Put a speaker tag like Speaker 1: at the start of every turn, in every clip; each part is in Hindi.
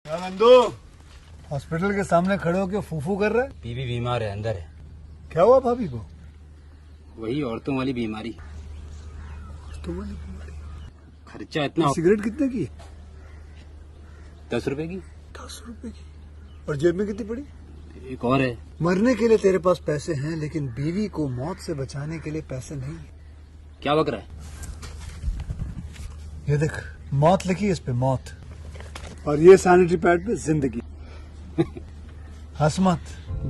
Speaker 1: क्या नंदू हॉस्पिटल के सामने खड़े होकर फूफू कर रहा है?
Speaker 2: बीवी बीमार है, अंदर है।
Speaker 1: क्या हुआ भाभी को?
Speaker 2: वही औरतों वाली बीमारी।
Speaker 1: तुम्हारी बीमारी?
Speaker 2: खर्चा इतना।
Speaker 1: सिगरेट कितने की?
Speaker 2: 10 रुपए की।
Speaker 1: 10 रुपए की। और जेब में कितनी पड़ी?
Speaker 2: एक और है।
Speaker 1: मरने के लिए तेरे पास पैसे हैं, लेकिन बीवी को मौत से बचाने के लिए पैसे नहीं है।
Speaker 2: क्या बक रहा है?
Speaker 1: ये देख, मौत लिखी है इस पे, मौत। और ये सैनिटरी पैड पे जिंदगी। हंस मत।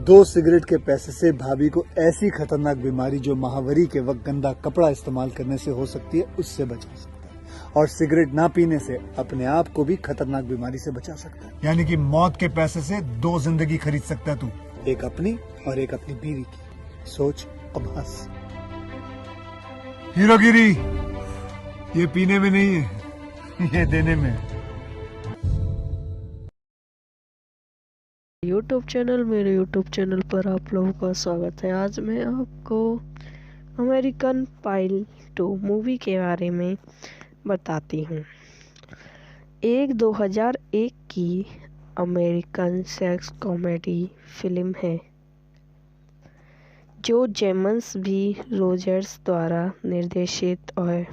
Speaker 1: 2 सिगरेट के पैसे से भाभी को ऐसी खतरनाक बीमारी जो महावरी के वक्त गंदा कपड़ा इस्तेमाल करने से हो सकती है, उससे बचा सकता है। और सिगरेट ना पीने से अपने आप को भी खतरनाक बीमारी से बचा सकता है। यानी कि मौत के पैसे से 2 जिंदगी खरीद सकता है तू, एक अपनी और एक अपनी बीवी की। सोच, अब हंस। हीरोगिरी ये पीने में नहीं है, ये देने में है।
Speaker 3: यूट्यूब चैनल, मेरे यूट्यूब चैनल पर आप लोगों का स्वागत है। आज मैं आपको अमेरिकन पाई 2 मूवी के बारे में बताती हूँ। एक 2001 की अमेरिकन सेक्स कॉमेडी फिल्म है जो जेम्स बी रोजर्स द्वारा निर्देशित है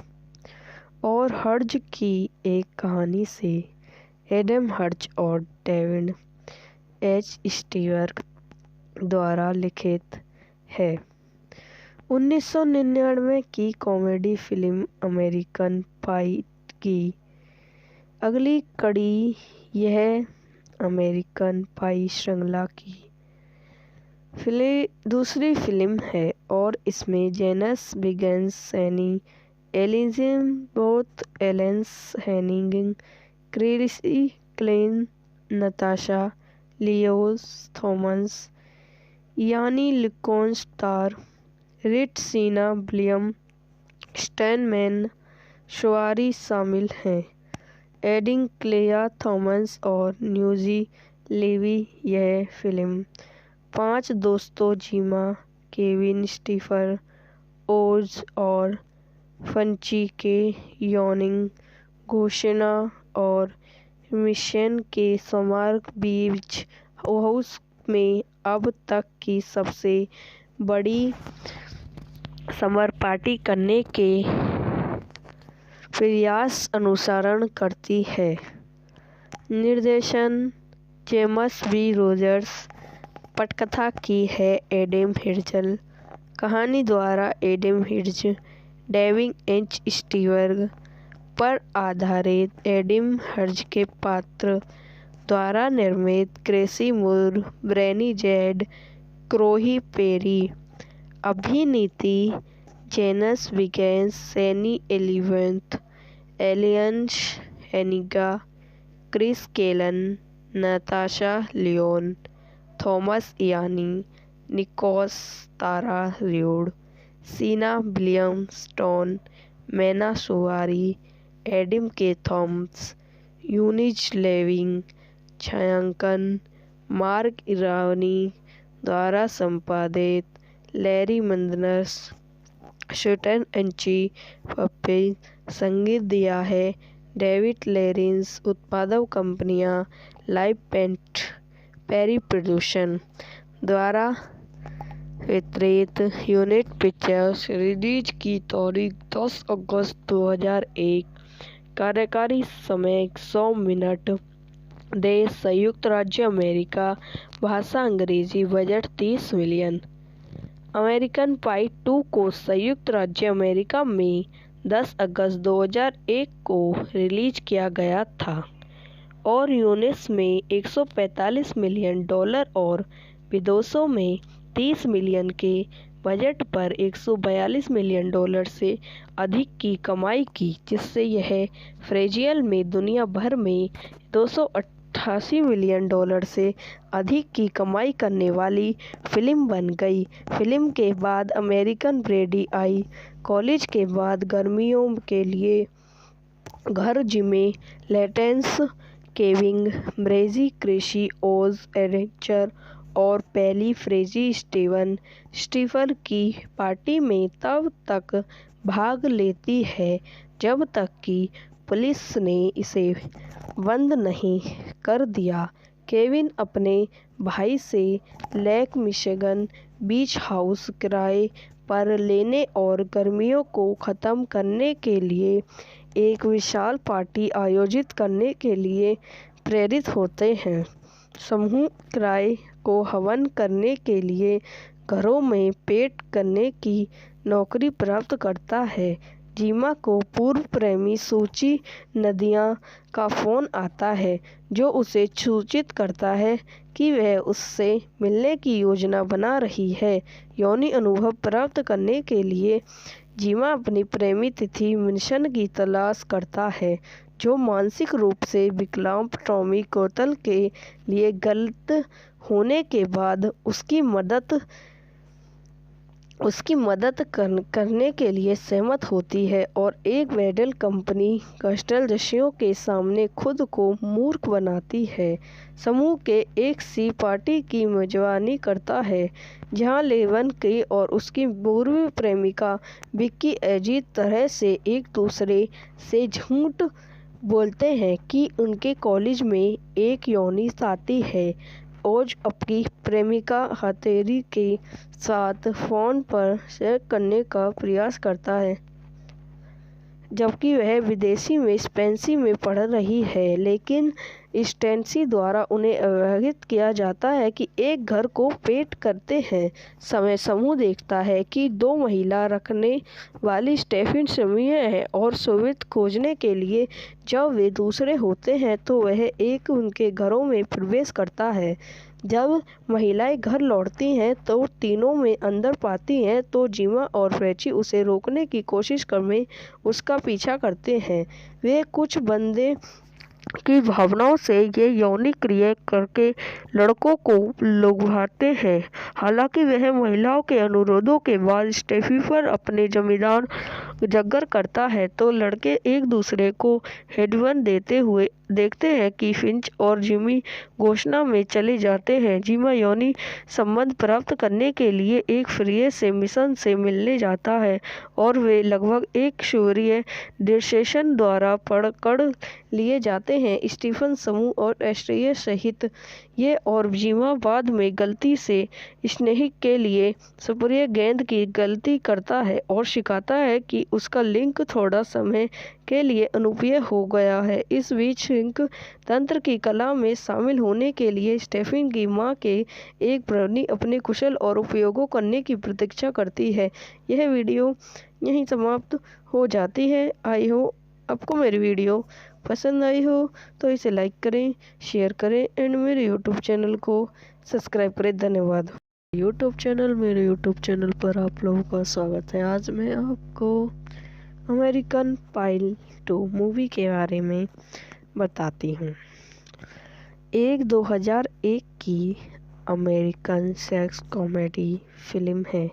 Speaker 3: और हर्ज की एक कहानी से एडम हर्ज और डेविड एच स्टीवर्ट द्वारा लिखित है। 1999 की कॉमेडी फिल्म अमेरिकन पाई की अगली कड़ी यह अमेरिकन पाई श्रृंखला की दूसरी फिल्म है और इसमें जेनस बिगेंस, सैनी एलिजाबेथ एलेंस Hannigan, Chrissy Klein, Natasha Lyonne Thomas, Ian लिकोन स्टार, रिट सीना, विलियम स्टैनमैन शुआरी शामिल हैं। एडिंग क्लेया थॉमस और न्यूजी लेवी। यह फिल्म 5 दोस्तों जिमा, केविन, स्टीफर ओज और फंची के योनिंग, घोषणा और मिशन के स्मारक बीच हाउस में अब तक की सबसे बड़ी समर पार्टी करने के प्रयास अनुसरण करती है। निर्देशन जेम्स बी रोजर्स। पटकथा की है एडम हिर्ज। कहानी द्वारा Adam Herz, David H Stewart पर आधारित एडम हर्ज के पात्र द्वारा निर्मित। क्रेसी मूर, ब्रेनी जेड, क्रोही पेरी। अभिनीति जेनस बिगेंस, सैनी एलिजाबेथ एलियंस Hannigan, Chris Klein, Natasha Lyonne Thomas, Ian Nicholas, Tara Reid, Seann, William स्टोन, मैना शुआरी, एडम के थॉमस, यूनिज लेविंग। छायांकन मार्क इरानी द्वारा संपादित। लैरी मंदनस, शूटन एंची पप्पे। संगीत दिया है डेविड लॉरेंस। उत्पादक कंपनियां लाइव पेंट पेरी प्रोडक्शन द्वारा वितरित। Unit pictures. रिलीज की तारीख 10 अगस्त 2001। कार्यकारी समय 100 मिनट। देश संयुक्त राज्य अमेरिका। भाषा अंग्रेजी। Budget 30 million. अमेरिकन पाई 2 को संयुक्त राज्य अमेरिका में 10 अगस्त 2001 को रिलीज किया गया था और यूएस में $145 मिलियन और विदेशों में 30 मिलियन के बजट पर $142 मिलियन से अधिक की कमाई की, जिससे यह फ्रेजियल में दुनिया भर में $288 मिलियन से अधिक की कमाई करने वाली फिल्म बन गई। फिल्म के बाद अमेरिकन ब्रेडी आई। कॉलेज के बाद गर्मियों के लिए घर जिमे लेटेंस, केविन, ब्रेजी, क्रिसी ओज, एरेक्चर और पैली फ्रेजी स्टीवन स्टीफर की पार्टी में तब तक भाग लेती है जब तक कि पुलिस ने इसे बंद नहीं कर दिया। केविन अपने भाई से लेक मिशिगन बीच हाउस किराए पर लेने और गर्मियों को ख़त्म करने के लिए एक विशाल पार्टी आयोजित करने के लिए प्रेरित होते हैं। समूह किराए को हवन करने के लिए घरों में पेंट करने की नौकरी प्राप्त करता है। जीमा को पूर्व प्रेमी सूची नदिया का फ़ोन आता है, जो उसे सूचित करता है कि वह उससे मिलने की योजना बना रही है। यौनी अनुभव प्राप्त करने के लिए जीमा अपनी प्रेमी तिथि मिशन की तलाश करता है, जो मानसिक रूप से विकलांग टॉमी कोतल के लिए गलत होने के बाद उसकी मदद करने के लिए सहमत होती है और एक वेडल कंपनी कस्टलजशियों के सामने खुद को मूर्ख बनाती है। समूह के एक सी पार्टी की मेजबानी करता है, जहां लेवन की और उसकी पूर्व प्रेमिका विक्की अजीब तरह से एक दूसरे से झूठ बोलते हैं कि उनके कॉलेज में एक यौनी साथी है। ओज अपनी प्रेमिका हथेली के साथ फ़ोन पर शेयर करने का प्रयास करता है, जबकि वह विदेशी में स्पेंसी में पढ़ रही है, लेकिन स्टेंसी द्वारा उन्हें अवगत किया जाता है कि एक घर को पेंट करते हैं समय समूह देखता है कि 2 महिला रखने वाली स्टेफिन समय है और सोवियत खोजने के लिए जब वे दूसरे होते हैं तो वह एक उनके घरों में प्रवेश करता है। जब महिलाएं घर लौटती हैं तो तीनों में अंदर पाती हैं तो जीमा और फ्रेची उसे रोकने की कोशिश में उसका पीछा करते हैं। वे कुछ बंदे की भावनाओं से ये यौनिक क्रिया करके लड़कों को लुभाते हैं। हालांकि वह महिलाओं के अनुरोधों के बाद स्टेफी पर अपने जमींदार जगर करता है तो लड़के एक दूसरे को हेडवन देते हुए देखते हैं कि फिंच और जिमी घोषणा में चले जाते हैं। जिमा यौनी संबंध प्राप्त करने के लिए एक फ्री से मिशन से मिलने जाता है और वे लगभग एक सूर्य डिस्सेशन द्वारा पकड़ लिए जाते हैं। स्टीफन समूह और एस्ट्रिया सहित ये और जिमा बाद में गलती से स्नेहिक के लिए सुप्रिय गेंद की गलती करता है और सिखाता है कि उसका लिंक थोड़ा समय के लिए अनुपयोगी हो गया है। इस बीच सिंक तंत्र की कला में शामिल होने के लिए स्टेफिन की मां के एक प्रवृत्ति अपने कुशल और उपयोगों करने की प्रतीक्षा करती है। यह वीडियो यहीं समाप्त हो जाती है। आई हो आपको मेरी वीडियो पसंद आई हो तो इसे लाइक करें, शेयर करें एंड मेरे यूट्यूब चैनल को सब्सक्राइब करें। धन्यवाद। मेरे यूट्यूब चैनल पर आप लोगों का स्वागत है। आज मैं आपको अमेरिकन पाई 2 मूवी के बारे में बताती हूँ। एक 2001 की अमेरिकन सेक्स कॉमेडी फिल्म है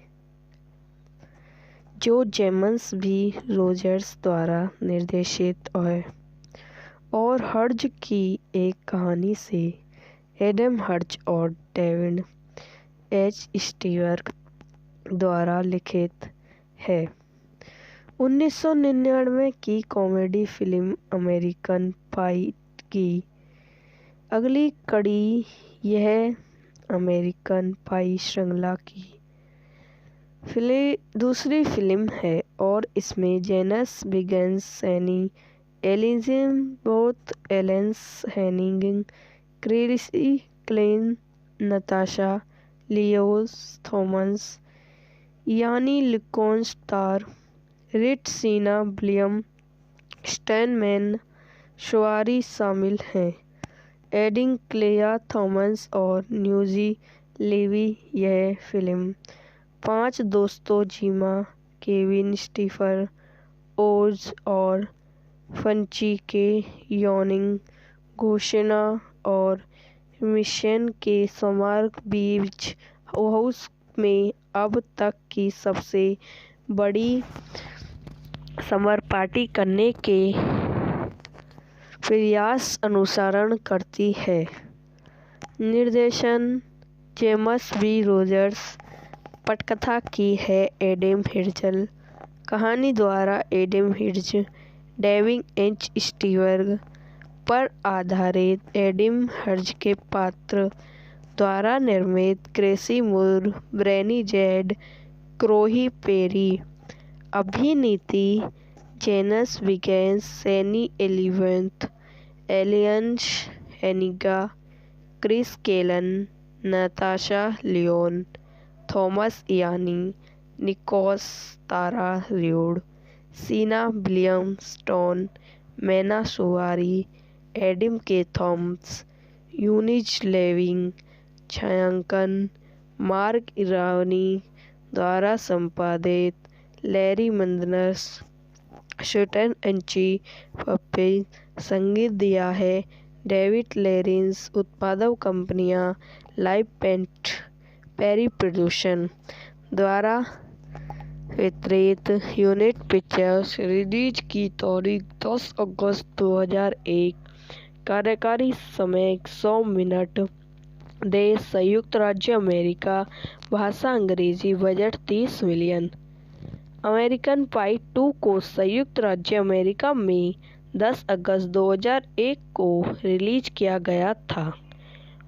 Speaker 3: जो जेम्स बी रोजर्स द्वारा निर्देशित है और हर्ज की एक कहानी से एडम हर्ज और डेविड एच स्टीवर्ट द्वारा लिखित है। 1999 की कॉमेडी फिल्म अमेरिकन पाई की अगली कड़ी यह अमेरिकन पाई श्रृंखला की दूसरी फिल्म है और इसमें जेनस बिगेंस, सैनी एलिजाबेथ एलेंस Hannigan, Chrissy Klein, Natasha Lyonne Thomas, Ian लिकोन स्टार, रिट सीना, विलियम स्टैनमैन शवारी शामिल हैं। एडिंग क्लेया थॉमस और न्यूजी लेवी। यह फिल्म 5 दोस्तों जिमा, केविन, स्टीफन, ओज और फंची के यौनिक घोषणा और मिशन के समग्र बीच हाउस में अब तक की सबसे बड़ी समर पार्टी करने के प्रयास अनुसरण करती है। निर्देशन जेम्स बी रोजर्स। पटकथा की है एडम हिर्ज। कहानी द्वारा एडम हिर्ज, डेविड एच स्टीवर्ग पर आधारित एडम हर्ज के पात्र द्वारा निर्मित क्रेसी मूर, ब्रेनी जेड, क्रोही पेरी, अभिनीति जेनस विगेंस, सैनी एलिवेंथ, एलियंस Hannigan, Chris Klein, Natasha Lyonne, Thomas Ian, Nicholas Tara Reid, Seann William स्टोन, Mena Suvari, Adam Kaye Thomas, यूनिज लेविंग, छायांकन मार्क इरानी द्वारा संपादित, लैरी मंदनस, शटन एंची पप्पे, संगीत दिया है डेविड लेरिंस, उत्पादक कंपनियां लाइव पेंट, पेरी प्रोडक्शन द्वारा वितरित, यूनिट पिक्चर्स, रिलीज की तारीख 10 अगस्त 2001, कार्यकारी समय 100 मिनट, देश संयुक्त राज्य अमेरिका, भाषा अंग्रेजी, बजट 30 मिलियन। अमेरिकन पाई 2 को संयुक्त राज्य अमेरिका में 10 अगस्त 2001 को रिलीज किया गया था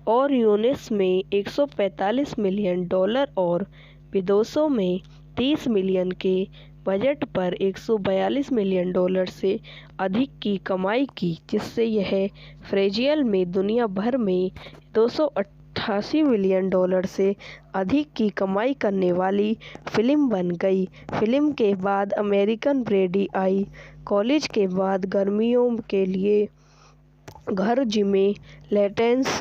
Speaker 3: और यूएस में $145 मिलियन और विदेशों में 30 मिलियन के बजट पर $142 मिलियन से अधिक की कमाई की, जिससे यह फ्रेजियल में दुनिया भर में $288 मिलियन से अधिक की कमाई करने वाली फिल्म बन गई। फिल्म के बाद अमेरिकन ब्रेडी आई, कॉलेज के बाद गर्मियों के लिए घर, जिमे लेटेंस,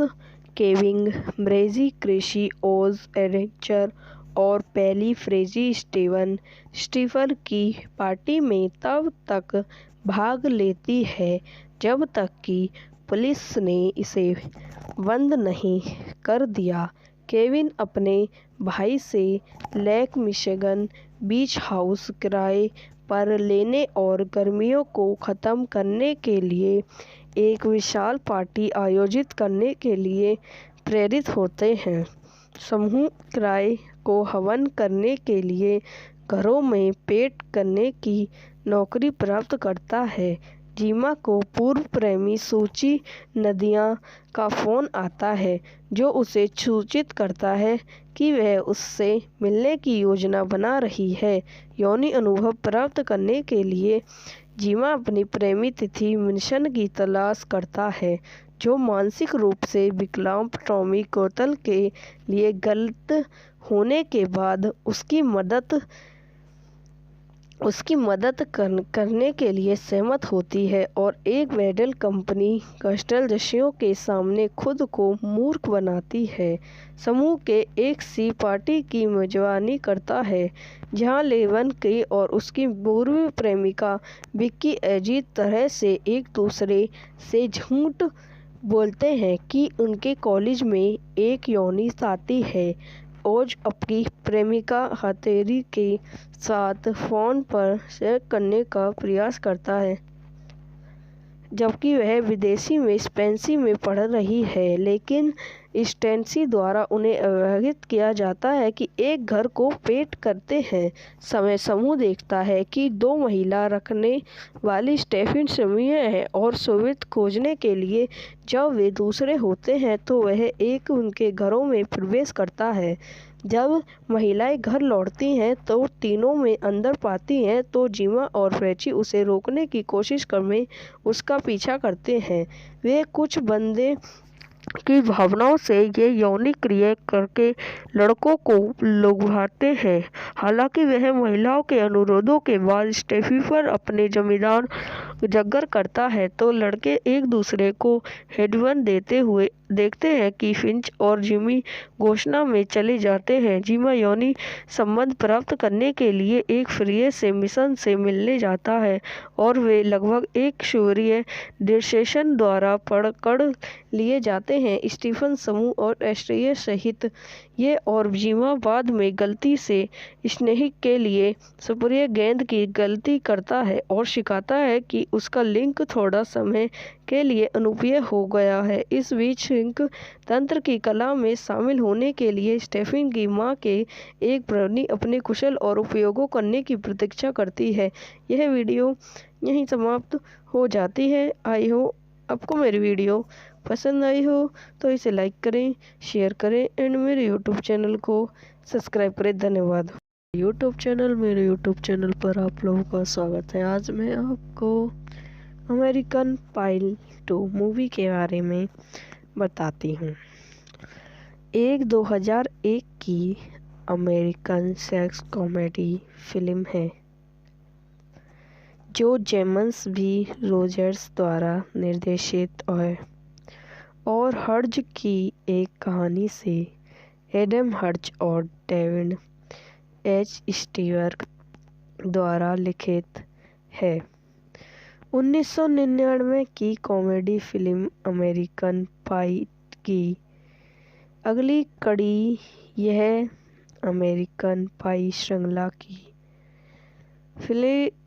Speaker 3: केविंग, ब्रेजी, क्रेशी, ओज, एडवेंचर और पहली फ्रेजी स्टीफन की पार्टी में तब तक भाग लेती है जब तक कि पुलिस ने इसे बंद नहीं कर दिया। केविन अपने भाई से लेक मिशिगन बीच हाउस किराए पर लेने और गर्मियों को ख़त्म करने के लिए एक विशाल पार्टी आयोजित करने के लिए प्रेरित होते हैं। समूह किराए को हवन करने के लिए घरों में पेंट करने की नौकरी प्राप्त करता है। जीमा को पूर्व प्रेमी सूची नदिया का फ़ोन आता है, जो उसे सूचित करता है कि वह उससे मिलने की योजना बना रही है। यौनी अनुभव प्राप्त करने के लिए जीमा अपनी प्रेमी तिथि मिशन की तलाश करता है, जो मानसिक रूप से विकलांग टॉमी कोतल के लिए गलत होने के बाद उसकी मदद करने के लिए सहमत होती है और एक वेडल कंपनी कस्टलजशियों के सामने खुद को मूर्ख बनाती है। समूह के एक सी पार्टी की मेजबानी करता है, जहां लेवन के और उसकी पूर्व प्रेमिका विक्की अजीब तरह से एक दूसरे से झूठ बोलते हैं कि उनके कॉलेज में एक यौनी साथी है। ओज अपनी प्रेमिका हथेरी के साथ फ़ोन पर सेक्स करने का प्रयास करता है, जबकि वह विदेशी में स्पेंसी में पढ़ रही है, लेकिन स्टेंसी द्वारा उन्हें अवहित किया जाता है कि एक घर को पेंट करते हैं समय समूह देखता है कि 2 महिला रखने वाली स्टेफिन समूह है और सोवियत खोजने के लिए जब वे दूसरे होते हैं तो वह एक उनके घरों में प्रवेश करता है। जब महिलाएं घर लौटती हैं तो तीनों में अंदर पाती हैं तो जीमा और फ्रेची उसे रोकने की कोशिश में उसका पीछा करते हैं। वे कुछ बंदे की भावनाओं से ये यौनी क्रिया करके लड़कों को लुभाते हैं। हालांकि वह महिलाओं के अनुरोधों के बाद स्टेफी पर अपने जमींदार जगर करता है तो लड़के एक दूसरे को हेडवन देते हुए देखते हैं कि फिंच और जिमी घोषणा में चले जाते हैं। जिमा यौनी संबंध प्राप्त करने के लिए एक फ्री से मिशन से मिलने जाता है और वे लगभग एक सूर्य डिसेशन द्वारा पकड़ लिए जाते हैं। स्टीफन समूह और एस्ट्रिया सहित ये और जिमा बाद में गलती से स्नेहिक के लिए स्प्रे गेंद की गलती करता है और सिखाता है कि उसका लिंक थोड़ा समय के लिए अनुपयोगी हो गया है। इस बीच लिंक तंत्र की कला में शामिल होने के लिए स्टेफन की मां के एक प्रणी अपने कुशल और उपयोगों करने की प्रतीक्षा करती है। यह वीडियो यहीं समाप्त हो जाती है। आई हो आपको मेरी वीडियो पसंद आई हो तो इसे लाइक करें, शेयर करें एंड मेरे यूट्यूब चैनल को सब्सक्राइब करें। धन्यवाद। मेरे यूट्यूब चैनल पर आप लोगों का स्वागत है। आज मैं आपको अमेरिकन पाई 2 मूवी के बारे में बताती हूँ। एक 2001 की अमेरिकन सेक्स कॉमेडी फिल्म है जो जेम्स बी रोजर्स द्वारा निर्देशित है और हर्ज की एक कहानी से एडम हर्ज और डेविड एच स्टीवर द्वारा लिखित है। 1999 की कॉमेडी फिल्म अमेरिकन पाई की अगली कड़ी यह अमेरिकन पाई श्रृंखला की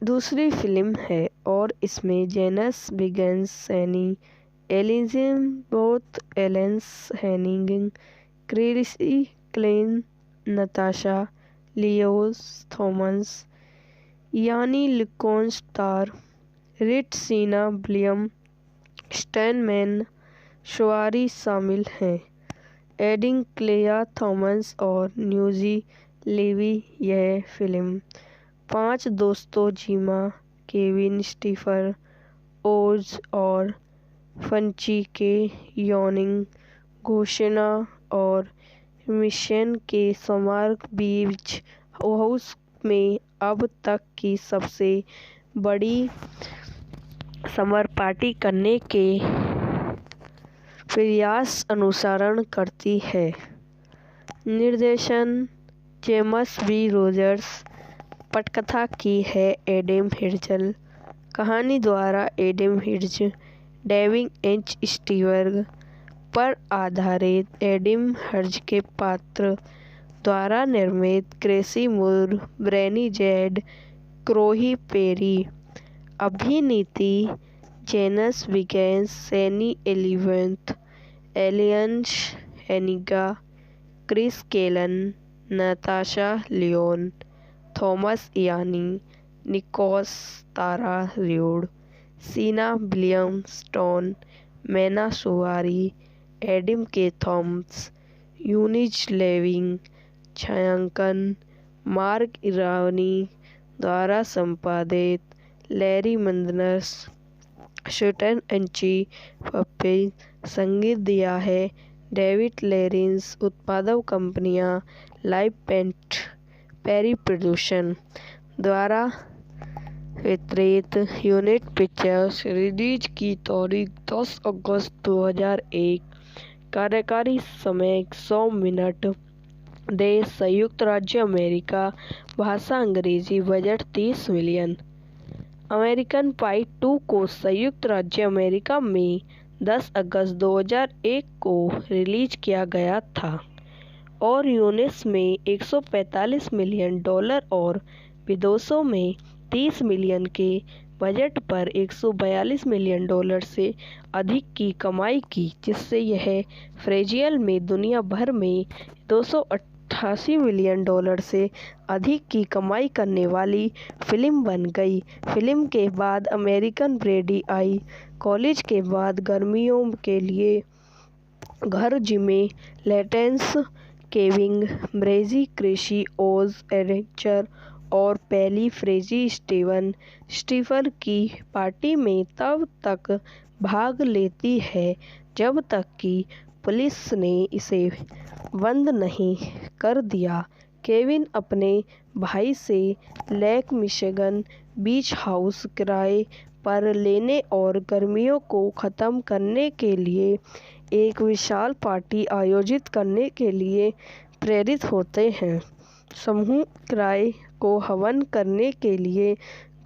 Speaker 3: दूसरी फिल्म है और इसमें जेनस बिगेंस, सैनी एलिजाबेथ एलेंस Hannigan, Chrissy Klein, Natasha Lyonne Thomas, Ian लिकोन स्टार, रिट सीना, विलियम स्टैनमैन, शवारी शामिल हैं। एडिंग क्लेया थॉमस और न्यूजी लेवी। यह फिल्म 5 दोस्तों जिमा, केविन, स्टीफर, ओज और फंची के योनिंग, घोषणा और मिशन के स्मारक बीच हाउस में अब तक की सबसे बड़ी समर पार्टी करने के प्रयास अनुसरण करती है। निर्देशन जेम्स बी रोजर्स, पटकथा की है एडम हिर्ज, कहानी द्वारा एडम हिर्ज, डेविड एच स्टीवर पर आधारित एडम हर्ज के पात्र द्वारा निर्मित, क्रेसी मूर, ब्रैनी जेड, क्रोही पेरी। अभिनीति जेनस बिगेंस, सैनी एलिजाबेथ एलियंस Hannigan, Chris Klein, Natasha Lyonne Thomas, Ian Nicholas, Tara Reid, Seann, William स्टोन, Mena Suvari, Adam Kaye Thomas, यूनिज लेविंग, छायांकन मार्क इरानी द्वारा संपादित, लैरी मंदनस, शटन अंची पप्पे। संगीत दिया है डेविड लॉरेंस। उत्पादक कंपनियां लाइव पेंट पेरी प्रोडक्शन द्वारा वितरित। Unit pictures. रिलीज की तारीख 10 अगस्त 2001। कार्यकारी समय 100 मिनट। देश संयुक्त राज्य अमेरिका। भाषा अंग्रेजी। Budget 30 million. अमेरिकन पाई 2 को संयुक्त राज्य अमेरिका में 10 अगस्त 2001 को रिलीज किया गया था और यूएस में $145 मिलियन और विदेशों में 30 मिलियन के बजट पर $142 मिलियन से अधिक की कमाई की, जिससे यह फ्रेंचाइजी में दुनिया भर में $288 मिलियन से अधिक की कमाई करने वाली फिल्म बन गई। फिल्म के बाद अमेरिकन ब्रेडी आई। कॉलेज के बाद गर्मियों के लिए घर जिमे लेटेंस, केविन, ब्रेजी, क्रिसी, ओज, एडवेंचर और पैली फ्रेजी स्टीफर की पार्टी में तब तक भाग लेती है जब तक कि पुलिस ने इसे बंद नहीं कर दिया। केविन अपने भाई से लेक मिशिगन बीच हाउस किराए पर लेने और गर्मियों को ख़त्म करने के लिए एक विशाल पार्टी आयोजित करने के लिए प्रेरित होते हैं। समूह किराए को हवन करने के लिए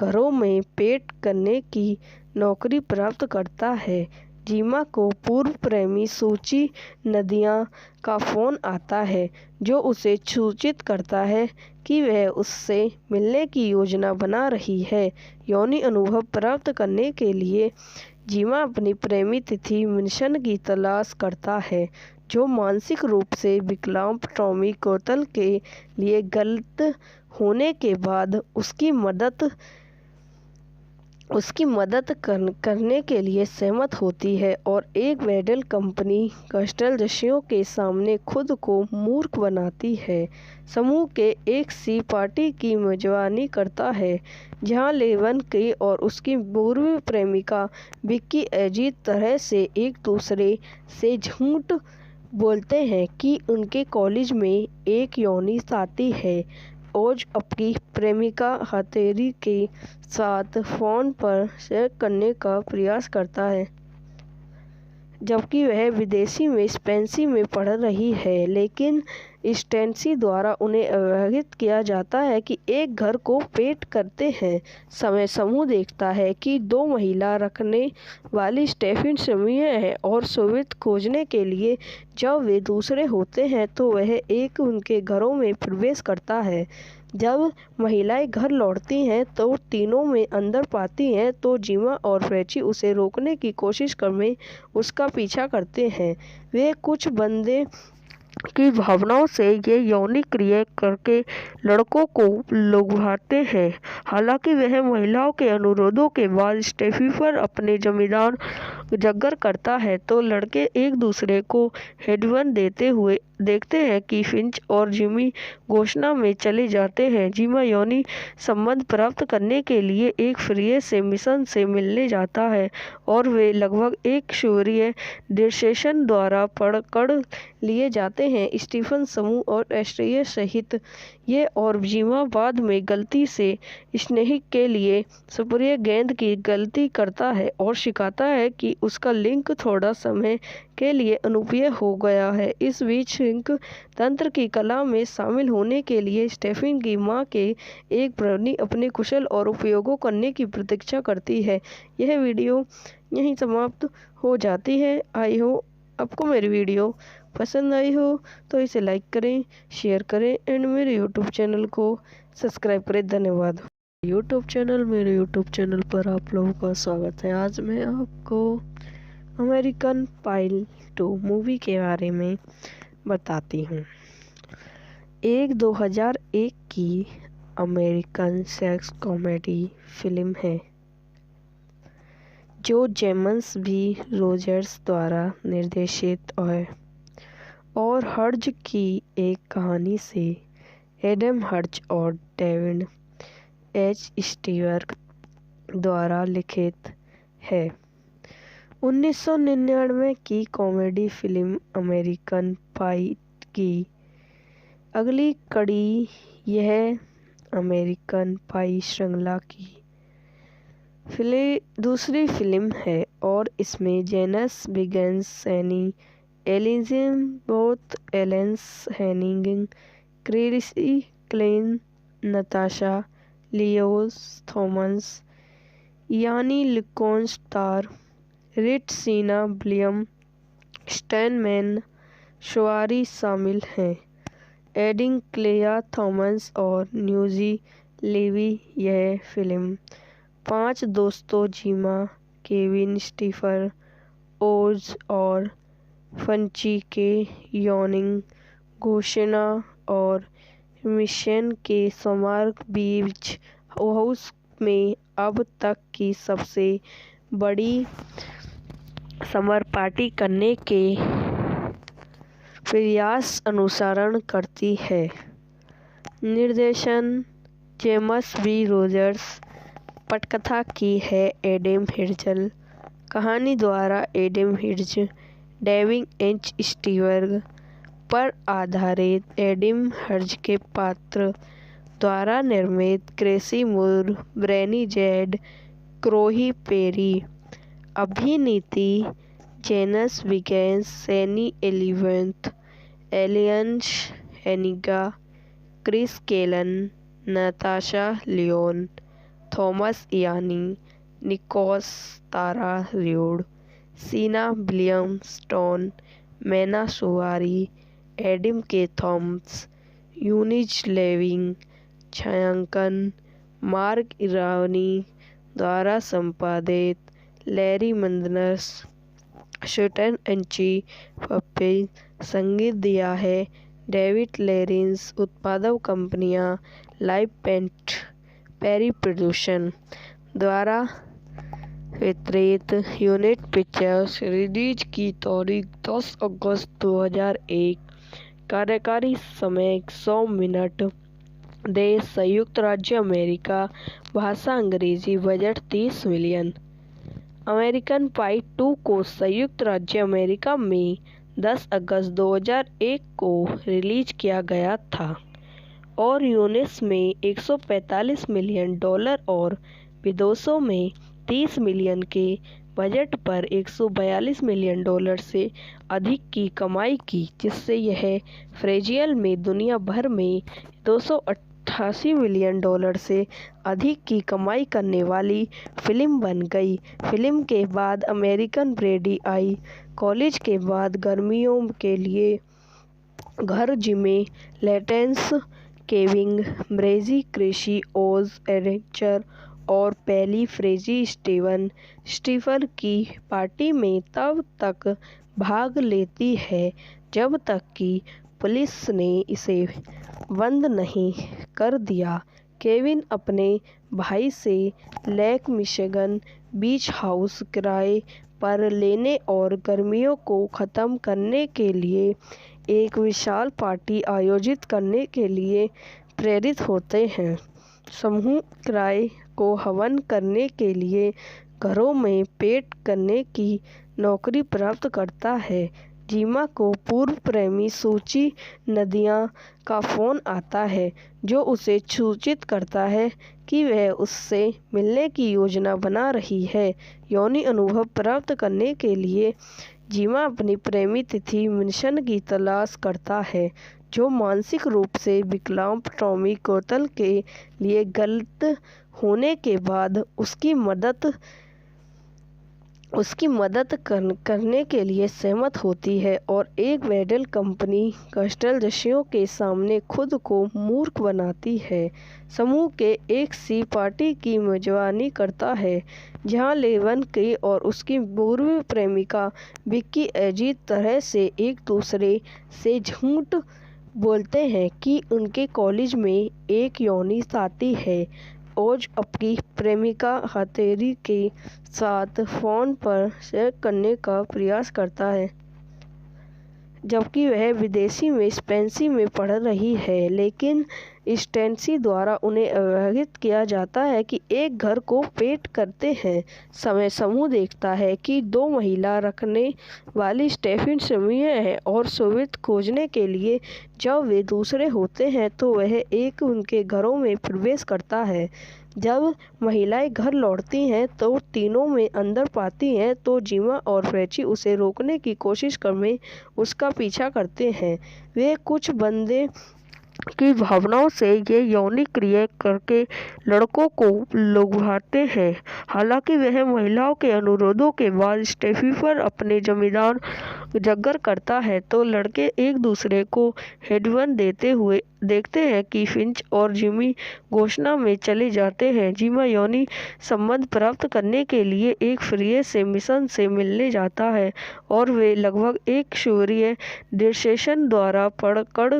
Speaker 3: घरों में पेंट करने की नौकरी प्राप्त करता है, जीमा को पूर्व प्रेमी सूची नदिया का फ़ोन आता है, जो उसे सूचित करता है कि वह उससे मिलने की योजना बना रही है। यौनी अनुभव प्राप्त करने के लिए जीमा अपनी प्रेमी तिथि मिशन की तलाश करता है, जो मानसिक रूप से विकलांग टॉमी कोतल के लिए गलत होने के बाद उसकी मदद करने के लिए सहमत होती है और एक वेडल कंपनी कस्टलदस्युओं के सामने खुद को मूर्ख बनाती है। समूह के एक सी पार्टी की मेजबानी करता है, जहां लेवन की और उसकी पूर्व प्रेमिका विक्की अजीब तरह से एक दूसरे से झूठ बोलते हैं कि उनके कॉलेज में एक यौनी साथी है। ओज अपनी प्रेमिका हथेली के साथ फ़ोन पर शेयर करने का प्रयास करता है, जबकि वह विदेशी में स्पेंसी में पढ़ रही है, लेकिन स्टेंसी द्वारा उन्हें अवहित किया जाता है कि एक घर को पेट करते हैं समय समूह देखता है कि 2 महिला रखने वाली स्टेफिन समूह है और सोवियत खोजने के लिए जब वे दूसरे होते हैं तो वह एक उनके घरों में प्रवेश करता है। जब महिलाएं घर लौटती हैं तो तीनों में अंदर पाती हैं तो जीमा और फ्रेची उसे रोकने की कोशिश में उसका पीछा करते हैं। वे कुछ बंदे की भावनाओं से ये यौनिक क्रिया करके लड़कों को लुभाते हैं। हालांकि वह महिलाओं के अनुरोधों के बाद स्टेफी पर अपने जमींदार जगर करता है तो लड़के एक दूसरे को हेडवन देते हुए देखते हैं कि फिंच और जिमी घोषणा में चले जाते हैं। जिमा यौनी संबंध प्राप्त करने के लिए एक फ्री से मिशन से मिलने जाता है और वे लगभग एक सूर्य डिस्सेशन द्वारा पकड़ लिए जाते हैं। स्टीफन समूह और एस्ट्रिया सहित ये और जिमा बाद में गलती से स्नेहिक के लिए स्प्रे गेंद की गलती करता है और सिखाता है कि उसका लिंक थोड़ा समय के लिए अनुपयोगी हो गया है। इस बीच सिंक तंत्र की कला में शामिल होने के लिए स्टेफिन की मां के एक प्रणी अपने कुशल और उपयोगों करने की प्रतीक्षा करती है। यह वीडियो यहीं समाप्त हो जाती है। आई हो आपको मेरी वीडियो पसंद आई हो तो इसे लाइक करें, शेयर करें एंड मेरे यूट्यूब चैनल को सब्सक्राइब करें। धन्यवाद। मेरे यूट्यूब चैनल पर आप लोगों का स्वागत है। आज मैं आपको अमेरिकन पाई 2 मूवी के बारे में बताती हूँ। एक 2001 की अमेरिकन सेक्स कॉमेडी फिल्म है जो जेम्स बी रोजर्स द्वारा निर्देशित है और हर्ज की एक कहानी से एडम हर्ज और डेविड एच स्टीवर्ट द्वारा लिखित है। 1999 की कॉमेडी फिल्म अमेरिकन पाई की अगली कड़ी यह अमेरिकन पाई श्रृंखला की दूसरी फिल्म है और इसमें जेनस बिगेंस, सैनी एलिजाबेथ एलेंस Hannigan, Chrissy Klein, Natasha Lyonne Thomas, Ian लिकोन स्टार, रिट सीना, विलियम स्टैनमैन, शवारी शामिल हैं। एडिंग क्लेया थॉमस और न्यूजी लेवी। यह फिल्म 5 दोस्तों जिमा, केविन, स्टीफन, ओज और फंची के यौनिक घोषणा और मिशन के समार्क बीच हाउस में अब तक की सबसे बड़ी समर पार्टी करने के प्रयास अनुसरण करती है। निर्देशन जेम्स बी रोजर्स। पटकथा की है एडम हिर्जल। कहानी द्वारा Adam Herz, David H Stewart पर आधारित एडम हर्ज के पात्र द्वारा निर्मित। क्रेसी मूर, ब्रेनी जेड, क्रोही पेरी। अभिनीति जेनस बिगेंस, सैनी एलिजाबेथ एलियंस Hannigan, Chris Klein, Natasha Lyonne Thomas, Ian Nicholas Tara Reid, सीना विलियम्स, मैना सुवारी, एडम के थॉम्स, यूनिज लेविंग, छायांकन मार्क इरानी द्वारा संपादित, लैरी मंदनस, शूटन एंची पप्पे संगीत दिया है, डेविड लेरिंस, उत्पादक कंपनियां लाइव पेंट पेरी प्रोडक्शन द्वारा वितरित, यूनिट पिक्चर्स, रिलीज की तारीख 10 अगस्त 2001, कार्यकारी समय 100 मिनट, देश संयुक्त राज्य अमेरिका, भाषा अंग्रेजी, बजट 30 मिलियन। अमेरिकन पाई 2 को संयुक्त राज्य अमेरिका में 10 अगस्त 2001 को रिलीज किया गया था और यूएस में $145 मिलियन और विदेशों में 30 मिलियन के बजट पर $142 मिलियन से अधिक की कमाई की, जिससे यह फ्रेजियल में दुनिया भर में $288 मिलियन से अधिक की कमाई करने वाली फिल्म बन गई। फिल्म के बाद अमेरिकन ब्रेडी आई, कॉलेज के बाद गर्मियों के लिए घर, जिमी लेटेंस, केविन ब्रेजी, क्रिशी ओज एडवेंचर और पैली फ्रेजी स्टीफन की पार्टी में तब तक भाग लेती है जब तक कि पुलिस ने इसे बंद नहीं कर दिया। केविन अपने भाई से लेक मिशिगन बीच हाउस किराए पर लेने और गर्मियों को ख़त्म करने के लिए एक विशाल पार्टी आयोजित करने के लिए प्रेरित होते हैं। समूह किराए को हवन करने के लिए घरों में पेंट करने की नौकरी प्राप्त करता है। जीमा को पूर्व प्रेमी सूची नदिया का फ़ोन आता है, जो उसे सूचित करता है कि वह उससे मिलने की योजना बना रही है। यौन अनुभव प्राप्त करने के लिए जीमा अपनी प्रेमी तिथि मिशन की तलाश करता है, जो मानसिक रूप से विकलांग टॉमी कोतल के लिए गलत होने के बाद उसकी मदद करने के लिए सहमत होती है और एक वेडल कंपनी कस्टलदस्युओं के सामने खुद को मूर्ख बनाती है। समूह के एक सी पार्टी की मेजबानी करता है, जहां लेवन की और उसकी पूर्व प्रेमिका विक्की अजीब तरह से एक दूसरे से झूठ बोलते हैं कि उनके कॉलेज में एक यौन साथी है। ओज अपनी प्रेमिका हथेली के साथ फ़ोन पर शेयर करने का प्रयास करता है, जबकि वह विदेशी में स्पेंसी में पढ़ रही है, लेकिन स्टेंसी द्वारा उन्हें अवहित किया जाता है कि एक घर को पेंट करते हैं। समूह देखता है कि 2 महिला रखने वाली स्टेफिन समूह है और सुविधा खोजने के लिए जब वे दूसरे होते हैं तो वह एक उनके घरों में प्रवेश करता है। जब महिलाएं घर लौटती हैं तो तीनों में अंदर पाती हैं तो जीमा और फ्रेची उसे रोकने की कोशिश में उसका पीछा करते हैं। वे कुछ बंदे की भावनाओं से ये यौन क्रिया करके लड़कों को लुभाते हैं। हालांकि वह महिलाओं के अनुरोधों के बाद स्टेफी पर अपने जमींदार जगर करता है तो लड़के एक दूसरे को हेडवन देते हुए देखते हैं कि फिंच और जिमी घोषणा में चले जाते हैं। जिमा यौनी संबंध प्राप्त करने के लिए एक फ्री से मिशन से मिलने जाता है और वे लगभग एक सूर्य डिस्टेशन द्वारा पकड़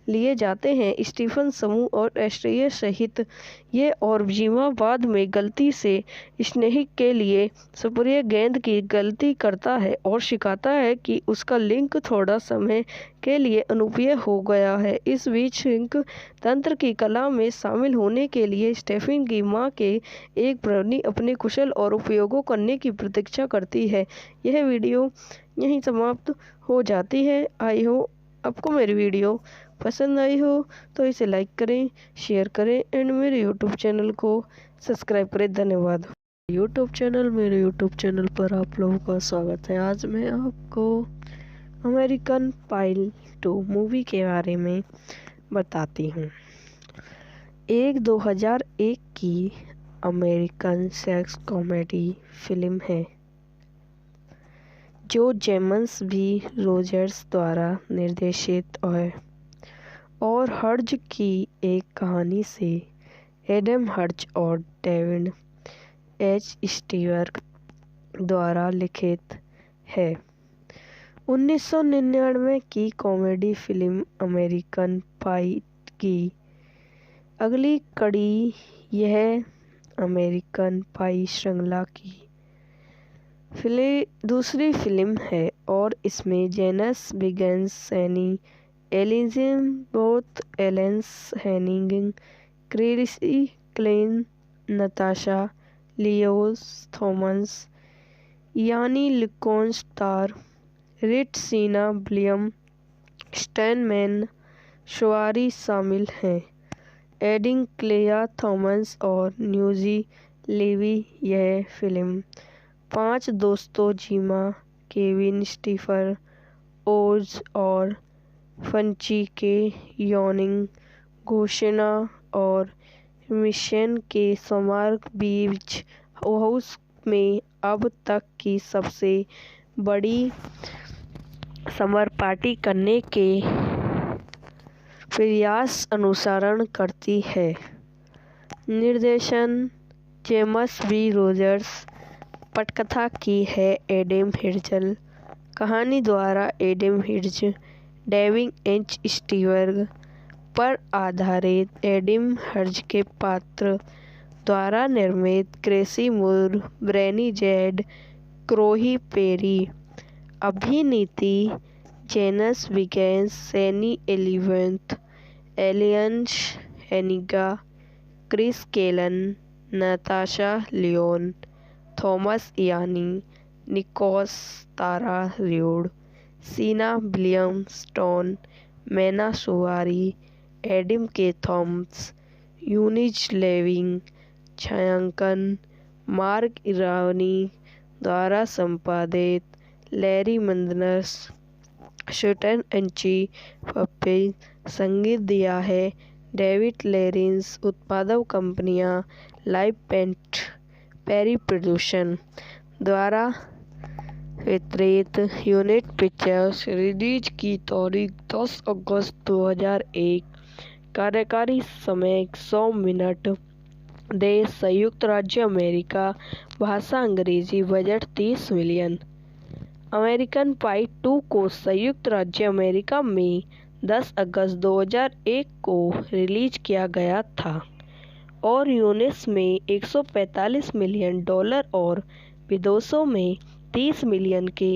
Speaker 3: लिए जाते हैं। स्टीफन समूह और एस्ट्रिया सहित ये और जिमा बाद में गलती से स्नेहिक के लिए सुप्रिय गेंद की गलती करता है और सिखाता है कि उसका लिंक थोड़ा समय के लिए अनुपयोगी हो गया है। इस बीच सिंक तंत्र की कला में शामिल होने के लिए स्टेफिन की मां के एक प्रवृत्ति अपने कुशल और उपयोगों करने की प्रतीक्षा करती है। यह वीडियो यहीं समाप्त हो जाती है। आई हो आपको मेरी वीडियो पसंद आई हो तो इसे लाइक करें, शेयर करें एंड मेरे यूट्यूब चैनल को सब्सक्राइब करें। धन्यवाद। मेरे यूट्यूब चैनल पर आप लोगों का स्वागत है। आज मैं आपको अमेरिकन पाई 2 मूवी के बारे में बताती हूँ। एक 2001 की अमेरिकन सेक्स कॉमेडी फिल्म है। जो जेम्स बी रोजर्स द्वारा निर्देशित है और हर्ज की एक कहानी से एडम हर्ज और डेविड एच स्टीवर्ट द्वारा लिखित है। 1999 की कॉमेडी फिल्म अमेरिकन पाई की अगली कड़ी यह अमेरिकन पाई श्रृंखला की दूसरी फिल्म है और इसमें जेनस बिगेन्स, सैनी एलिजाबेथ एलेंस Hannigan, Chrissy Klein, Natasha Lyonne Thomas, यानी Lincoln star, Reid Seann, William स्टैनमैन शवारी शामिल हैं। एडिंग क्लेया थॉमस और न्यूजी लेवी। यह फिल्म 5 दोस्तों जिमा, केविन, स्टीफन, ओज और फंची के योनिंग, घोषणा और मिशन के स्मारक बीच हाउस में अब तक की सबसे बड़ी समर पार्टी करने के प्रयास अनुसरण करती है। निर्देशन जेम्स बी रोजर्स। पटकथा की है एडम हिर्ज। कहानी द्वारा Adam Herz, David H Stewart पर आधारित एडम हिर्ज के पात्र द्वारा निर्मित। क्रिसी मूर, ब्रैनी जेड, क्रोही पेरी। अभिनीति जेनस बिगेन्स, सैनी एलिजाबेथ एलियंस Hannigan, Chris Klein, Natasha Lyonne Thomas, Ian Nicholas, Tara Reid, Seann, William स्टोन, Mena Suvari, Adam Kaye Thomas, यूनिज लेविंग। छायांकन मार्क इरानी द्वारा संपादित। लैरी मंदनस, शूटन एंची पप्पे। संगीत दिया है डेविड लॉरेंस। उत्पादक कंपनियां लाइव पेंट पेरी प्रोडक्शन द्वारा वितरित। Unit pictures. रिलीज की तारीख 10 अगस्त 2001। कार्यकारी समय 100 मिनट। देश संयुक्त राज्य अमेरिका। भाषा अंग्रेजी। Budget 30 million. अमेरिकन पाई 2 को संयुक्त राज्य अमेरिका में 10 अगस्त 2001 को रिलीज किया गया था और यूएस में $145 मिलियन और विदेशों में 30 मिलियन के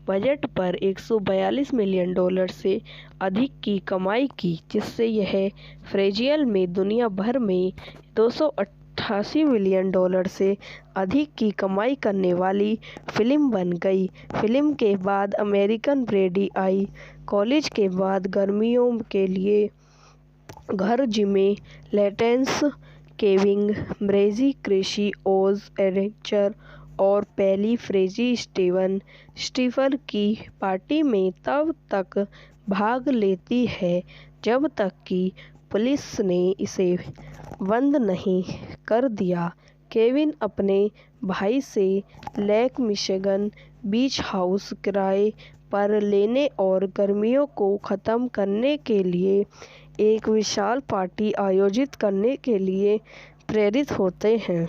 Speaker 3: बजट पर $142 मिलियन से अधिक की कमाई की, जिससे यह फ्रेजियल में दुनिया भर में $288 मिलियन से अधिक की कमाई करने वाली फिल्म बन गई। फिल्म के बाद अमेरिकन ब्रेडी आई कॉलेज के बाद गर्मियों के लिए घर जिमे लेटेंस, केविन, ब्रेजी, क्रिसी, ओज, एरेचर और पैली फ्रेजी स्टीफन की पार्टी में तब तक भाग लेती है जब तक कि पुलिस ने इसे बंद नहीं कर दिया। केविन अपने भाई से लेक मिशिगन बीच हाउस किराए पर लेने और गर्मियों को ख़त्म करने के लिए एक विशाल पार्टी आयोजित करने के लिए प्रेरित होते हैं।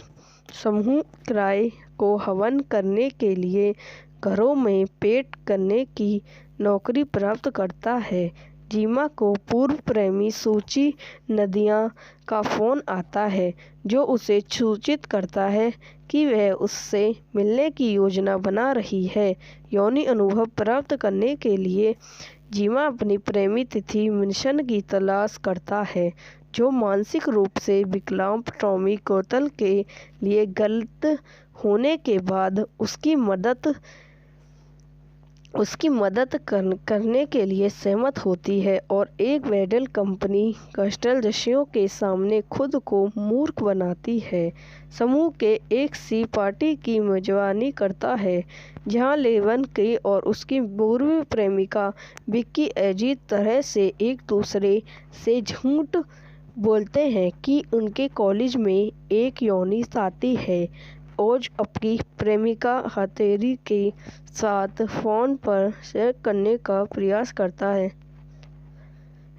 Speaker 3: समूह किराए को हवन करने के लिए घरों में पेंट करने की नौकरी प्राप्त करता है। जिमा को पूर्व प्रेमी सूची नदिया का फ़ोन आता है, जो उसे सूचित करता है कि वह उससे मिलने की योजना बना रही है। यौन अनुभव प्राप्त करने के लिए जिमा अपनी प्रेमी तिथि मिशन की तलाश करता है, जो मानसिक रूप से विकलांग टॉमी कोतल के लिए गलत होने के बाद उसकी मदद करने के लिए सहमत होती है और एक ब्राइडल कंपनी कस्टलजशियों के सामने खुद को मूर्ख बनाती है। समूह के एक सी पार्टी की मेजबानी करता है, जहां लेवन के और उसकी पूर्व प्रेमिका विक्की अजीब तरह से एक दूसरे से झूठ बोलते हैं कि उनके कॉलेज में एक यौन साथी है ओज अपनी प्रेमिका हथेली के साथ फ़ोन पर सेक्स करने का प्रयास करता है,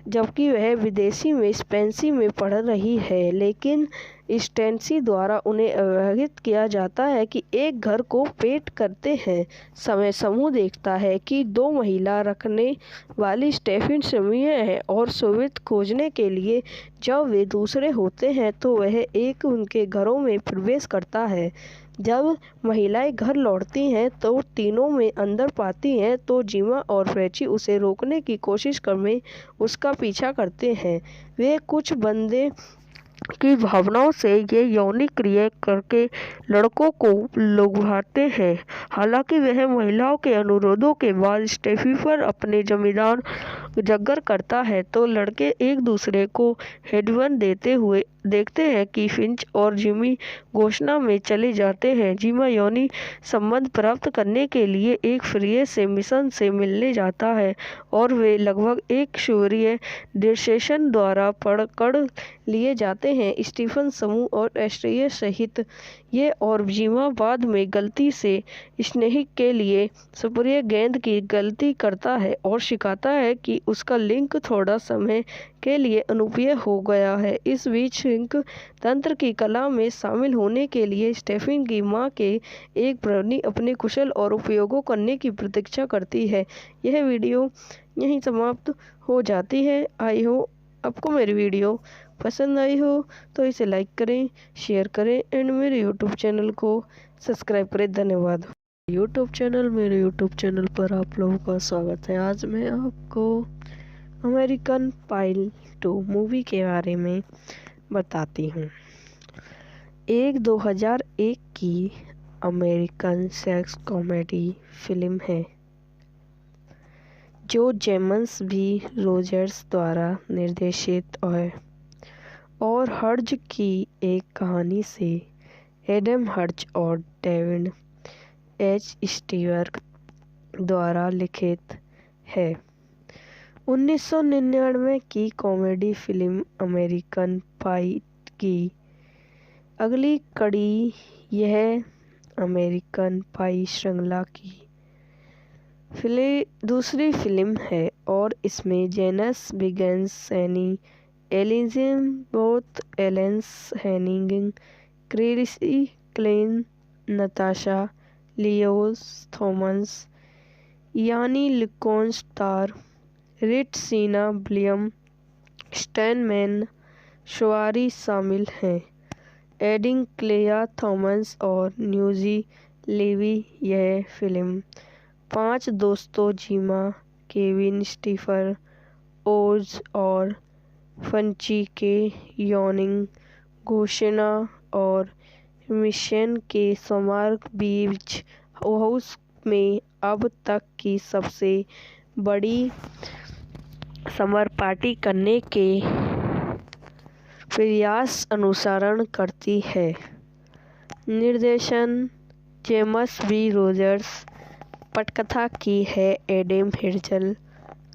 Speaker 3: जबकि वह विदेशी में स्पेंसी में पढ़ रही है। लेकिन स्टेंसी द्वारा उन्हें अवहित किया जाता है कि एक घर को पेट करते हैं समय समूह देखता है कि 2 महिला रखने वाली स्टेफिन समय है और सुविध खोजने के लिए जब वे दूसरे होते हैं तो वह एक उनके घरों में प्रवेश करता है। जब महिलाएं घर लौटती हैं तो तीनों में अंदर पाती हैं तो जिमा और फ्रेची उसे रोकने की कोशिश में उसका पीछा करते हैं। वे कुछ बंदे की भावनाओं से ये यौनिक क्रिया करके लड़कों को लुभाते हैं। हालांकि वह महिलाओं के अनुरोधों के बाद स्टेफी पर अपने जमींदार जगर करता है तो लड़के एक दूसरे को हेडवन देते हुए देखते हैं कि फिंच और जिमी घोषणा में चले जाते हैं। जिमा यौनी संबंध प्राप्त करने के लिए एक फ्री से मिशन से मिलने जाता है और वे लगभग एक सूर्य डिसेशन द्वारा पकड़ लिए जाते हैं। स्टीफन समूह और एस्ट्रिया सहित ये और जिमा बाद में गलती से स्नेहिक के लिए सुप्रिय गेंद की गलती करता है और सिखाता है कि उसका लिंक थोड़ा समय के लिए अनुपयोगी हो गया है। इस बीच सिंक तंत्र की कला में शामिल होने के लिए स्टेफिन की मां के एक प्रवृत्ति अपने कुशल और उपयोगों करने की प्रतीक्षा करती है। यह वीडियो यहीं समाप्त हो जाती है। आई हो आपको मेरी वीडियो पसंद आई हो तो इसे लाइक करें, शेयर करें एंड मेरे यूट्यूब चैनल को सब्सक्राइब करें। धन्यवाद। मेरे यूट्यूब चैनल पर आप लोगों का स्वागत है। आज मैं आपको अमेरिकन पाई 2 मूवी के बारे में बताती हूँ। एक 2001 की अमेरिकन सेक्स कॉमेडी फिल्म है जो जेम्स बी रोजर्स द्वारा निर्देशित है और हर्ज की एक कहानी से एडम हर्ज और डेविड एच स्टीवर्ट द्वारा लिखित है। 1999 की कॉमेडी फिल्म अमेरिकन पाई की अगली कड़ी यह अमेरिकन पाई श्रृंखला की दूसरी फिल्म है और इसमें जेनस बिगेंस, सैनी एलिजाबेथ एलेंस Hannigan, Chrissy Klein, Natasha Lyonne Thomas, Ian लिकोन स्टार, रिट सीना, विलियम स्टैनमैन शवारी शामिल हैं। एडिंग क्लेया थॉमस और न्यूजी लेवी। यह फिल्म 5 दोस्तों जिमा, केविन, स्टीफन, ओज और फंची के यौनिक घोषणा और मिशन के स्मारक बीच हाउस में अब तक की सबसे बड़ी समर पार्टी करने के प्रयास अनुसरण करती है। निर्देशन जेम्स बी रोजर्स। पटकथा की है एडम हिर्ज।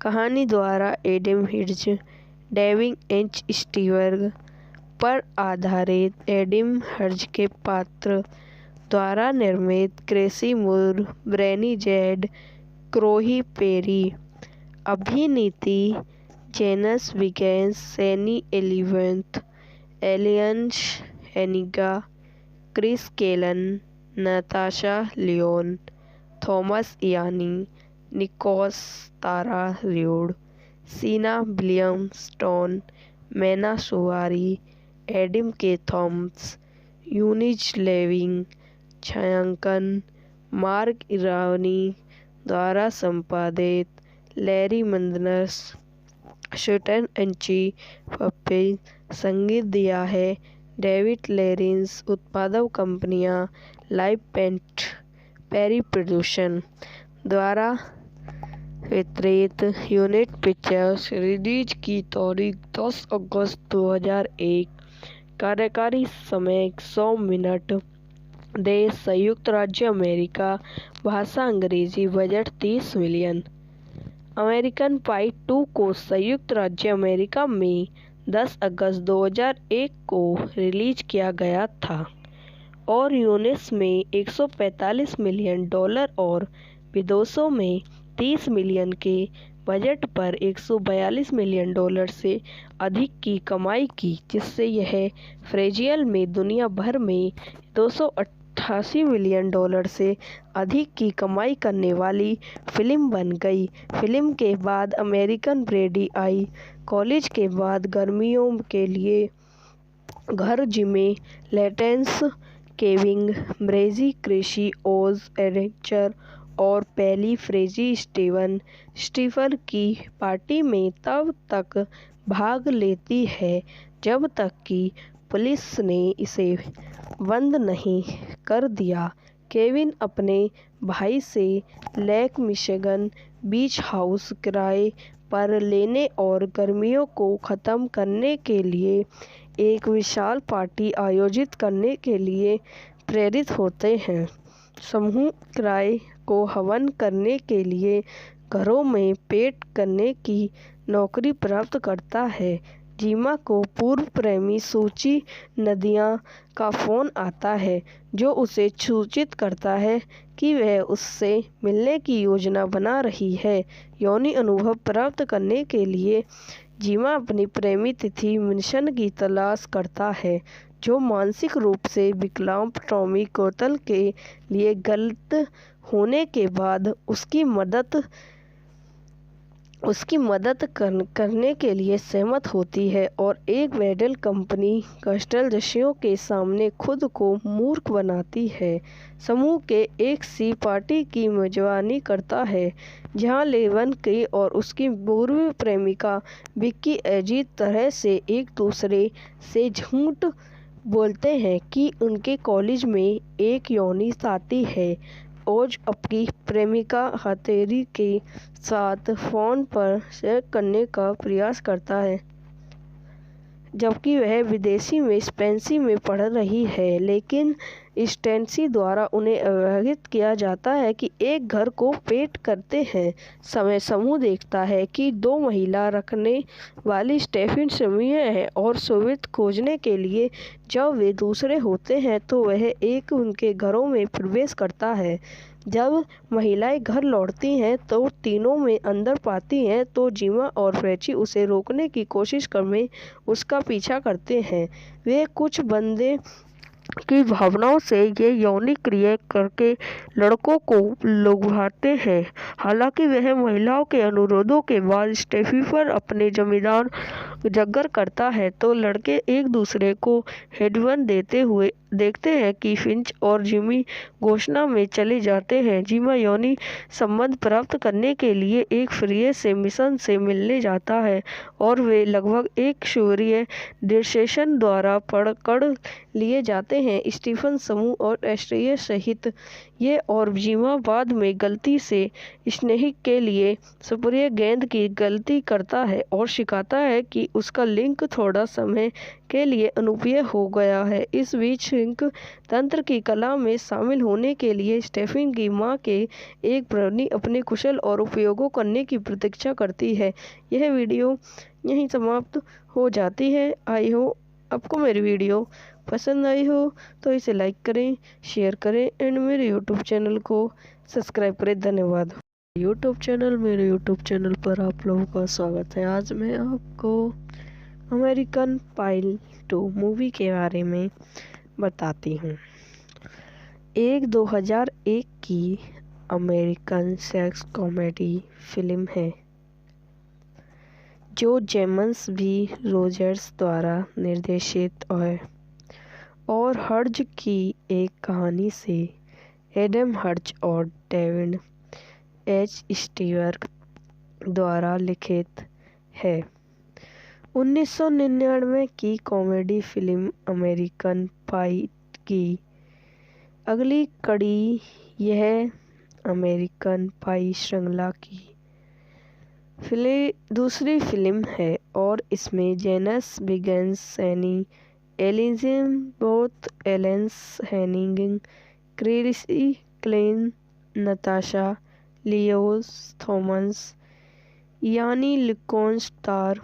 Speaker 3: कहानी द्वारा Adam Herz, David H Stewart पर आधारित एडम हर्ज के पात्र द्वारा निर्मित। क्रिसी मूर, ब्रैनी जेड, क्रोही पेरी। अभिनीति जेनस बिगेंस, सैनी एलिजाबेथ एलियंस Hannigan, Chris Klein, Natasha Lyonne Thomas, Ian Nicholas Tara Reid, Seann William स्टोन, Mena Suvari, Adam Kaye Thomas, यूनिज लेविंग। छायांकन मार्क इरानी द्वारा संपादित। लैरी मंदनस, शटन एंची पप्पे। संगीत दिया है डेविड लॉरेंस। उत्पादक कंपनियां लाइव पेंट पेरी प्रोडक्शन द्वारा वितरित। Unit pictures. रिलीज की तारीख 10 अगस्त 2001। कार्यकारी समय 100 मिनट। देश संयुक्त राज्य अमेरिका। भाषा अंग्रेजी। Budget 30 million. अमेरिकन पाई 2 को संयुक्त राज्य अमेरिका में 10 अगस्त 2001 को रिलीज किया गया था और यूएस में $145 मिलियन और विदेशों में 30 मिलियन के बजट पर $142 मिलियन से अधिक की कमाई की, जिससे यह फ्रेजियल में दुनिया भर में $288 मिलियन से अधिक की कमाई करने वाली फिल्म बन गई। फिल्म के बाद अमेरिकन ब्रेडी आई। कॉलेज के बाद गर्मियों के लिए घर जिमे लेटेंस केविंग ब्रेजी क्रिशी ओज एडवेंचर और पहली फ्रेजी स्टीफन की पार्टी में तब तक भाग लेती है जब तक कि पुलिस ने इसे बंद नहीं कर दिया। केविन अपने भाई से लेक मिशिगन बीच हाउस किराए पर लेने और गर्मियों को ख़त्म करने के लिए एक विशाल पार्टी आयोजित करने के लिए प्रेरित होते हैं। समूह किराए को हवन करने के लिए घरों में पेंट करने की नौकरी प्राप्त करता है। जीमा को पूर्व प्रेमी सूची नदिया का फ़ोन आता है, जो उसे सूचित करता है कि वह उससे मिलने की योजना बना रही है। यौनी अनुभव प्राप्त करने के लिए जीमा अपनी प्रेमी तिथि मिशन की तलाश करता है, जो मानसिक रूप से विकलांग टॉमी कोतल के लिए गलत होने के बाद उसकी मदद करने के लिए सहमत होती है और एक वेडल कंपनी कस्टलदस्युओं के सामने खुद को मूर्ख बनाती है। समूह के एक सी पार्टी की मेजबानी करता है, जहां लेवन के और उसकी पूर्व प्रेमिका विक्की अजीब तरह से एक दूसरे से झूठ बोलते हैं कि उनके कॉलेज में एक यौनी साथी है। ओज अपनी प्रेमिका हथेली के साथ फ़ोन पर सेक्स करने का प्रयास करता है, जबकि वह विदेशी में स्पेंसी में पढ़ रही है, लेकिन स्टेंसी द्वारा उन्हें अवहित किया जाता है कि एक घर को पेंट करते हैं समय समूह देखता है कि 2 महिला रखने वाली स्टेफिन समूह है और सोवियत खोजने के लिए जब वे दूसरे होते हैं तो वह एक उनके घरों में प्रवेश करता है। जब महिलाएं घर लौटती हैं तो तीनों में अंदर पाती हैं तो जीमा और फ्रेची उसे रोकने की कोशिश में उसका पीछा करते हैं। वे कुछ बंदे की भावनाओं से ये यौनी क्रिया करके लड़कों को लुभाते हैं। हालांकि वह महिलाओं के अनुरोधों के बाद स्टेफी पर अपने जमींदार जगर करता है तो लड़के एक दूसरे को हेडवन देते हुए देखते हैं कि फिंच और जिमी घोषणा में चले जाते हैं। जिमा यौनी संबंध प्राप्त करने के लिए एक फ्री से मिशन से मिलने जाता है और वे लगभग एक सूर्य डिसेशन द्वारा पकड़ लिए जाते हैं। स्टीफन समूह और एस्ट्रिया सहित ये और जिमा बाद में गलती से स्नेहिक के लिए स्प्रे गेंद की गलती करता है और सिखाता है कि उसका लिंक थोड़ा समय के लिए अनुपयोगी हो गया है। इस बीच लिंक तंत्र की कला में शामिल होने के लिए स्टेफिन की मां के एक प्राणी अपने कुशल और उपयोगों करने की प्रतीक्षा करती है। यह वीडियो यहीं समाप्त हो जाती है। आई हो आपको मेरी वीडियो पसंद आई हो तो इसे लाइक करें, शेयर करें एंड मेरे यूट्यूब चैनल को सब्सक्राइब करें। धन्यवाद। मेरे यूट्यूब चैनल पर आप लोगों का स्वागत है। आज मैं आपको अमेरिकन पाई 2 मूवी के बारे में बताती हूँ। एक 2001 की अमेरिकन सेक्स कॉमेडी फिल्म है जो जेम्स बी रोजर्स द्वारा निर्देशित है और हर्ज की एक कहानी से एडम हर्ज और डेविड एच स्टीवर द्वारा लिखित है। 1999 की कॉमेडी फिल्म अमेरिकन पाई की अगली कड़ी यह अमेरिकन पाई श्रृंखला की दूसरी फिल्म है और इसमें जेनस बिगेंस, सैनी एलिजाबेथ एलेंस Hannigan, Chrissy Klein, Natasha Lyonne Thomas, Ian लिकोन स्टार,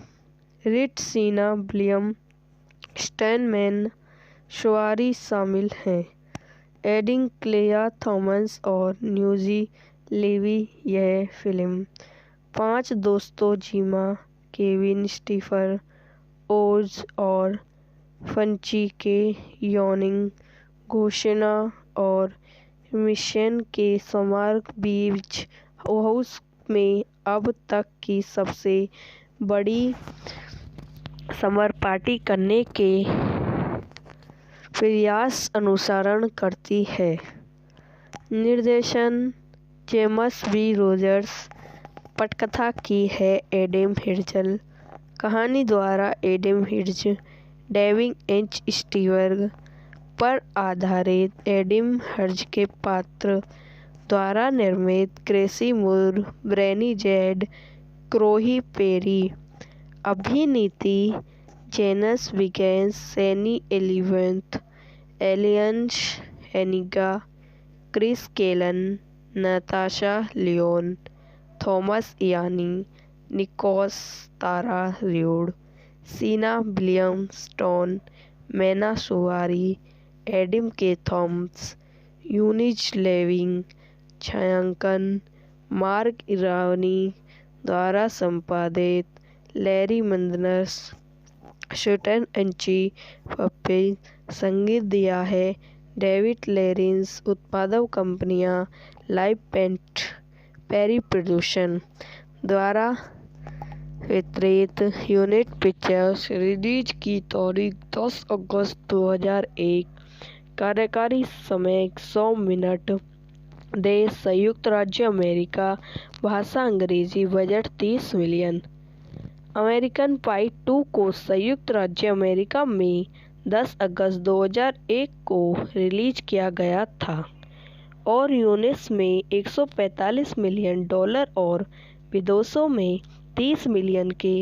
Speaker 3: रिट सीना, विलियम स्टैनमैन, शवारी शामिल हैं। एडिंग क्लेया थॉमस और न्यूजी लेवी। यह फिल्म 5 दोस्तों जीमा, केविन, स्टीफन, ओज और फंची के यॉर्निंग, घोषणा और मिशन के स्मारक बीच हाउस में अब तक की सबसे बड़ी समर पार्टी करने के प्रयास अनुसरण करती है। निर्देशन जेम्स बी रोजर्स। पटकथा की है एडम हिर्ज। कहानी द्वारा एडम हिर्ज, डेविड एच स्टीवर्ग पर आधारित एडम हिर्ज के पात्र द्वारा निर्मित। क्रेसी मूर, ब्रेनी जेड, क्रोही पेरी। अभिनीति जेनस विगेंस, सैनी एलिवेंथ, एलियंस Hannigan, Chris Klein, Natasha Lyonne, Thomas Ian, Nicholas Tara Reid, Seann William स्टोन, Mena Suvari, Adam Kaye Thomas, यूनिज लेविंग। छायांकन मार्क इरानी द्वारा संपादित। लैरी मंदनस, शटन अंची पप्पे। संगीत दिया है डेविड लॉरेंस। उत्पादक कंपनियां लाइव पेंट पेरी प्रोडक्शन द्वारा वितरित। Unit pictures. रिलीज की तारीख 10 अगस्त 2001। कार्यकारी समय 100 मिनट। देश संयुक्त राज्य अमेरिका। भाषा अंग्रेजी। Budget 30 million. अमेरिकन पाई 2 को संयुक्त राज्य अमेरिका में 10 अगस्त 2001 को रिलीज किया गया था और यूएस में $145 मिलियन और विदेशों में 30 मिलियन के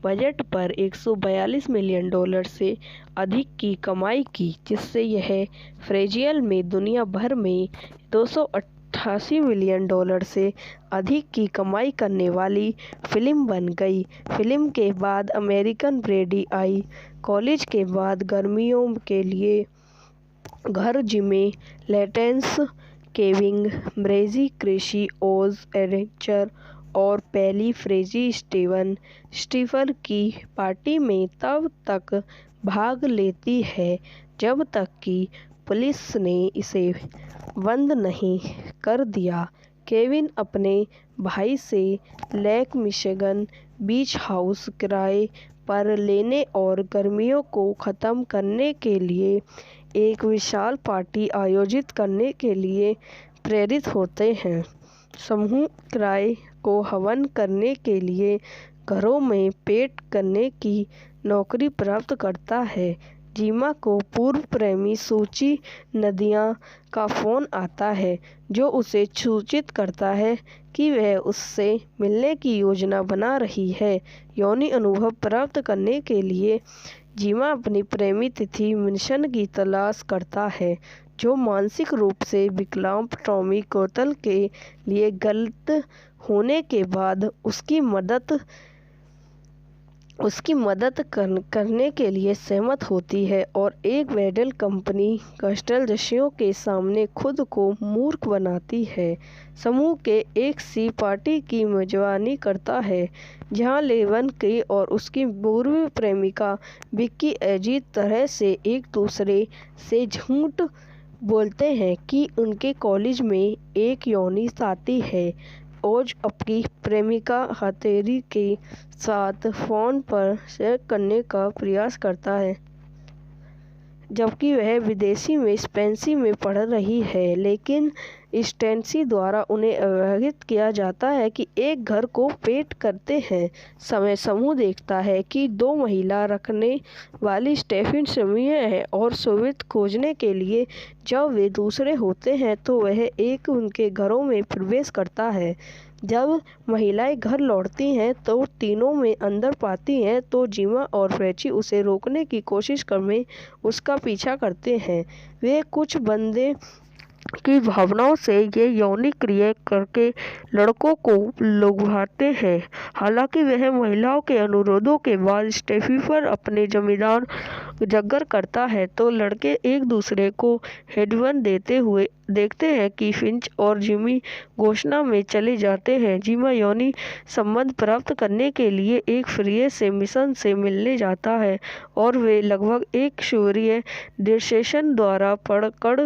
Speaker 3: बजट पर $142 मिलियन से अधिक की कमाई की, जिससे यह फ्रेजियल में दुनिया भर में $288 मिलियन से अधिक की कमाई करने वाली फिल्म बन गई। फिल्म के बाद अमेरिकन ब्रेडी आई। कॉलेज के बाद गर्मियों के लिए घर जिमे लेटेंस, केविन, ब्रेजी, क्रेसी, ओज, एडवेंचर और पैली फ्रेजी स्टीफन की पार्टी में तब तक भाग लेती है जब तक कि पुलिस ने इसे बंद नहीं कर दिया। केविन अपने भाई से लेक मिशिगन बीच हाउस किराए पर लेने और गर्मियों को ख़त्म करने के लिए एक विशाल पार्टी आयोजित करने के लिए प्रेरित होते हैं। समूह किराए को हवन करने के लिए घरों में पेंट करने की नौकरी प्राप्त करता है। जीमा को पूर्व प्रेमी सूची नदिया का फ़ोन आता है, जो उसे सूचित करता है कि वह उससे मिलने की योजना बना रही है। यौन अनुभव प्राप्त करने के लिए जीमा अपनी प्रेमी तिथि मिशन की तलाश करता है, जो मानसिक रूप से विकलांग टॉमी कोतल के लिए गलत होने के बाद उसकी मदद करने के लिए सहमत होती है और एक वेडल कंपनी कस्टलदस्युओं के सामने खुद को मूर्ख बनाती है। समूह के एक सी पार्टी की मेजबानी करता है, जहां लेवन की और उसकी पूर्व प्रेमिका विक्की अजीब तरह से एक दूसरे से झूठ बोलते हैं कि उनके कॉलेज में एक यौन साथी है। ओज अपनी प्रेमिका हथेली के साथ फ़ोन पर शेयर करने का प्रयास करता है, जबकि वह विदेशी में स्पेंसी में पढ़ रही है, लेकिन स्टेंसी द्वारा उन्हें अवहित किया जाता है कि एक घर को पेंट करते हैं समय समूह देखता है कि 2 महिला रखने वाली स्टेफिन समूह है और सोवियत खोजने के लिए जब वे दूसरे होते हैं तो वह एक उनके घरों में प्रवेश करता है। जब महिलाएं घर लौटती हैं तो तीनों में अंदर पाती हैं तो जीमा और फ्रेची उसे रोकने की कोशिश में उसका पीछा करते हैं। वे कुछ बंदे की भावनाओं से ये यौन क्रिया करके लड़कों को लुभाते हैं। हालांकि वह महिलाओं के अनुरोधों के बाद स्टेफी पर अपने जमींदार उजागर करता है तो लड़के एक दूसरे को हेडवन देते हुए देखते हैं कि फिंच और जिमी घोषणा में चले जाते हैं। जिमा यौनी संबंध प्राप्त करने के लिए एक फ्रीए से मिशन से मिलने जाता है और वे लगभग एक सूर्य डिसेशन द्वारा पकड़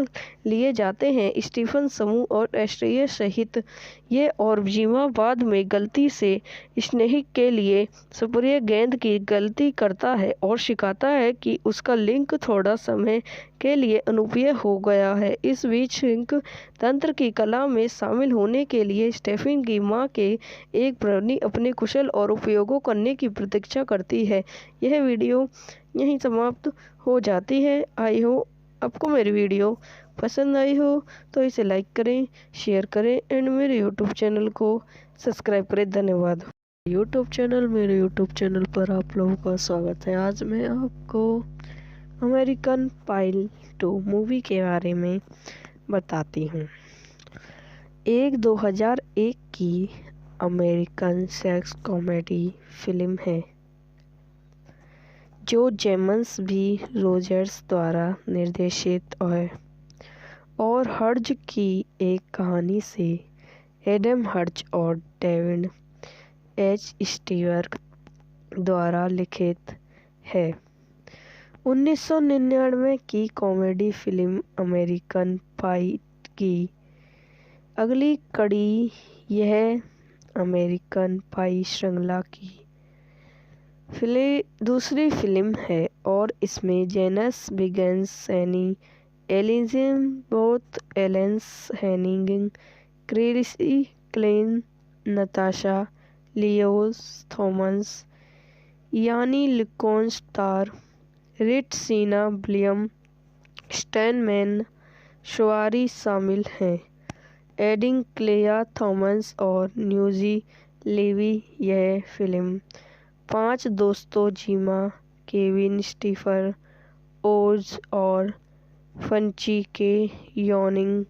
Speaker 3: लिए जाते हैं। स्टीफन समूह और एस्ट्रिया सहित ये और जिमा बाद में गलती से स्नेहिक के लिए सुप्रिय गेंद की गलती करता है और सिखाता है कि उसका लिंक थोड़ा समय के लिए अनुपयोगी हो गया है। इस बीच सिंक तंत्र की कला में शामिल होने के लिए स्टेफन की मां के एक प्रवृत्ति अपने कुशल और उपयोगों करने की प्रतीक्षा करती है। यह वीडियो यहीं समाप्त हो जाती है। आई हो आपको मेरी वीडियो पसंद आई हो तो इसे लाइक करें, शेयर करें एंड मेरे यूट्यूब चैनल को सब्सक्राइब करें। धन्यवाद। मेरे यूट्यूब चैनल पर आप लोगों का स्वागत है। आज मैं आपको अमेरिकन पाई 2 मूवी के बारे में बताती हूँ। एक 2001 की अमेरिकन सेक्स कॉमेडी फिल्म है जो जेम्स बी रोजर्स द्वारा निर्देशित है और हर्ज की एक कहानी से एडम हर्ज और डेविड एच स्टीवर्ट द्वारा लिखित है। 1999 की कॉमेडी फिल्म अमेरिकन पाई की अगली कड़ी यह अमेरिकन पाई श्रृंखला की दूसरी फिल्म है और इसमें जेनस बिगेंस, सैनी एलिजाबेथ एलेंस Hannigan, Chrissy Klein, Natasha Lyonne Thomas, Ian लिकोन स्टार, रिट सीना, विलियम स्टैनमैन शवारी शामिल हैं। एडिंग क्लेया थॉमस और न्यूजी लेवी। यह फिल्म 5 दोस्तों जिमा, केविन, स्टीफन, ओज और फंची के यौनिंग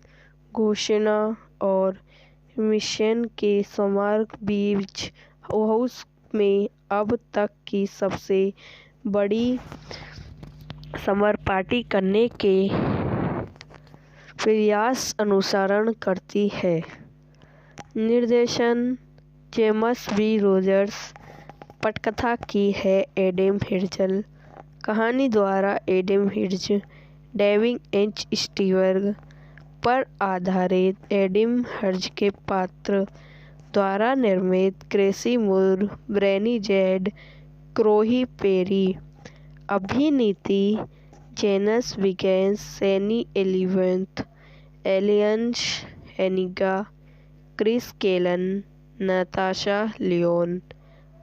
Speaker 3: घोषणा और मिशन के समार्क बीच हाउस में अब तक की सबसे बड़ी समर पार्टी करने के प्रयास अनुसरण करती है। निर्देशन जेम्स बी रोजर्स। पटकथा की है एडम हिर्जल। कहानी द्वारा Adam Herz, David H Stewart पर आधारित एडम हर्ज के पात्र द्वारा निर्मित। क्रेसी मूर, ब्रेनी जेड, क्रोही पेरी। अभिनीति जेनस बिगेंस, सैनी एलिजाबेथ एलियंस Hannigan, Chris Klein, Natasha Lyonne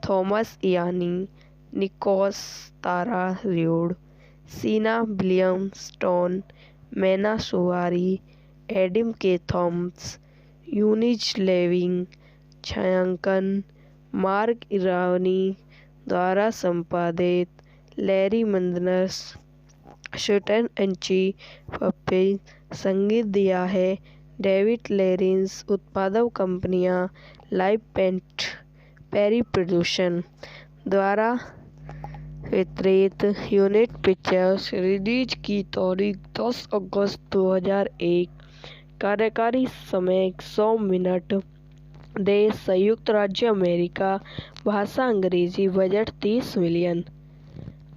Speaker 3: Thomas, Ian Nicholas Tara Reid, Seann William स्टोन, Mena Suvari, Adam Kaye Thomas, यूनिज लेविंग। छायांकन मार्क इरानी द्वारा संपादित। लैरी मंदनस, शूटन एंची पप्पे। संगीत दिया है डेविड लेरिंस। उत्पादक कंपनियां लाइव पेंट पेरी प्रोडक्शन द्वारा वितरित। Unit pictures. रिलीज की तारीख 10 अगस्त 2001। कार्यकारी समय 100 मिनट। देश संयुक्त राज्य अमेरिका। भाषा अंग्रेजी। Budget 30 million.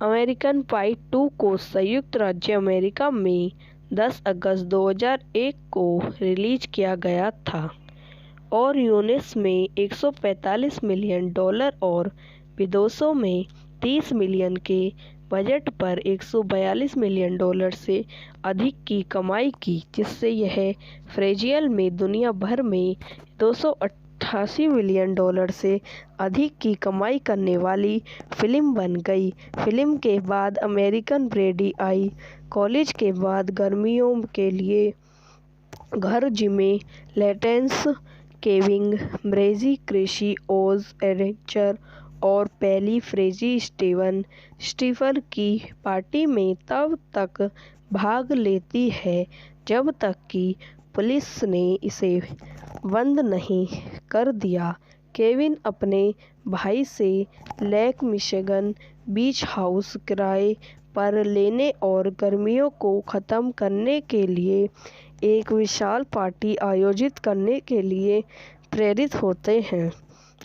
Speaker 3: अमेरिकन पाई 2 को संयुक्त राज्य अमेरिका में 10 अगस्त 2001 को रिलीज किया गया था और यूएस में $145 मिलियन और विदेशों में 30 मिलियन के बजट पर $142 मिलियन से अधिक की कमाई की, जिससे यह फ्रेजियल में दुनिया भर में $288 मिलियन से अधिक की कमाई करने वाली फिल्म बन गई। फिल्म के बाद अमेरिकन ब्रेडी आई। कॉलेज के बाद गर्मियों के लिए घर जिमे लेटेंस, केविन, ब्रेजी, क्रिसी, ओज, एडवेंचर और पहली फ्रेजी स्टीफन की पार्टी में तब तक भाग लेती है जब तक कि पुलिस ने इसे बंद नहीं कर दिया। केविन अपने भाई से लेक मिशिगन बीच हाउस किराए पर लेने और गर्मियों को ख़त्म करने के लिए एक विशाल पार्टी आयोजित करने के लिए प्रेरित होते हैं।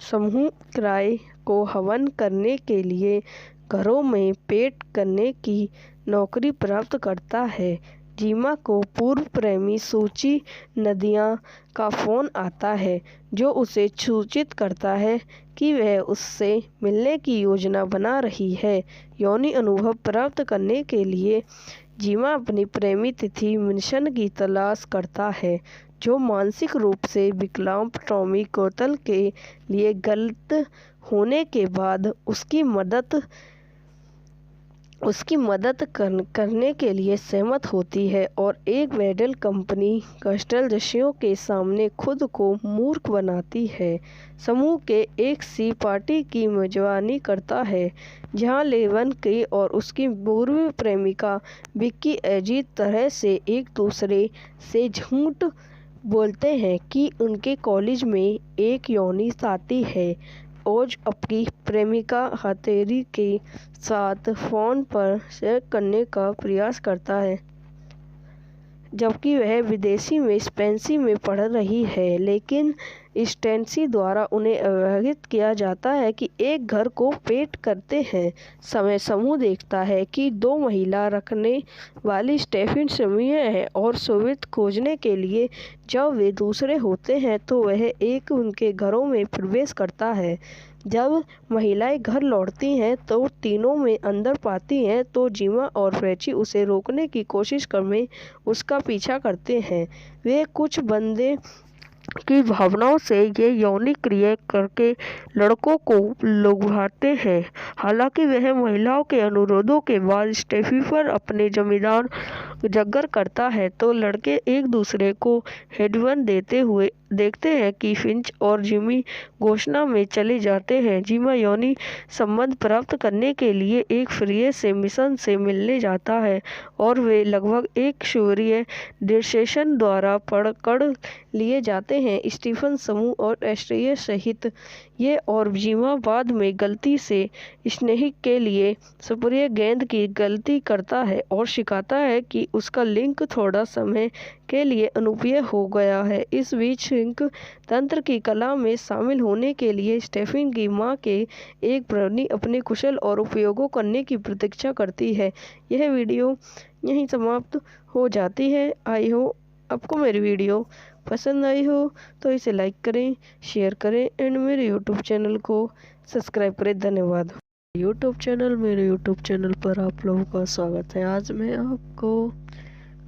Speaker 3: समूह किराए को हवन करने के लिए घरों में पेंट करने की नौकरी प्राप्त करता है। जीमा को पूर्व प्रेमी सूची नदिया का फ़ोन आता है, जो उसे सूचित करता है कि वह उससे मिलने की योजना बना रही है। यौनी अनुभव प्राप्त करने के लिए जीमा अपनी प्रेमी तिथि मिशन की तलाश करता है, जो मानसिक रूप से विकलांग टॉमी कोतल के लिए गलत होने के बाद उसकी मदद करने के लिए सहमत होती है और एक वेडल कंपनी कस्टलदस्युओं के सामने खुद को मूर्ख बनाती है। समूह के एक सी पार्टी की मेजबानी करता है, जहां लेवन की और उसकी पूर्व प्रेमिका विक्की अजीब तरह से एक दूसरे से झूठ बोलते हैं कि उनके कॉलेज में एक यौनी साथी है। ओज अपनी प्रेमिका हथेली के साथ फ़ोन पर शेयर करने का प्रयास करता है, जबकि वह विदेशी में स्पेंसी में पढ़ रही है, लेकिन स्टेंसी द्वारा उन्हें अवगत किया जाता है कि एक घर को पेंट करते हैं समय समूह देखता है कि दो महिला रखने वाली स्टेफिन समूह है और सोवियत खोजने के लिए जब वे दूसरे होते हैं तो वह एक उनके घरों में प्रवेश करता है। जब महिलाएं घर लौटती हैं तो तीनों में अंदर पाती हैं तो जीमा और फ्रेची उसे रोकने की कोशिश में उसका पीछा करते हैं। वे कुछ बंदे की भावनाओं से ये यौनी क्रिया करके लड़कों को लुभाते हैं। हालांकि वह महिलाओं के अनुरोधों के बाद स्टेफी पर अपने जमींदार जगर करता है तो लड़के एक दूसरे को हेडवन देते हुए देखते हैं कि फिंच और जिमी घोषणा में चले जाते हैं। जिमा यौनी संबंध प्राप्त करने के लिए एक फ्री से मिशन से मिलने जाता है और वे लगभग एक सूर्य डिस्टेशन द्वारा पकड़ लिए जाते हैं। स्टीफन समूह और एस्ट्रिया सहित ये और जिमा बाद में गलती से स्नेहिक के लिए सुप्रिय गेंद की गलती करता है और सिखाता है कि उसका लिंक थोड़ा समय के लिए अनुपयोगी हो गया है। इस बीच सिंक तंत्र की कला में शामिल होने के लिए स्टेफिन की मां के एक प्रवृत्ति अपने कुशल और उपयोगों करने की प्रतीक्षा करती है। यह वीडियो यहीं समाप्त हो जाती है। आई हो आपको मेरी वीडियो पसंद आई हो तो इसे लाइक करें, शेयर करें एंड मेरे यूट्यूब चैनल को सब्सक्राइब करें। धन्यवाद। मेरे यूट्यूब चैनल पर आप लोगों का स्वागत है। आज मैं आपको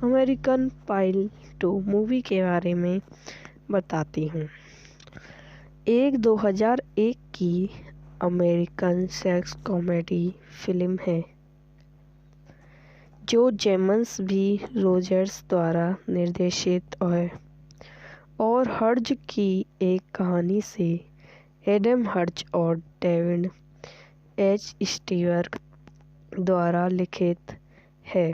Speaker 3: अमेरिकन पाई 2 मूवी के बारे में बताती हूँ। एक 2001 की अमेरिकन सेक्स कॉमेडी फिल्म है जो जेम्स बी रोजर्स द्वारा निर्देशित है और हर्ज की एक कहानी से एडम हर्ज और डेविड एच स्टीवर्ट द्वारा लिखित है।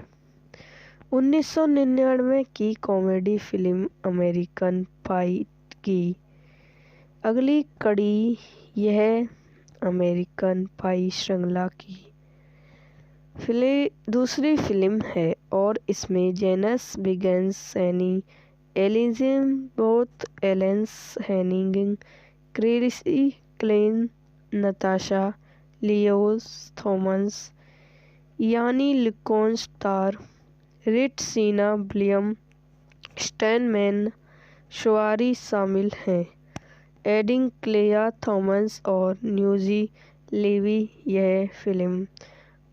Speaker 3: 1999 की कॉमेडी फिल्म अमेरिकन पाई की अगली कड़ी यह अमेरिकन पाई श्रृंखला की दूसरी फिल्म है और इसमें जेनस बिगेंस, सैनी एलिजाबेथ एलेंस Hannigan, Chrissy Klein, Natasha Lyonne Thomas, Ian लिकोन स्टार, रिट सीना, विलियम स्टैनमैन शुआरी शामिल हैं। एडिंग क्लेया थॉमस और न्यूजी लेवी। यह फिल्म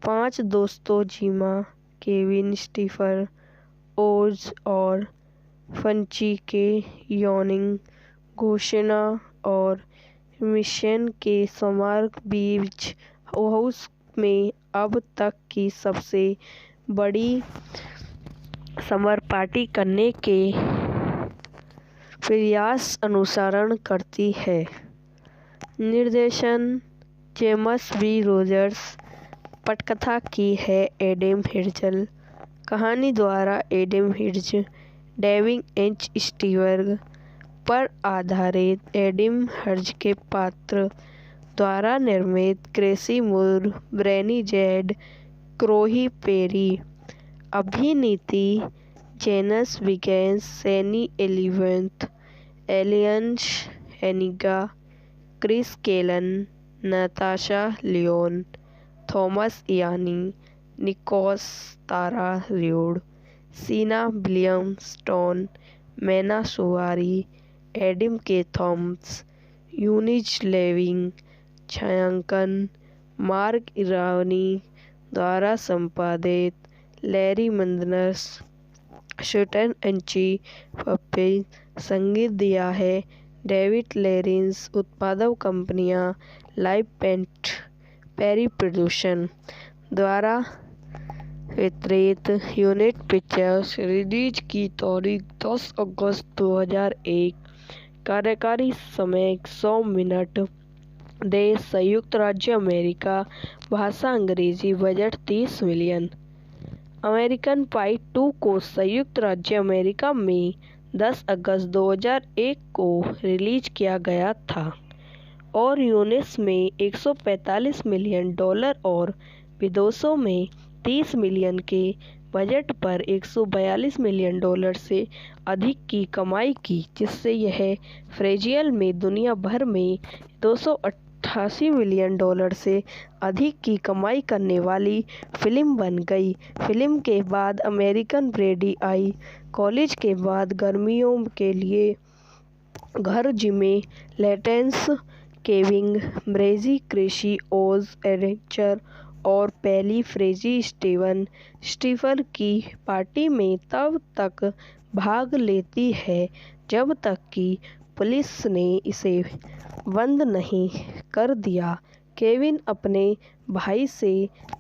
Speaker 3: 5 दोस्तों जिमा, केविन, स्टीफर, ओज और फंची के यौनी घोषणा और मिशन के समारोह बीच हाउस में अब तक की सबसे बड़ी समर पार्टी करने के प्रयास अनुसरण करती है। निर्देशन जेम्स बी रोजर्स। पटकथा की है एडम हिर्ज। कहानी द्वारा Adam Herz, David H Stewart पर आधारित एडम हर्ज के पात्र द्वारा निर्मित। क्रेसी मूर, ब्रैनी जेड, क्रोही पेरी, अभिनीति जेनस विगेंस, सैनी एलिवेंथ, एलियंस Hannigan, Chris Klein, Natasha Lyonne, Thomas Ian, Nicholas Tara Reid, Seann William स्टोन, Mena Suvari, Adam Kaye Thomas, यूनिज लेविंग, छायांकन मार्क इरानी द्वारा संपादित, लैरी मंदनस, शूटन एंची पप्पे, संगीत दिया है डेविड लेरिंस, उत्पादक कंपनियां लाइव पेंट, पेरी प्रोडक्शन द्वारा वितरित, यूनिट पिक्चर्स, रिलीज की तारीख 10 अगस्त 2001, कार्यकारी समय 100 मिनट, देश संयुक्त राज्य अमेरिका, भाषा अंग्रेजी, बजट 30 मिलियन। अमेरिकन पाई 2 को संयुक्त राज्य अमेरिका में 10 अगस्त 2001 को रिलीज किया गया था और यूएस में $145 मिलियन और विदेशों में 30 मिलियन के बजट पर $142 मिलियन से अधिक की कमाई की, जिससे यह फ्रेजियल में दुनिया भर में $288 मिलियन से अधिक की कमाई करने वाली फिल्म बन गई। फिल्म के बाद अमेरिकन ब्रेडी आई कॉलेज के बाद गर्मियों के लिए घर जिमे लेटेंस केविंग ब्रेजी कृषि ओज एडवेंचर और पहली फ्रेजी स्टीफन की पार्टी में तब तक भाग लेती है जब तक कि पुलिस ने इसे बंद नहीं कर दिया। केविन अपने भाई से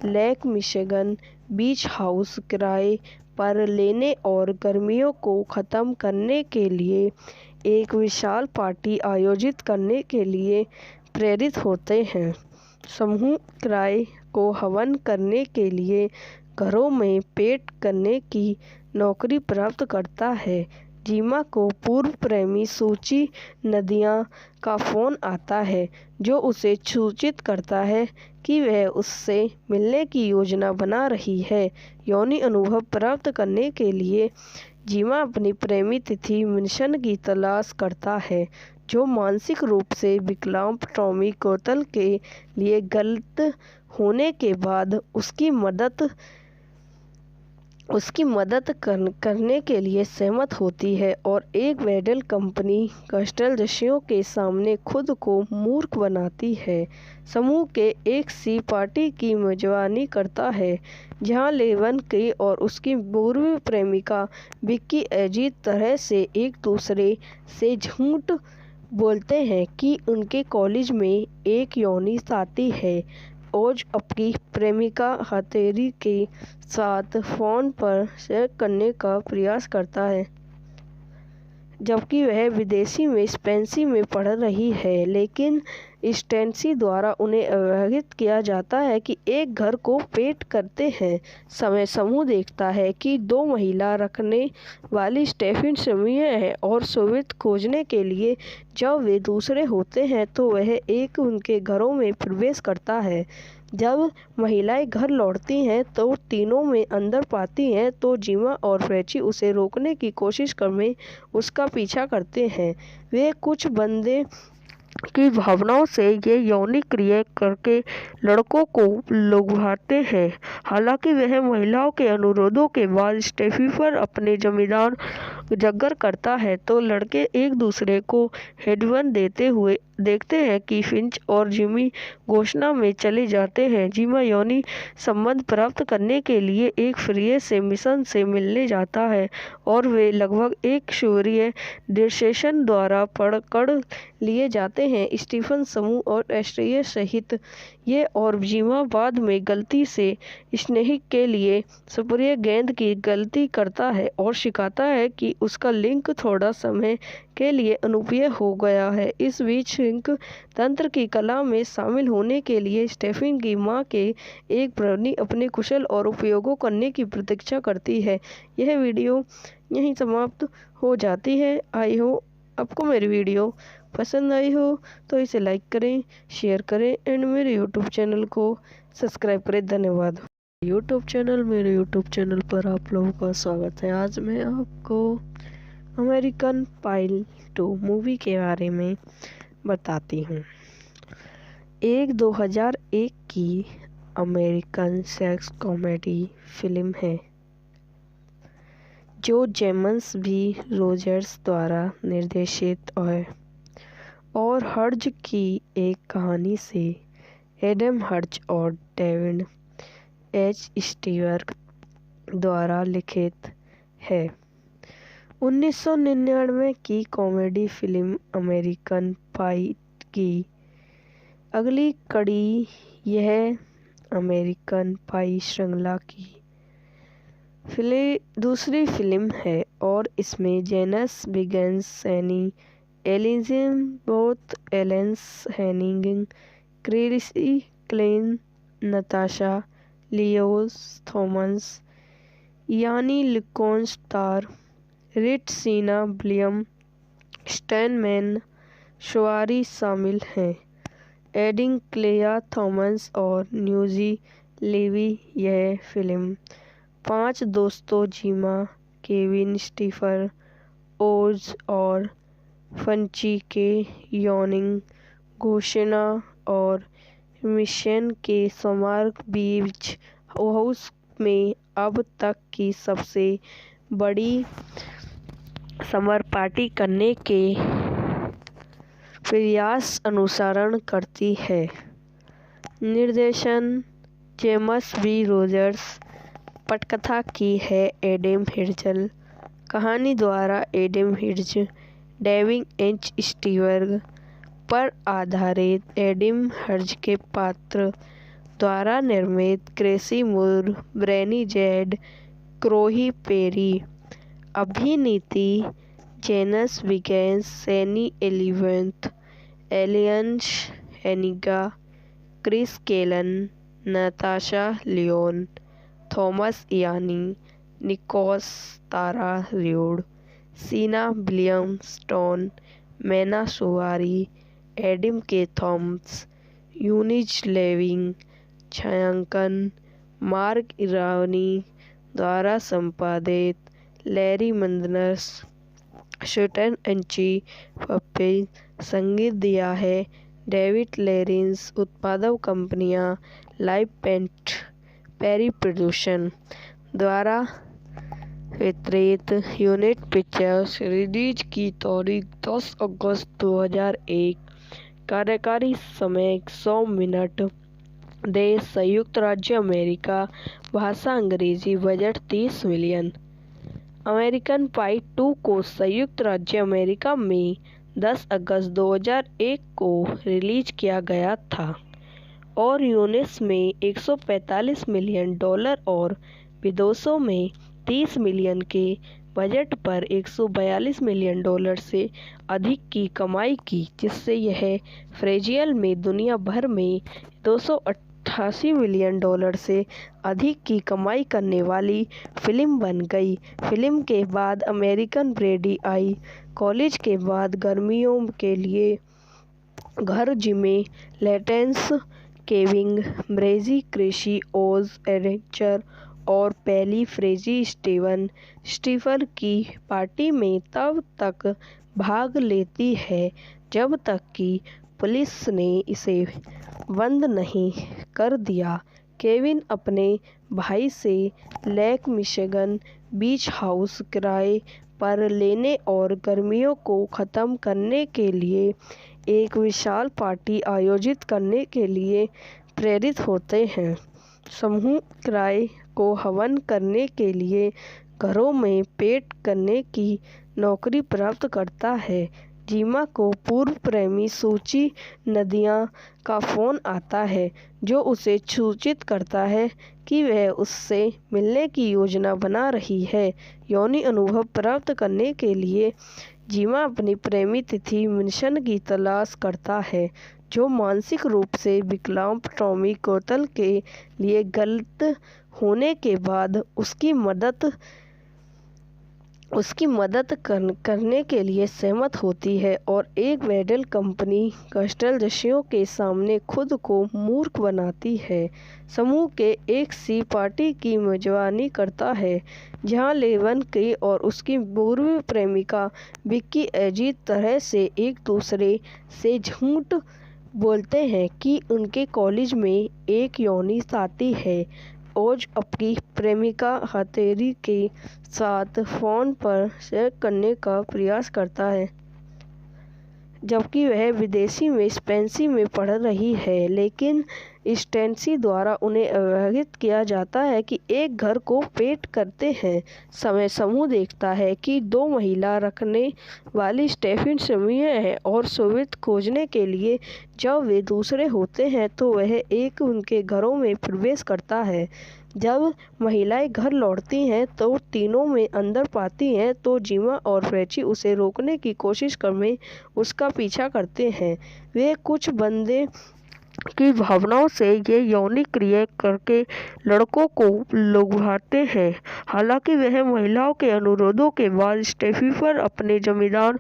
Speaker 3: लेक मिशिगन बीच हाउस किराए पर लेने और गर्मियों को ख़त्म करने के लिए एक विशाल पार्टी आयोजित करने के लिए प्रेरित होते हैं। समूह किराए को हवन करने के लिए घरों में पेंट करने की नौकरी प्राप्त करता है। जीमा को पूर्व प्रेमी सूची नदिया का फ़ोन आता है जो उसे सूचित करता है कि वह उससे मिलने की योजना बना रही है। यौनी अनुभव प्राप्त करने के लिए जीमा अपनी प्रेमी तिथि मिशन की तलाश करता है जो मानसिक रूप से विकलांग टॉमी कोतल के लिए गलत होने के बाद उसकी मदद करने के लिए सहमत होती है और एक वेडल कंपनी कस्टलदस्युओं के सामने खुद को मूर्ख बनाती है। समूह के एक सी पार्टी की मेजबानी करता है जहां लेवन की और उसकी पूर्व प्रेमिका विक्की अजीब तरह से एक दूसरे से झूठ बोलते हैं कि उनके कॉलेज में एक यौनी साथी है। ओज अपनी प्रेमिका हथेली के साथ फ़ोन पर शेयर करने का प्रयास करता है जबकि वह विदेशी में स्पेंसी में पढ़ रही है, लेकिन स्टेंसी द्वारा उन्हें अवगत किया जाता है कि एक घर को पेंट करते हैं समय समूह देखता है कि 2 महिला रखने वाली स्टेफिन समूह है और सोवियत खोजने के लिए जब वे दूसरे होते हैं तो वह एक उनके घरों में प्रवेश करता है। जब महिलाएं घर लौटती हैं तो तीनों में अंदर पाती हैं तो जीमा और फ्रेची उसे रोकने की कोशिश में उसका पीछा करते हैं। वे कुछ बंदे की भावनाओं से ये यौनिक क्रिया करके लड़कों को लुभाते हैं। हालांकि वह महिलाओं के अनुरोधों के बाद स्टेफी पर अपने जमींदार जगर करता है तो लड़के एक दूसरे को हेडवन देते हुए देखते हैं कि फिंच और जिमी घोषणा में चले जाते हैं। जिमा यौनी संबंध प्राप्त करने के लिए एक फ्रिय से मिशन से मिलने जाता है और वे लगभग एक सूर्य डिस्सेशन द्वारा पकड़ लिए जाते हैं। स्टीफन समूह और एस्ट्रिया सहित ये और जिमा बाद में गलती से स्नेहिक के लिए सुप्रिय गेंद की गलती करता है और सिखाता है कि उसका लिंक थोड़ा समय के लिए अनुपयोगी हो गया है। इस बीच सिंक तंत्र की कला में शामिल होने के लिए स्टेफिन की मां के एक प्रवृत्ति अपने कुशल और उपयोगों करने की प्रतीक्षा करती है। यह वीडियो यहीं समाप्त हो जाती है। आई हो आपको मेरी वीडियो पसंद आई हो तो इसे लाइक करें, शेयर करें एंड मेरे यूट्यूब चैनल को सब्सक्राइब करें। धन्यवाद। मेरे यूट्यूब चैनल पर आप लोगों का स्वागत है। आज मैं आपको अमेरिकन पाइल 2 मूवी के बारे में बताती हूँ। एक 2001 की अमेरिकन सेक्स कॉमेडी फिल्म है जो जेम्स बी रोजर्स द्वारा निर्देशित है और हर्ज की एक कहानी से एडम हर्ज और डेविड एच स्टीवर्ट द्वारा लिखित है। 1999 की कॉमेडी फिल्म अमेरिकन पाई की अगली कड़ी यह अमेरिकन पाई श्रृंखला की दूसरी फिल्म है और इसमें जेनस बिगेंस, सैनी एलिजाबेथ एलेंस Hannigan, Chrissy Klein, Natasha Lyonne Thomas, Ian लिकोन स्टार, रिट सीना, विलियम स्टैनमैन शवारी शामिल हैं। एडिंग क्लेया थॉमस और न्यूजी लेवी। यह फिल्म 5 दोस्तों जीमा, केविन, स्टीफर, ओज और फंची के योनिंग, घोषणा और मिशन के स्मारक बीच हाउस में अब तक की सबसे बड़ी समर पार्टी करने के प्रयास अनुसरण करती है। निर्देशन जेम्स बी रोजर्स। पटकथा की है एडम हिर्ज। कहानी द्वारा Adam Herz, David H Stewart पर आधारित एडम हर्ज के पात्र द्वारा निर्मित। क्रिसी मूर, ब्रैनी जेड, क्रोही पेरी। अभिनीति जेनस बिगेंस, सैनी एलिजाबेथ एलियंस Hannigan, Chris Klein, Natasha Lyonne Thomas, Ian Nicholas, Tara Reid, Seann, William स्टोन, Mena Suvari, Adam Kaye Thomas, यूनिज लेविंग। छायांकन मार्क इरानी द्वारा संपादित। लैरी मंदनस, शटन एंची पप्पे। संगीत दिया है डेविड लॉरेंस। उत्पादक कंपनियां लाइव पेंट पेरी प्रोडक्शन द्वारा वितरित। Unit pictures. रिलीज की तारीख 10 अगस्त 2001। कार्यकारी समय 100 मिनट। देश संयुक्त राज्य अमेरिका। भाषा अंग्रेजी। Budget 30 million. अमेरिकन पाई 2 को संयुक्त राज्य अमेरिका में 10 अगस्त 2001 को रिलीज किया गया था और यूएस में $145 मिलियन और विदेशों में 30 मिलियन के बजट पर $142 मिलियन से अधिक की कमाई की, जिससे यह फ्रेजियल में दुनिया भर में $288 मिलियन से अधिक की कमाई करने वाली फिल्म बन गई। फिल्म के बाद अमेरिकन ब्रेडी आई कॉलेज के बाद गर्मियों के लिए घर जिमे लेटेंस, केविन, ब्रेजी, क्रिसी, ओज, एडवेंचर और पहली फ्रेजी स्टीफर की पार्टी में तब तक भाग लेती है जब तक कि पुलिस ने इसे बंद नहीं कर दिया। केविन अपने भाई से लेक मिशिगन बीच हाउस किराए पर लेने और गर्मियों को ख़त्म करने के लिए एक विशाल पार्टी आयोजित करने के लिए प्रेरित होते हैं। समूह किराए को हवन करने के लिए घरों में पेंट करने की नौकरी प्राप्त करता है। जीमा को पूर्व प्रेमी सूची नदिया का फ़ोन आता है जो उसे सूचित करता है कि वह उससे मिलने की योजना बना रही है। यौन अनुभव प्राप्त करने के लिए जीमा अपनी प्रेमी तिथि मिशन की तलाश करता है, जो मानसिक रूप से विकलांग टॉमी कोतल के लिए गलत होने के बाद उसकी मदद उसकी मदद करने के लिए सहमत होती है और एक वेडल कंपनी कस्टलदस्युओं के सामने खुद को मूर्ख बनाती है। समूह के एक सी पार्टी की मेजबानी करता है जहां लेवन की और उसकी पूर्व प्रेमिका विक्की अजीब तरह से एक दूसरे से झूठ बोलते हैं कि उनके कॉलेज में एक यौन साथी है। ओज अपनी प्रेमिका हथेली के साथ फ़ोन पर सेक्स करने का प्रयास करता है जबकि वह विदेशी में स्पेंसी में पढ़ रही है, लेकिन स्टेंसी द्वारा उन्हें अवहित किया जाता है कि एक घर को पेट करते हैं समय समूह देखता है कि 2 महिला रखने वाली स्टेफिन समूह है और सोवियत खोजने के लिए जब वे दूसरे होते हैं तो वह एक उनके घरों में प्रवेश करता है। जब महिलाएं घर लौटती हैं तो तीनों में अंदर पाती हैं तो जीमा और फ्रेची उसे रोकने की कोशिश में उसका पीछा करते हैं। वे कुछ बंदे की भावनाओं से ये यौनिक क्रिया करके लड़कों को लुभाते हैं। हालांकि वह महिलाओं के अनुरोधों के बाद स्टेफी पर अपने जमींदार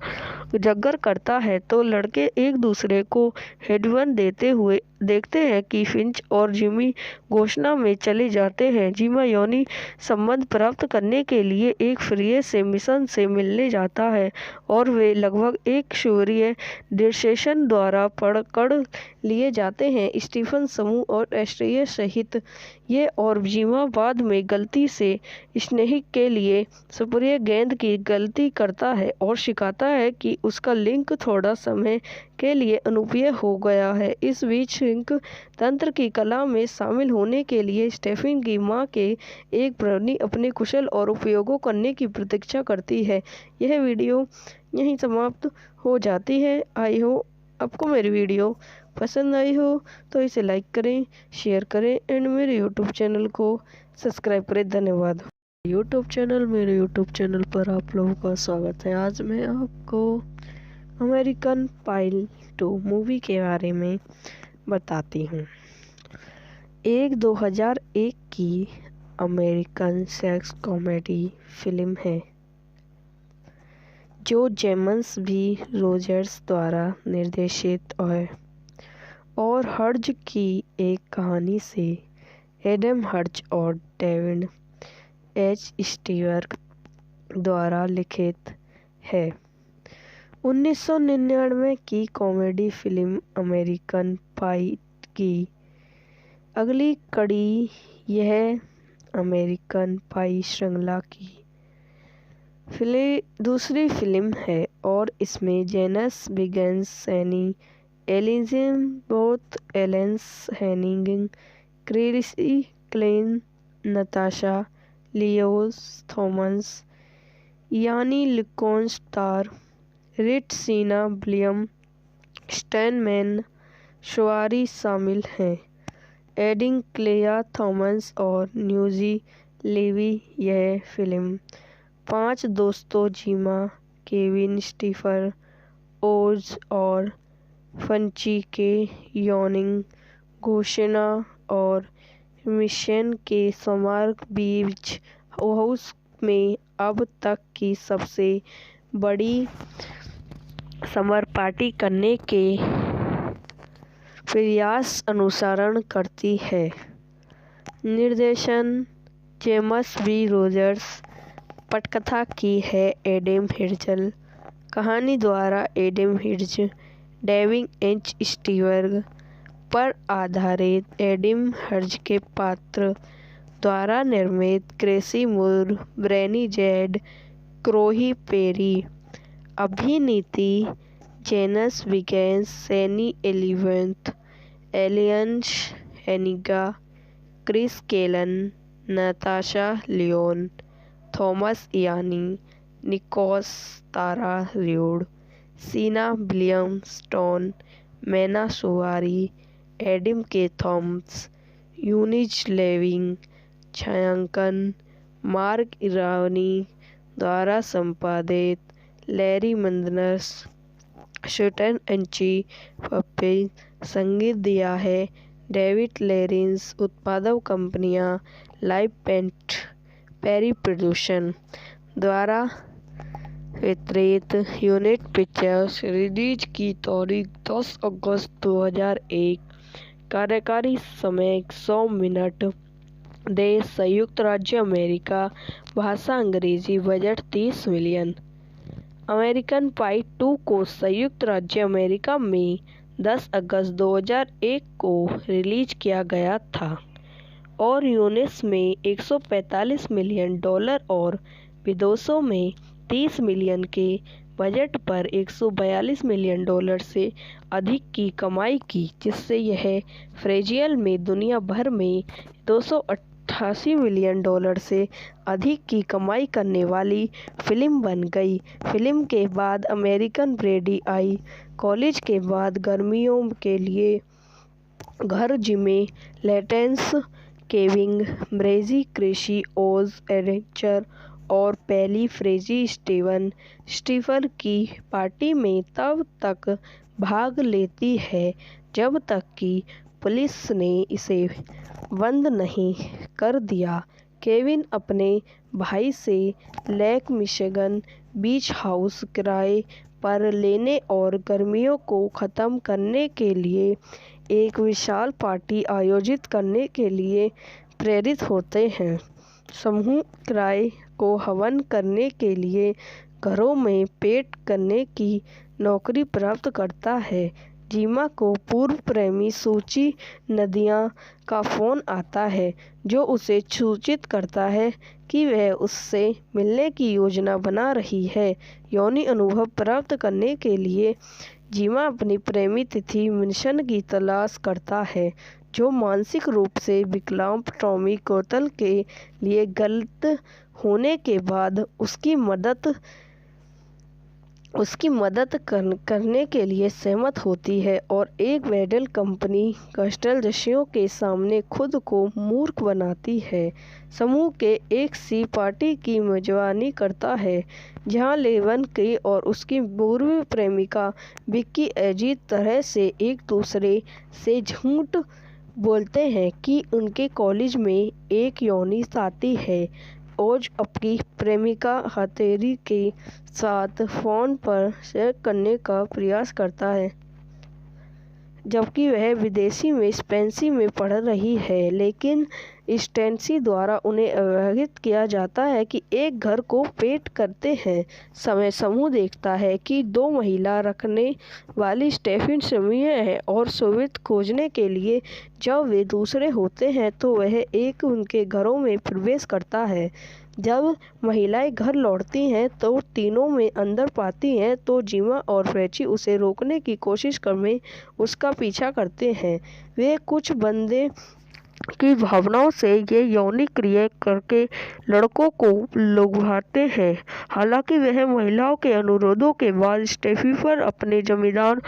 Speaker 3: जगर करता है तो लड़के एक दूसरे को हेडवन देते हुए देखते हैं कि फिंच और जिमी घोषणा में चले जाते हैं। जिमा यौनी संबंध प्राप्त करने के लिए एक फ्री से मिशन से मिलने जाता है और वे लगभग एक सूर्य डिसेशन द्वारा पकड़ लिए जाते हैं। स्टीफन समूह और एस्ट्रिया सहित ये और जिमा बाद में गलती से स्नेहिक के लिए स्प्रे गेंद की गलती करता है और सिखाता है कि उसका लिंक थोड़ा समय के लिए अनुपयोगी हो गया है। इस बीच लिंक तंत्र की कला में शामिल होने के लिए स्टेफिन की मां के एक प्राणी अपने कुशल और उपयोगों करने की प्रतीक्षा करती है। यह वीडियो यहीं समाप्त हो जाती है। आई हो आपको मेरी वीडियो पसंद आई हो तो इसे लाइक करें, शेयर करें एंड मेरे यूट्यूब चैनल को सब्सक्राइब करें। धन्यवाद। मेरे यूट्यूब चैनल पर आप लोगों का स्वागत है। आज मैं आपको अमेरिकन पाई 2 मूवी के बारे में बताती हूँ। एक 2001 की अमेरिकन सेक्स कॉमेडी फिल्म है जो जेम्स बी रोजर्स द्वारा निर्देशित है और हर्ज की एक कहानी से एडम हर्ज और डेविड एच स्टीवर्क द्वारा लिखित है। 1999 की कॉमेडी फिल्म अमेरिकन पाई की अगली कड़ी यह अमेरिकन पाई श्रृंखला की दूसरी फिल्म है और इसमें जेनस बिगेंस, सैनी एलिजाबेथ एलेंस Hannigan, Chrissy Klein, Natasha Lyonne Thomas, Ian लिकोन स्टार, रिट सीना, विलियम स्टैनमैन, शवारी शामिल हैं। एडिंग क्लेया थॉमस और न्यूजी लेवी। यह फिल्म 5 दोस्तों जिमा, केविन, स्टीफर, ओज और फंची के यौनिक घोषणा और मिशन के स्मारक बीच हाउस में अब तक की सबसे बड़ी समर पार्टी करने के प्रयास अनुसरण करती है। निर्देशन जेम्स बी रोजर्स। पटकथा की है एडम हिर्ज। कहानी द्वारा एडम हिर्ज, डेविड एच स्टीवर्क पर आधारित एडम हर्ज के पात्र द्वारा निर्मित। क्रेसी मूर, ब्रेनी जेड, क्रोही पेरी। अभिनीति जेनस बिगेंस, सैनी एलिजाबेथ एलियंस Hannigan, Chris Klein, Natasha Lyonne, Thomas Ian Nicholas, Tara Reid, Seann William स्टोन, Mena Suvari, Adam Kaye Thomas, यूनिज लेविंग। छायांकन मार्क इरानी द्वारा संपादित। लैरी मंदनस, शटन अंची पप्पे। संगीत दिया है डेविड लेरिंस। उत्पादक कंपनियां लाइव पेंट, पेरी प्रोडक्शन द्वारा वितरित यूनिट पिक्चर्स रिलीज की तारीख 10 अगस्त 2001। कार्यकारी समय 100 मिनट। देश संयुक्त राज्य अमेरिका। भाषा अंग्रेजी। Budget 30 million. अमेरिकन पाई 2 को संयुक्त राज्य अमेरिका में 10 अगस्त 2001 को रिलीज किया गया था और यूएस में $145 मिलियन और विदेशों में 30 मिलियन के बजट पर $142 मिलियन से अधिक की कमाई की, जिससे यह फ्रेजियल में दुनिया भर में $288 मिलियन से अधिक की कमाई करने वाली फिल्म बन गई। फिल्म के बाद अमेरिकन ब्रेडी आई। कॉलेज के बाद गर्मियों के लिए घर जिमे लेटेंस केविंग ब्रेजी क्रिशी ओज एडवेंचर और पहली फ्रेजी स्टीफन की पार्टी में तब तक भाग लेती है जब तक कि पुलिस ने इसे बंद नहीं कर दिया। केविन अपने भाई से लेक मिशिगन बीच हाउस किराए पर लेने और गर्मियों को ख़त्म करने के लिए एक विशाल पार्टी आयोजित करने के लिए प्रेरित होते हैं। समूह किराए को हवन करने के लिए घरों में पेंट करने की नौकरी प्राप्त करता है। जीमा को पूर्व प्रेमी सूची नदिया का फ़ोन आता है, जो उसे सूचित करता है कि वह उससे मिलने की योजना बना रही है। यौनी अनुभव प्राप्त करने के लिए जीमा अपनी प्रेमी तिथि मिशन की तलाश करता है, जो मानसिक रूप से विकलांग टॉमी कोतल के लिए गलत होने के बाद उसकी मदद करने के लिए सहमत होती है और एक वेडल कंपनी कस्टलदस्युओं के सामने खुद को मूर्ख बनाती है। समूह के एक सी पार्टी की मेजबानी करता है, जहां लेवन की और उसकी पूर्व प्रेमिका विक्की अजीब तरह से एक दूसरे से झूठ बोलते हैं कि उनके कॉलेज में एक यौनी साथी है। ओज अपनी प्रेमिका हथेली के साथ फ़ोन पर शेयर करने का प्रयास करता है, जबकि वह विदेशी में स्पेंसी में पढ़ रही है, लेकिन स्टेंसी द्वारा उन्हें अवहित किया जाता है कि एक घर को पेंट करते हैं। समय समूह देखता है कि 2 महिला रखने वाली स्टेफिन समूह है और सोवियत खोजने के लिए जब वे दूसरे होते हैं तो वह एक उनके घरों में प्रवेश करता है। जब महिलाएं घर लौटती हैं तो तीनों में अंदर पाती हैं तो जीमा और फ्रेची उसे रोकने की कोशिश में उसका पीछा करते हैं। वे कुछ बंदे की भावनाओं से ये यौनिक क्रिया करके लड़कों को लुभाते हैं। हालांकि वह महिलाओं के अनुरोधों के बाद स्टेफी पर अपने जमींदार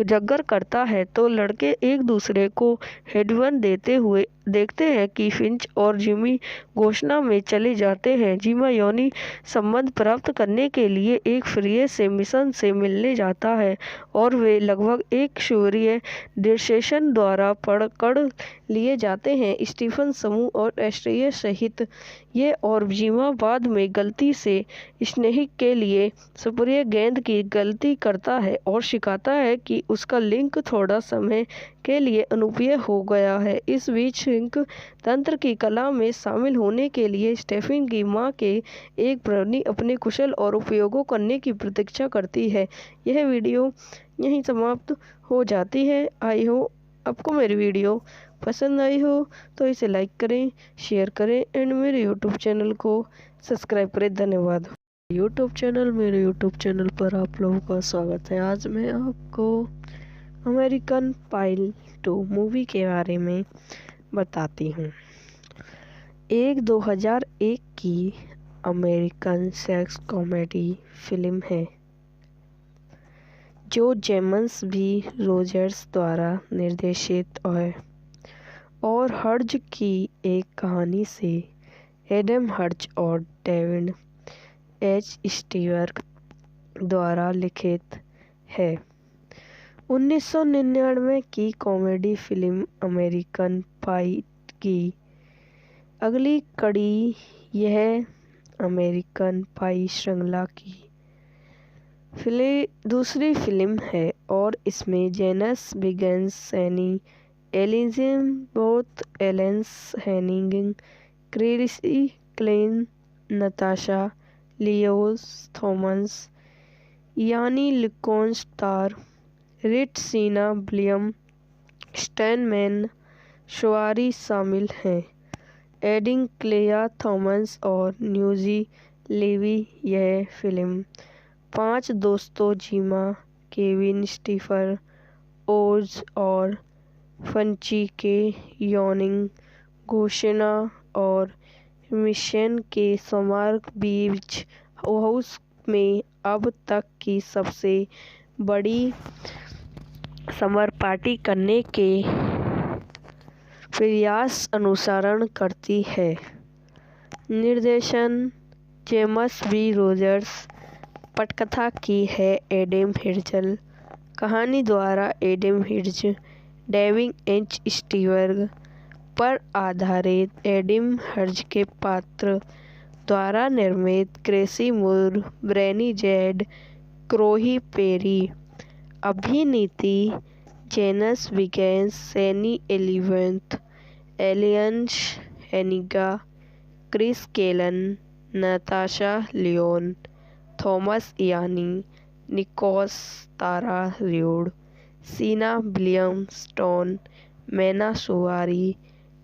Speaker 3: जगर करता है तो लड़के एक दूसरे को हेडवन देते हुए देखते हैं कि फिंच और जिमी घोषणा में चले जाते हैं। जिमा यौनी संबंध प्राप्त करने के लिए एक फ्री से मिशन से मिलने जाता है और वे लगभग एक सूर्य डिस्सेशन द्वारा पकड़ लिए जाते हैं। स्टीफन समूह और एस्ट्रिया सहित ये और जिमा बाद में गलती से स्नेहिक के लिए स्प्रे गेंद की गलती करता है और सिखाता है कि उसका लिंक थोड़ा समय के लिए अनुपयोगी हो गया है। इस बीच सिंक तंत्र की कला में शामिल होने के लिए स्टेफिन की मां के एक प्रणी अपने कुशल और उपयोगों करने की प्रतीक्षा करती है। यह वीडियो यहीं समाप्त हो जाती है। आई हो आपको मेरी वीडियो पसंद आई हो तो इसे लाइक करें, शेयर करें एंड मेरे यूट्यूब चैनल को सब्सक्राइब करें। धन्यवाद। मेरे यूट्यूब चैनल पर आप लोगों का स्वागत है। आज मैं आपको अमेरिकन पाई 2 मूवी के बारे में बताती हूँ। एक 2001 की अमेरिकन सेक्स कॉमेडी फिल्म है जो जेम्स बी रोजर्स द्वारा निर्देशित है और हर्ज की एक कहानी से एडम हर्ज और डेविड एच स्टीवर्ट द्वारा लिखित है। 1999 की कॉमेडी फिल्म अमेरिकन पाई की अगली कड़ी यह अमेरिकन पाई श्रृंखला की दूसरी फिल्म है और इसमें जेनस बिगेंस, सैनी एलिजाबेथ एलेंस Hannigan, Chrissy Klein, Natasha Lyonne Thomas, Ian लिकोन स्टार, रिट सीना, विलियम स्टैनमैन, शवारी शामिल हैं। एडिंग क्लेया थॉमस और न्यूजी लेवी। यह फिल्म 5 दोस्तों जीमा, केविन, स्टीफन, ओज और फंची के योनिंग, घोषणा और मिशन के समर बीच हाउस में अब तक की सबसे बड़ी समर पार्टी करने के प्रयास अनुसरण करती है। निर्देशन जेम्स बी रोजर्स। पटकथा की है एडम हिर्ज। कहानी द्वारा एडम हिर्ज, डेविड एच स्टीवर्ग पर आधारित एडम हिर्ज के पात्र द्वारा निर्मित। क्रेसी मूर, ब्रैनी जेड, क्रोही पेरी। अभिनीति जेनस बिगेंस, सैनी एलिजाबेथ एलियंस Hannigan, Chris Klein, Natasha Lyonne Thomas, Ian Nicholas Tara Reid, Seann William स्टोन, Mena Suvari,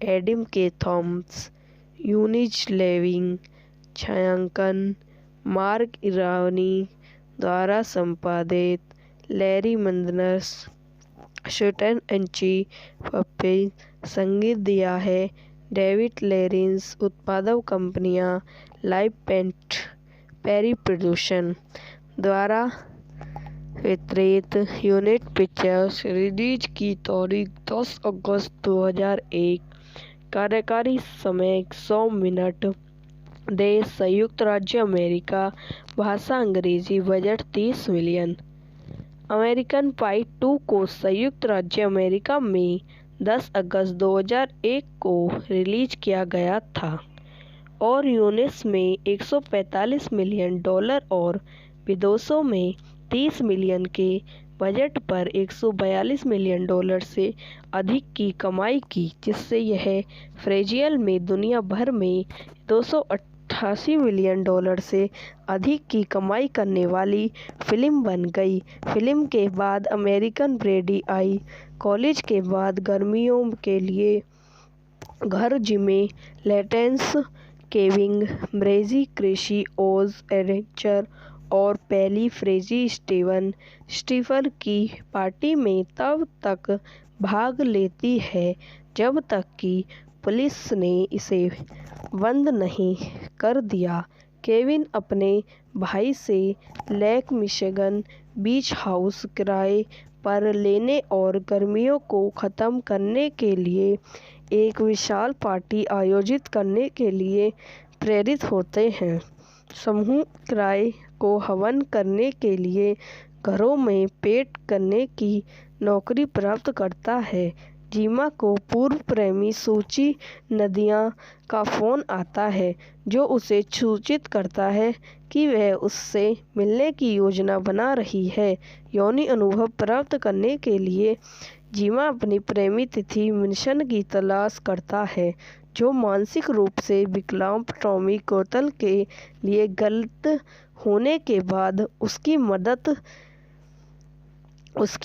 Speaker 3: Adam Kaye Thomas, यूनिज लेविंग। छायांकन मार्क इरानी द्वारा संपादित। लैरी मंदनस, शूटन एंची पप्पे। संगीत दिया है डेविड लॉरेंस। उत्पादक कंपनियां लाइव पेंट पेरी प्रोडक्शन द्वारा वितरित। Unit pictures. रिलीज की तारीख 10 अगस्त 2001। कार्यकारी समय 100 मिनट। देश संयुक्त राज्य अमेरिका। भाषा अंग्रेजी। Budget 30 million. अमेरिकन पाई 2 को संयुक्त राज्य अमेरिका में 10 अगस्त 2001 को रिलीज किया गया था और यूएस में $145 मिलियन और विदेशों में 30 मिलियन के बजट पर $142 मिलियन से अधिक की कमाई की, जिससे यह फ्रेंचाइजी में दुनिया भर में $288 मिलियन से अधिक की कमाई करने वाली फिल्म बन गई। फिल्म के बाद अमेरिकन ब्रैडी आई कॉलेज के बाद गर्मियों के लिए घर जिमे लेटेंस, केविन, ब्रेजी, क्रेसी, ओज, एडवेंचर और पैली फ्रेजी स्टीफन की पार्टी में तब तक भाग लेती है जब तक कि पुलिस ने इसे बंद नहीं कर दिया। केविन अपने भाई से लेक मिशिगन बीच हाउस किराए पर लेने और गर्मियों को ख़त्म करने के लिए एक विशाल पार्टी आयोजित करने के लिए प्रेरित होते हैं। समूह किराए को हवन करने के लिए घरों में पेंट करने की नौकरी प्राप्त करता है। जीमा को पूर्व प्रेमी सूची नदिया का फोन आता है, जो उसे सूचित करता है कि वह उससे मिलने की योजना बना रही है। यौन अनुभव प्राप्त करने के लिए जीमा अपनी प्रेमी तिथि मिशन की तलाश करता है, जो मानसिक रूप से विकलांग टॉमी कोतल के लिए गलत होने के बाद उसकी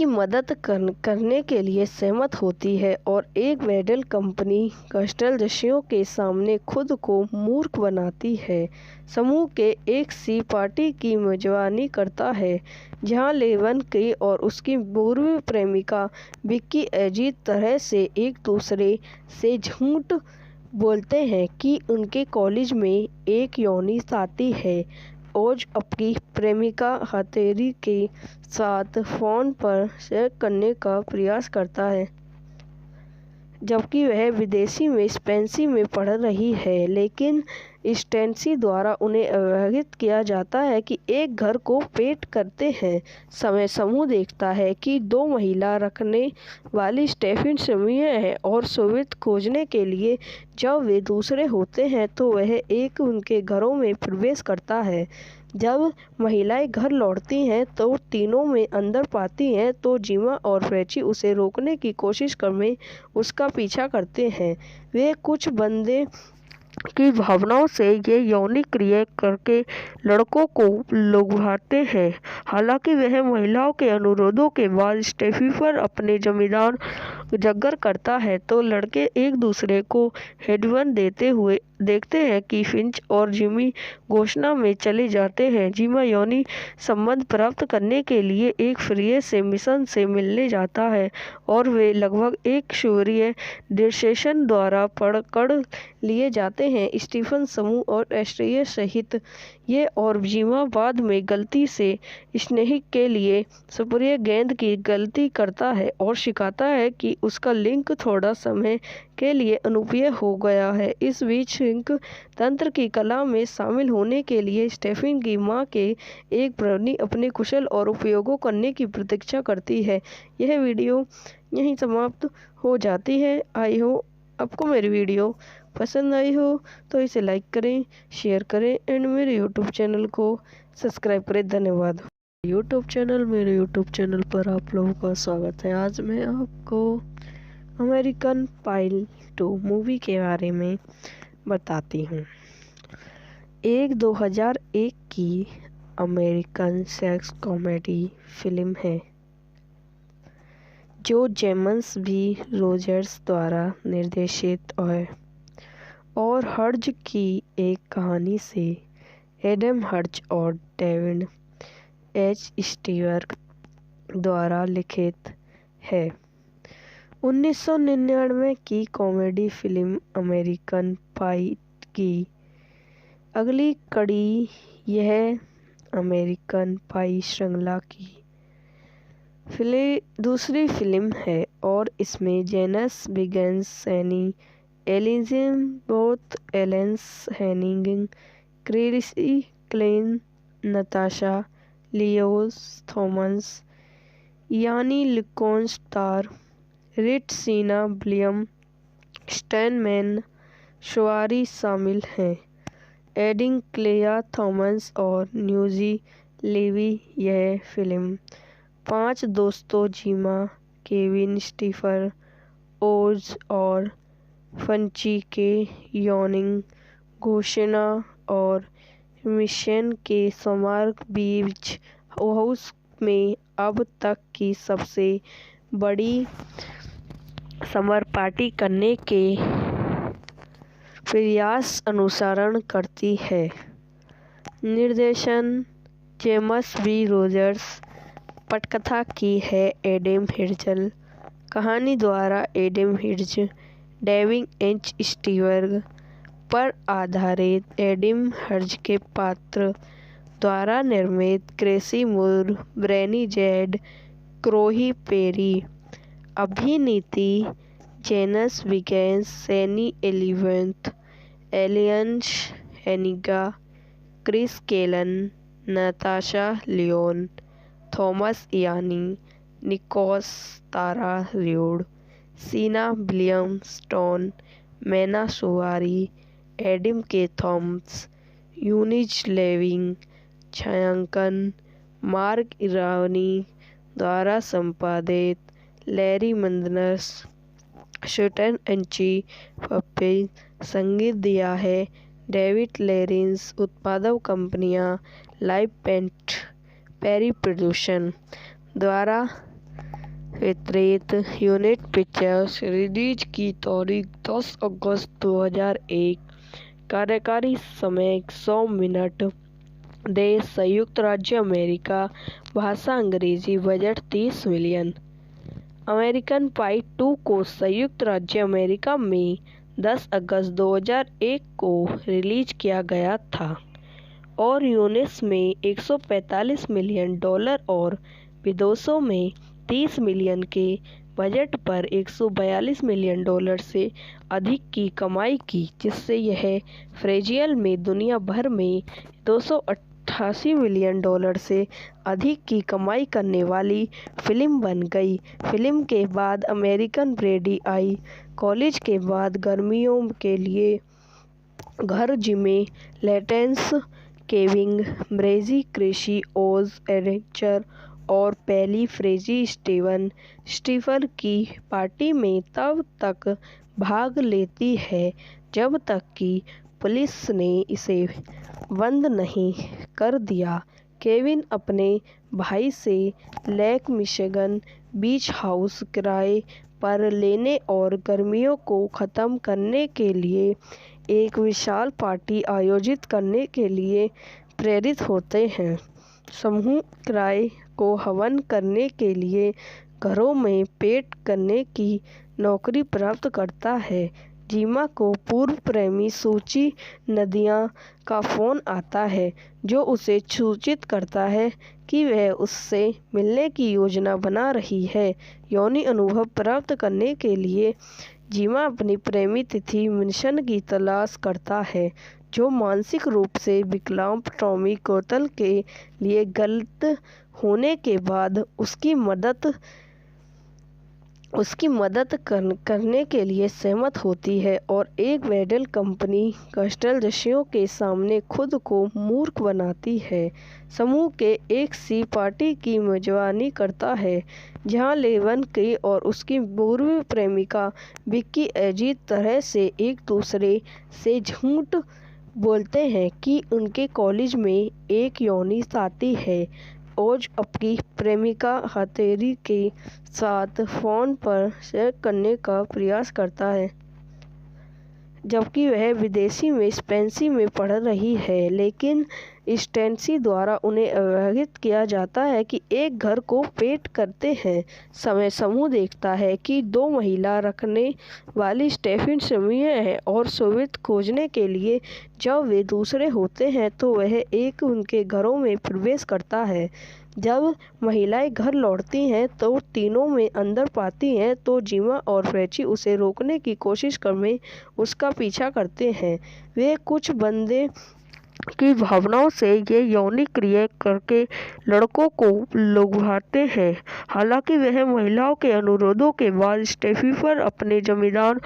Speaker 3: मदद करने के लिए सहमत होती है और एक वेडल कंपनी कस्टलदस्युओं के सामने खुद को मूर्ख बनाती है। समूह के एक सी पार्टी की मेजबानी करता है, जहां लेवन की और उसकी पूर्व प्रेमिका विक्की अजीब तरह से एक दूसरे से झूठ बोलते हैं कि उनके कॉलेज में एक यौन साथी है। ओज अपनी प्रेमिका हथेली के साथ फोन पर शेयर करने का प्रयास करता है। जबकि वह विदेशी में स्पेंसी में पढ़ रही है, लेकिन स्टेंसी द्वारा उन्हें अवहित किया जाता है कि एक घर को पेट करते हैं समय समूह देखता है कि 2 महिला रखने वाली स्टेफिन समूह है और सुविध खोजने के लिए जब वे दूसरे होते हैं तो वह एक उनके घरों में प्रवेश करता है। जब महिलाएं घर लौटती हैं तो तीनों में अंदर पाती हैं तो जिमा और फ्रेची उसे रोकने की कोशिश में उसका पीछा करते हैं। वे कुछ बंदे की भावनाओं से ये यौनिक क्रिया करके लड़कों को लुभाते हैं। हालांकि वह महिलाओं के अनुरोधों के बाद स्टेफी पर अपने जमींदार जगर करता है तो लड़के एक दूसरे को हेडवन देते हुए देखते हैं कि फिंच और जिमी घोषणा में चले जाते हैं। जिमा यौनी संबंध प्राप्त करने के लिए एक फ्रिय से मिशन से मिलने जाता है और वे लगभग एक सूर्य डिसेशन द्वारा पकड़ लिए जाते हैं। स्टीफन समूह और एस्ट्रिया सहित ये और जिमा बाद में गलती से स्नेहिक के लिए सुप्रिय गेंद की गलती करता है और सिखाता है कि उसका लिंक थोड़ा समय के लिए अनुपयोगी हो गया है। इस बीच सिंक तंत्र की कला में शामिल होने के लिए स्टेफिन की मां के एक प्रवृत्ति अपने कुशल और उपयोगों करने की प्रतीक्षा करती है। यह वीडियो यहीं समाप्त हो जाती है। आई हो आपको मेरी वीडियो पसंद आई हो तो इसे लाइक करें, शेयर करें एंड मेरे यूट्यूब चैनल को सब्सक्राइब करें। धन्यवाद। मेरे यूट्यूब चैनल पर आप लोगों का स्वागत है। आज मैं आपको अमेरिकन पाई 2 मूवी के बारे में बताती हूँ। एक 2001 की अमेरिकन सेक्स कॉमेडी फिल्म है जो जेम्स बी रोजर्स द्वारा निर्देशित है और हर्ज की एक कहानी से एडम हर्ज और डेविड एच स्टीवर्ट द्वारा लिखित है। 1999 की कॉमेडी फिल्म अमेरिकन पाई की अगली कड़ी यह अमेरिकन पाई श्रृंखला की दूसरी फिल्म है और इसमें जेनस बिगेंस, सैनी एलिजाबेथ एलेंस Hannigan, Chrissy Klein, Natasha Lyonne Thomas, Ian लिकोन स्टार, रिट सीना, विलियम स्टैनमैन शुआरी शामिल हैं। एडिंग क्लेया थॉमस और न्यूजी लेवी। यह फिल्म 5 दोस्तों जिमा, केविन, स्टीफन, ओज और फंची के यौनिक घोषणा और मिशन के समारोह बीच हाउस में अब तक की सबसे बड़ी समर पार्टी करने के प्रयास अनुसरण करती है। निर्देशन जेम्स बी रोजर्स। पटकथा की है एडम हिर्ज। कहानी द्वारा Adam Herz, David H Stewart पर आधारित एडम हर्ज के पात्र द्वारा निर्मित। क्रिसी मूर, ब्रैनी जेड, क्रोही पेरी। अभिनीति जेनस बिगेंस, सैनी एलिजाबेथ एलियंस Hannigan, Chris Klein, Natasha Lyonne Thomas, Ian Nicholas Tara Reid, Seann William स्टोन, Mena Suvari, Adam Kaye Thomas, यूनिज लेविंग। छायांकन मार्क इरानी द्वारा संपादित। लैरी मंदनस, शूटन एंची पप्पे। संगीत दिया है डेविड लॉरेंस। उत्पादक कंपनियां लाइव पेंट पेरी प्रोडक्शन द्वारा वितरित। Unit pictures. रिलीज की तारीख 10 अगस्त 2001। कार्यकारी समय 100 मिनट। देश संयुक्त राज्य अमेरिका। भाषा अंग्रेजी। Budget 30 million. अमेरिकन पाई 2 को संयुक्त राज्य अमेरिका में 10 अगस्त 2001 को रिलीज किया गया था और यूएस में $145 मिलियन और विदेशों में 30 मिलियन के बजट पर $142 मिलियन से अधिक की कमाई की, जिससे यह फ्रेजियल में दुनिया भर में $288 मिलियन से अधिक की कमाई करने वाली फिल्म बन गई। फिल्म के बाद अमेरिकन ब्रेडी आई। कॉलेज के बाद गर्मियों के लिए घर जिमे लेटेंस केविंग ब्रेजी क्रिशी ओज एरेचर और पैली फ्रेजी स्टीफर की पार्टी में तब तक भाग लेती है जब तक कि पुलिस ने इसे बंद नहीं कर दिया। केविन अपने भाई से लेक मिशिगन बीच हाउस किराए पर लेने और गर्मियों को ख़त्म करने के लिए एक विशाल पार्टी आयोजित करने के लिए प्रेरित होते हैं। समूह किराए को हवन करने के लिए घरों में पेंट करने की नौकरी प्राप्त करता है। जीमा को पूर्व प्रेमी सूची नदिया का फ़ोन आता है, जो उसे सूचित करता है कि वह उससे मिलने की योजना बना रही है। यौनी अनुभव प्राप्त करने के लिए जीमा अपनी प्रेमी तिथि मिशन की तलाश करता है, जो मानसिक रूप से विकलांग टॉमी कोतल के लिए गलत होने के बाद उसकी मदद करने के लिए सहमत होती है और एक ब्राइडल कंपनी कस्टलजशियों के सामने खुद को मूर्ख बनाती है। समूह के एक सी पार्टी की मेजबानी करता है, जहां लेवन की और उसकी पूर्व प्रेमिका विक्की अजीब तरह से एक दूसरे से झूठ बोलते हैं कि उनके कॉलेज में एक यौनी साथी है। ओज अपनी प्रेमिका हथेली के साथ फ़ोन पर सेक्स करने का प्रयास करता है, जबकि वह विदेशी में स्पेंसी में पढ़ रही है, लेकिन स्टेंसी द्वारा उन्हें अवहित किया जाता है कि एक घर को पेंट करते हैं। समय समूह देखता है कि 2 महिला रखने वाली स्टेफिन समूह है और सोवियत खोजने के लिए जब वे दूसरे होते हैं तो वह एक उनके घरों में प्रवेश करता है। जब महिलाएं घर लौटती हैं तो तीनों में अंदर पाती हैं तो जीमा और फ्रेची उसे रोकने की कोशिश में उसका पीछा करते हैं। वे कुछ बंदे की भावनाओं से ये यौनिक क्रिया करके लड़कों को लुभाते हैं। हालांकि वह महिलाओं के अनुरोधों के बाद स्टेफी पर अपने जमींदार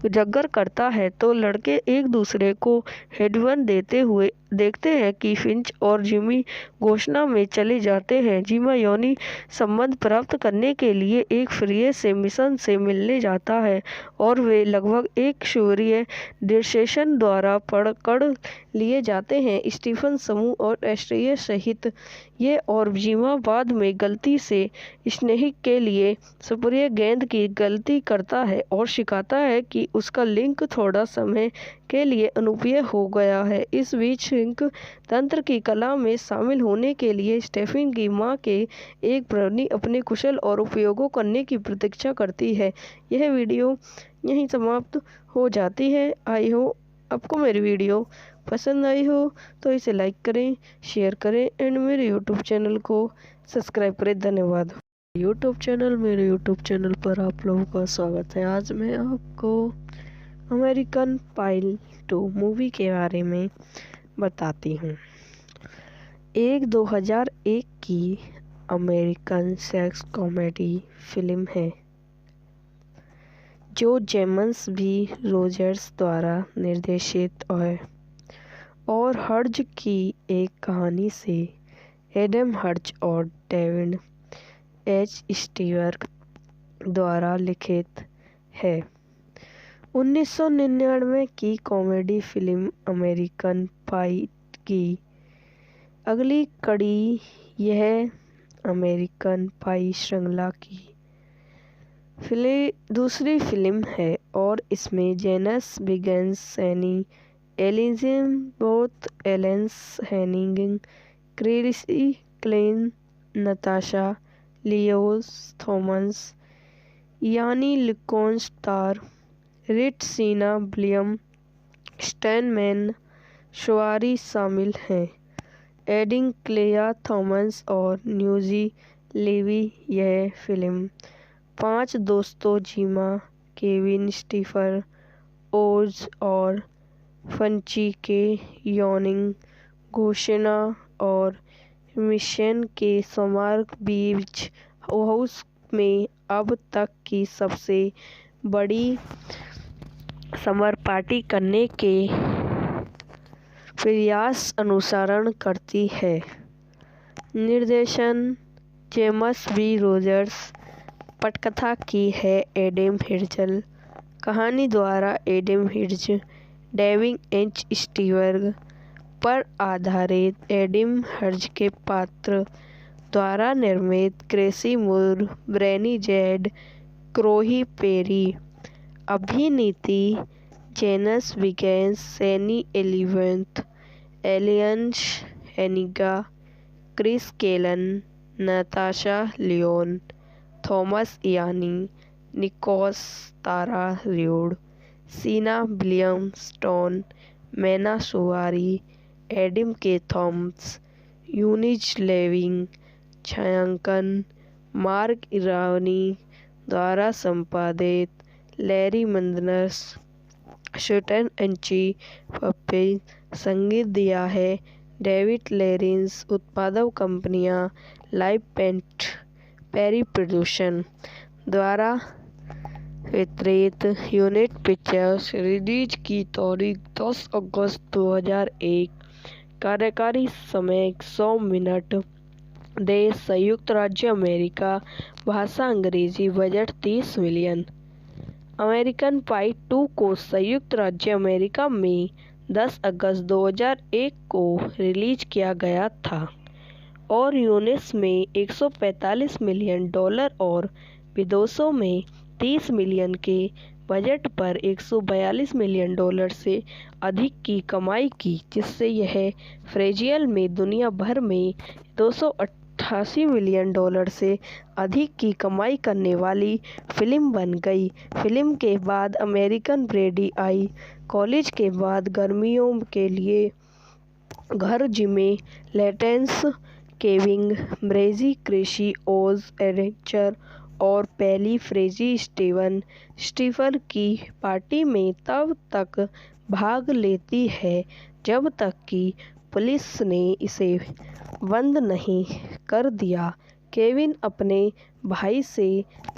Speaker 3: जगर करता है तो लड़के एक दूसरे को हेडवन देते हुए देखते हैं कि फिंच और जिमी घोषणा में चले जाते हैं। जिमा यौनी संबंध प्राप्त करने के लिए एक फ्री से मिशन से मिलने जाता है और वे लगभग एक सूर्य डिस्सेशन द्वारा पकड़ लिए जाते हैं। स्टीफन समूह और एस्ट्रिया सहित ये और जिमा बाद में गलती से स्नेहिक के लिए सुप्रिय गेंद की गलती करता है और सिखाता है कि उसका लिंक थोड़ा समय के लिए अनुपयोगी हो गया है। इस बीच सिंक तंत्र की कला में शामिल होने के लिए स्टेफिन की मां के एक प्रवृत्ति अपने कुशल और उपयोगों करने की प्रतीक्षा करती है। यह वीडियो यहीं समाप्त हो जाती है। आई हो आपको मेरी वीडियो पसंद आई हो तो इसे लाइक करें, शेयर करें एंड मेरे यूट्यूब चैनल को सब्सक्राइब करें। धन्यवाद। मेरे यूट्यूब चैनल पर आप लोगों का स्वागत है। आज मैं आपको अमेरिकन पाई 2 मूवी के बारे में बताती हूँ। एक 2001 की अमेरिकन सेक्स कॉमेडी फिल्म है जो जेम्स बी रोजर्स द्वारा निर्देशित है और हर्ज की एक कहानी से एडम हर्ज और डेविड एच स्टीवर्ट द्वारा लिखित है। 1999 की कॉमेडी फिल्म अमेरिकन पाई की अगली कड़ी यह अमेरिकन पाई श्रृंखला की दूसरी फिल्म है और इसमें जेनस बिगेंस, सैनी एलिजाबेथ एलेंस Hannigan, Chrissy Klein, Natasha Lyonne Thomas, Ian लिकोन स्टार, रिट सीना, विलियम स्टैनमैन शवारी शामिल हैं। एडिंग क्लेया थॉमस और न्यूजी लेवी यह फिल्म 5 दोस्तों जीमा, केविन, स्टीफन, ओज और फंची के यॉर्निंग, घोषणा और मिशन के स्मारक बीच हाउस में अब तक की सबसे बड़ी समर पार्टी करने के प्रयास अनुसरण करती है। निर्देशन जेम्स बी रोजर्स, पटकथा की है एडम हिर्जल, कहानी द्वारा एडम हिर्ज, डेविड एच स्टीवर्ग पर आधारित एडम हर्ज के पात्र द्वारा निर्मित, क्रेसी मूर, ब्रेनी जेड, क्रोही पेरी, अभिनीति जेनस विगेंस, सैनी एलिवेंथ, एलियंस Hannigan, Chris Klein, Natasha Lyonne, Thomas Ian, Nicholas Tara Reid, Seann William स्टोन, Mena Suvari, Adam Kaye Thomas, यूनिज लेविंग, छायांकन मार्क इरानी द्वारा संपादित, लैरी मंदनस, शटन एंची पप्पे, संगीत दिया है डेविड लेरिंस, उत्पादक कंपनियां लाइव पेंट पेरी प्रोडक्शन द्वारा वितरित, यूनिट पिक्चर्स, रिलीज की तारीख 10 अगस्त 2001, कार्यकारी समय 100 मिनट, देश संयुक्त राज्य अमेरिका, भाषा अंग्रेजी, बजट 30 मिलियन। अमेरिकन पाई 2 को संयुक्त राज्य अमेरिका में 10 अगस्त 2001 को रिलीज किया गया था और यूएस में $145 मिलियन और विदेशों में 30 मिलियन के बजट पर $142 मिलियन से अधिक की कमाई की, जिससे यह फ्रेजियल में दुनिया भर में $288 मिलियन से अधिक की कमाई करने वाली फिल्म बन गई। फिल्म के बाद अमेरिकन ब्रेडी आई, कॉलेज के बाद गर्मियों के लिए घर, जिमे लेटेंस, केविन, ब्रेजी, क्रेसी, ओज, एडवेंचर और पहली फ्रेजी स्टीफन की पार्टी में तब तक भाग लेती है जब तक कि पुलिस ने इसे बंद नहीं कर दिया। केविन अपने भाई से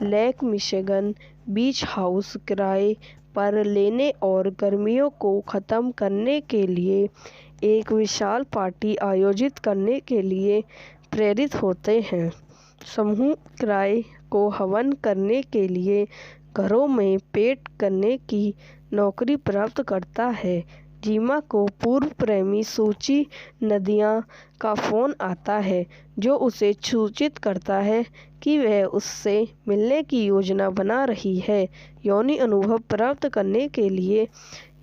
Speaker 3: लेक मिशिगन बीच हाउस किराए पर लेने और गर्मियों को ख़त्म करने के लिए एक विशाल पार्टी आयोजित करने के लिए प्रेरित होते हैं। समूह किराए को हवन करने के लिए घरों में पेंट करने की नौकरी प्राप्त करता है। जीमा को पूर्व प्रेमी सूची नदिया का फ़ोन आता है, जो उसे सूचित करता है कि वह उससे मिलने की योजना बना रही है। यौनी अनुभव प्राप्त करने के लिए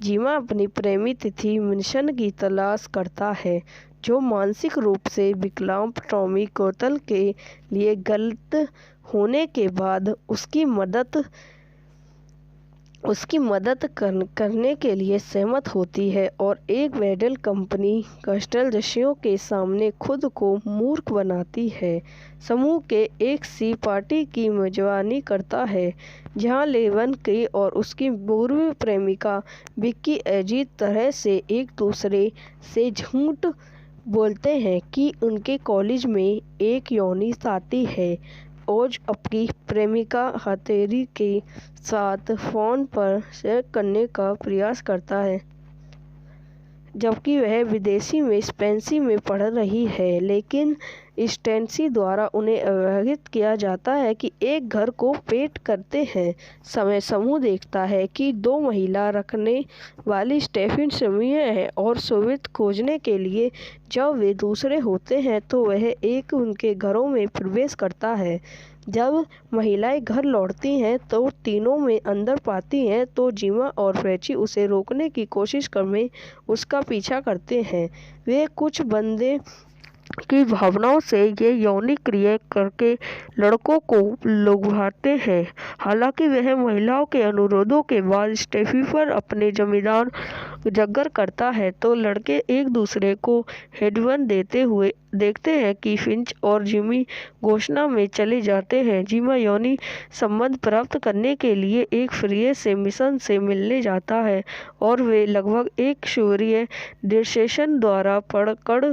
Speaker 3: जीमा अपनी प्रेमी तिथि मिशन की तलाश करता है, जो मानसिक रूप से विकलांग टॉमी कोतल के लिए गलत होने के बाद उसकी मदद करने के लिए सहमत होती है और एक वेडल कंपनी कस्टलदस्युओं के सामने खुद को मूर्ख बनाती है। समूह के एक सी पार्टी की मेजबानी करता है, जहां लेवन के और उसकी पूर्व प्रेमिका विक्की अजीब तरह से एक दूसरे से झूठ बोलते हैं कि उनके कॉलेज में एक यौनी साथी है। ओज अपनी प्रेमिका हथेली के साथ फ़ोन पर सेक्स करने का प्रयास करता है, जबकि वह विदेशी में स्पेंसी में पढ़ रही है, लेकिन स्टेंसी द्वारा उन्हें अवहित किया जाता है कि एक घर को पेंट करते हैं समय समूह देखता है कि 2 महिला रखने वाली स्टेफिन समूह है और सोवियत खोजने के लिए जब वे दूसरे होते हैं तो वह एक उनके घरों में प्रवेश करता है। जब महिलाएं घर लौटती हैं तो तीनों में अंदर पाती हैं तो जीमा और फ्रेची उसे रोकने की कोशिश में उसका पीछा करते हैं। वे कुछ बंदे की भावनाओं से ये यौनी क्रिया करके लड़कों को लुभाते हैं। हालांकि वह महिलाओं के अनुरोधों के बाद स्टेफी पर अपने जमींदार जगर करता है तो लड़के एक दूसरे को हेडवन देते हुए देखते हैं कि फिंच और जिमी घोषणा में चले जाते हैं। जिमा यौनी संबंध प्राप्त करने के लिए एक फ्रीए से मिशन से मिलने जाता है और वे लगभग एक सूर्य डिस्टेशन द्वारा पकड़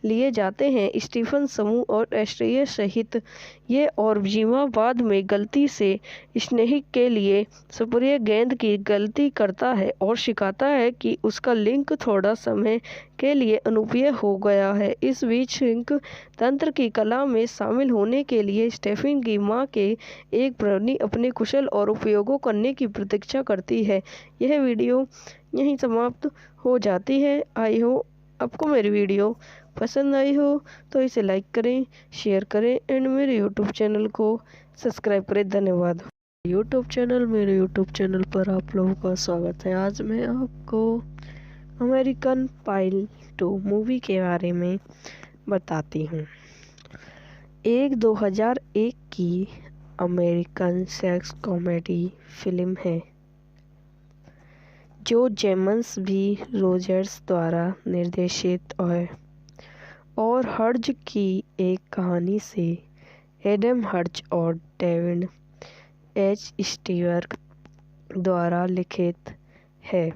Speaker 3: लिए जाते हैं। स्टीफन समूह और एस्ट्रिया सहित ये और जिमा बाद में गलती से स्नेहिक के लिए सुप्रिय गेंद की गलती करता है और सिखाता है कि उसका लिंक थोड़ा समय के लिए अनुपयोगी हो गया है। इस बीच लिंक तंत्र की कला में शामिल होने के लिए स्टेफन की मां के एक प्रणी अपने कुशल और उपयोगों करने की प्रतीक्षा करती है। यह वीडियो यहीं समाप्त हो जाती है। आई हो आपको मेरी वीडियो पसंद आई हो तो इसे लाइक करें, शेयर करें एंड मेरे यूट्यूब चैनल को सब्सक्राइब करें। धन्यवाद। मेरे यूट्यूब चैनल पर आप लोगों का स्वागत है। आज मैं आपको अमेरिकन पाई 2 मूवी के बारे में बताती हूँ। एक 2001 की अमेरिकन सेक्स कॉमेडी फिल्म है जो जेम्स बी रोजर्स द्वारा निर्देशित है और हर्ज की एक कहानी से एडम हर्ज और डेविड एच स्टीवर्क द्वारा लिखित है।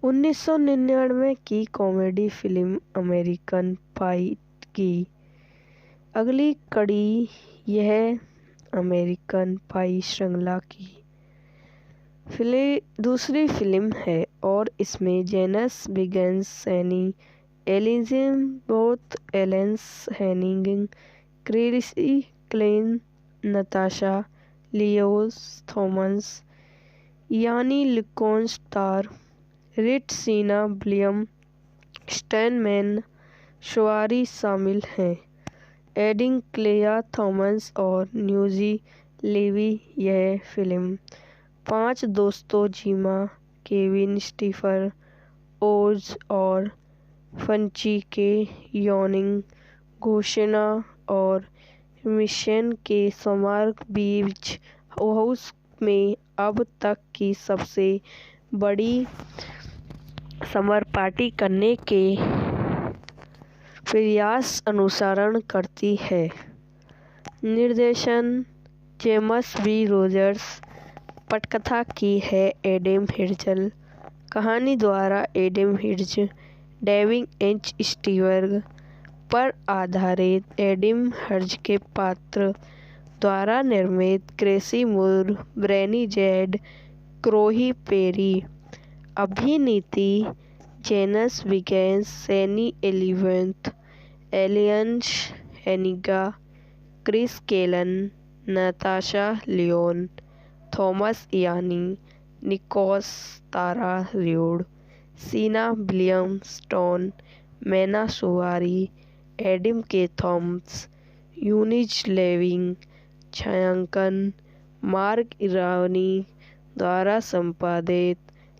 Speaker 3: 1999 की कॉमेडी फिल्म अमेरिकन पाई की अगली कड़ी यह अमेरिकन पाई श्रृंखला की दूसरी फिल्म है और इसमें जेनस बिगेंस, सैनी एलिजाबेथ एलेंस Hannigan, Chrissy Klein, Natasha Lyonne Thomas, Ian लिकोन स्टार, रिट सीना, विलियम स्टैनमैन, शवारी शामिल हैं। एडिंग क्लेया थॉमस और न्यूजी लेवी। यह फिल्म 5 दोस्तों जिमा, केविन, स्टीफन, ओज और फंची के यौनिंग घोषणा और मिशन के स्मारक बीच हाउस में अब तक की सबसे बड़ी समर पार्टी करने के प्रयास अनुसरण करती है। निर्देशन जेम्स बी रोजर्स, पटकथा की है एडम हिर्ज, कहानी द्वारा एडम हिर्ज, डेविड एच स्टीवर्क पर आधारित एडम हर्ज के पात्र द्वारा निर्मित, क्रेसी मूर, ब्रेनी जेड, क्रोही पेरी। अभिनीति जेनस बिगेंस, सैनी एलिजाबेथ एलियंस Hannigan, Chris Klein, Natasha Lyonne Thomas, Ian Nicholas, Tara Reid, Seann, William स्टोन, Mena Suvari, Adam Kaye Thomas, यूनिज लेविंग, छायांकन मार्क इरानी द्वारा संपादित,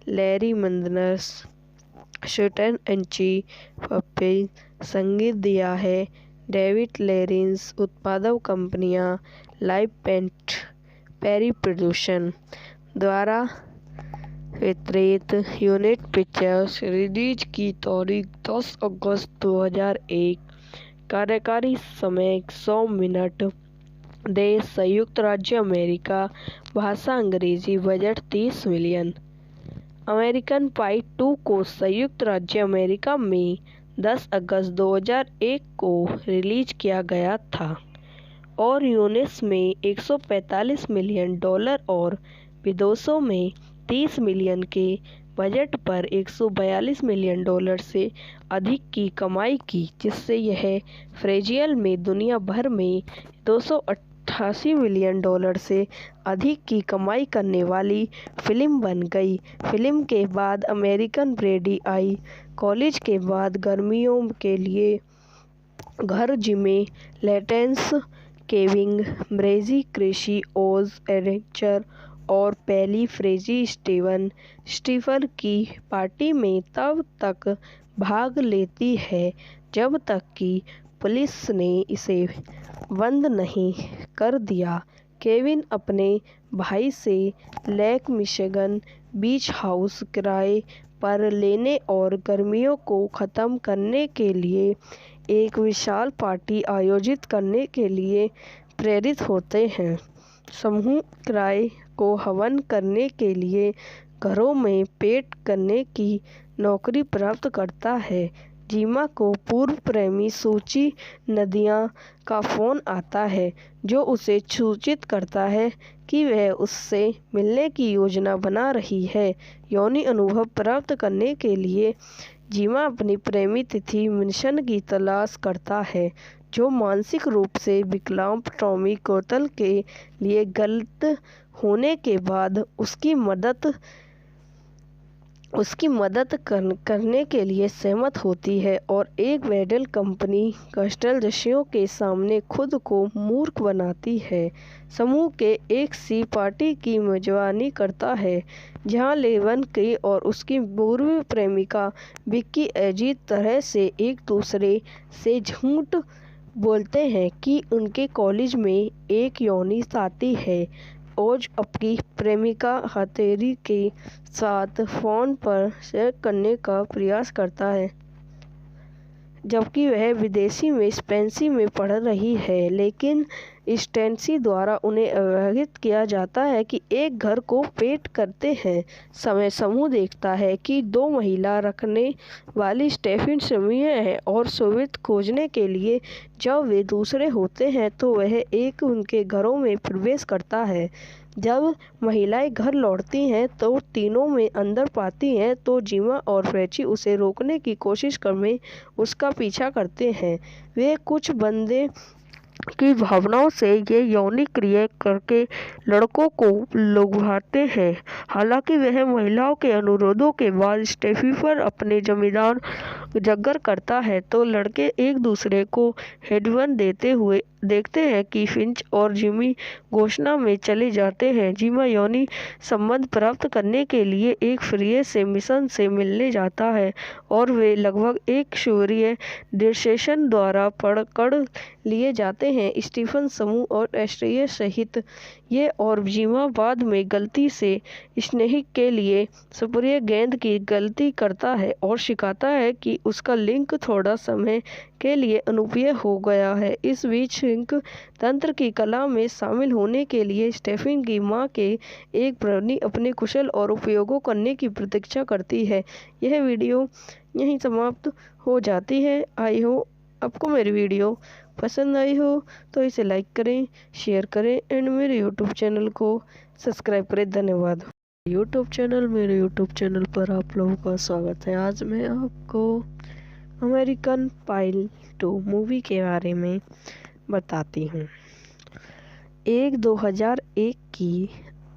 Speaker 3: लैरी मंदनस, शटन अंची पप्पे। संगीत दिया है डेविड लॉरेंस। उत्पादक कंपनियां लाइव पेंट पेरी प्रोडक्शन द्वारा वितरित। Unit pictures. रिलीज की तारीख 10 अगस्त 2001। कार्यकारी समय 100 मिनट। देश संयुक्त राज्य अमेरिका। भाषा अंग्रेजी। Budget 30 million. अमेरिकन पाई 2 को संयुक्त राज्य अमेरिका में 10 अगस्त 2001 को रिलीज किया गया था और यूएस में $145 मिलियन और विदेशों में 30 मिलियन के बजट पर $142 मिलियन से अधिक की कमाई की, जिससे यह फ्रेजियल में दुनिया भर में $288 मिलियन से अधिक की कमाई करने वाली फिल्म बन गई। फिल्म के बाद अमेरिकन ब्रेडी आई। कॉलेज के बाद गर्मियों के लिए घर जिमे लेटेंस, केविन, ब्रेजी, क्रिसी, ओज, एडवेंचर और पहली फ्रेजी स्टीफन की पार्टी में तब तक भाग लेती है जब तक कि पुलिस ने इसे बंद नहीं कर दिया। केविन अपने भाई से लेक मिशिगन बीच हाउस किराए पर लेने और गर्मियों को ख़त्म करने के लिए एक विशाल पार्टी आयोजित करने के लिए प्रेरित होते हैं। समूह किराए को हवन करने के लिए घरों में पेंट करने की नौकरी प्राप्त करता है। जीमा को पूर्व प्रेमी सूची नदिया का फोन आता है, जो उसे सूचित करता है कि वह उससे मिलने की योजना बना रही है। यौनी अनुभव प्राप्त करने के लिए जीमा अपनी प्रेमी तिथि मिशन की तलाश करता है, जो मानसिक रूप से विकलांग टॉमी कोतल के लिए गलत होने के बाद उसकी मदद करने के लिए सहमत होती है और एक वेडल कंपनी कस्टलदस्युओं के सामने खुद को मूर्ख बनाती है। समूह के एक सी पार्टी की मेजबानी करता है, जहां लेवन की और उसकी पूर्व प्रेमिका विक्की अजीब तरह से एक दूसरे से झूठ बोलते हैं कि उनके कॉलेज में एक यौनी साथी है। ओज अपनी प्रेमिका हथेली के साथ फोन पर शेयर करने का प्रयास करता है, जबकि वह विदेशी में स्पेंसी में पढ़ रही है, लेकिन स्टेंसी द्वारा उन्हें अवहित किया जाता है कि एक घर को पेंट करते हैं समय समूह देखता है कि दो महिला रखने वाली स्टेफिन समय है और सोवियत खोजने के लिए जब वे दूसरे होते हैं तो वह एक उनके घरों में प्रवेश करता है। जब महिलाएं घर लौटती हैं तो तीनों में अंदर पाती हैं तो जीमा और फ्रेची उसे रोकने की कोशिश में उसका पीछा करते हैं। वे कुछ बंदे की भावनाओं से ये यौनी क्रिया करके लड़कों को लुभाते हैं। हालांकि वह महिलाओं के अनुरोधों के बाद स्टेफी पर अपने जमींदार जगर करता है तो लड़के एक दूसरे को हेडवन देते हुए देखते हैं कि फिंच और जिमी घोषणा में चले जाते हैं। जिमा यौनी संबंध प्राप्त करने के लिए एक फ्री से मिशन से मिलने जाता है और वे लगभग एक सूर्य डिस्सेशन द्वारा पकड़ लिए जाते हैं। स्टीफन समूह और एस्ट्रिया सहित ये और जिमा बाद में गलती से स्नेहिक के लिए स्प्रे गेंद की गलती करता है और सिखाता है कि उसका लिंक थोड़ा समय के लिए अनुपयोगी हो गया है। इस बीच सिंक तंत्र की कला में शामिल होने के लिए स्टेफिन की मां के एक प्रवृत्ति अपने कुशल और उपयोगों करने की प्रतीक्षा करती है। यह वीडियो यहीं समाप्त हो जाती है। आई हो आपको मेरी वीडियो पसंद आई हो तो इसे लाइक करें, शेयर करें एंड मेरे यूट्यूब चैनल को सब्सक्राइब करें। धन्यवाद। मेरे यूट्यूब चैनल पर आप लोगों का स्वागत है। आज मैं आपको अमेरिकन पाई 2 मूवी के बारे में बताती हूँ। एक 2001 की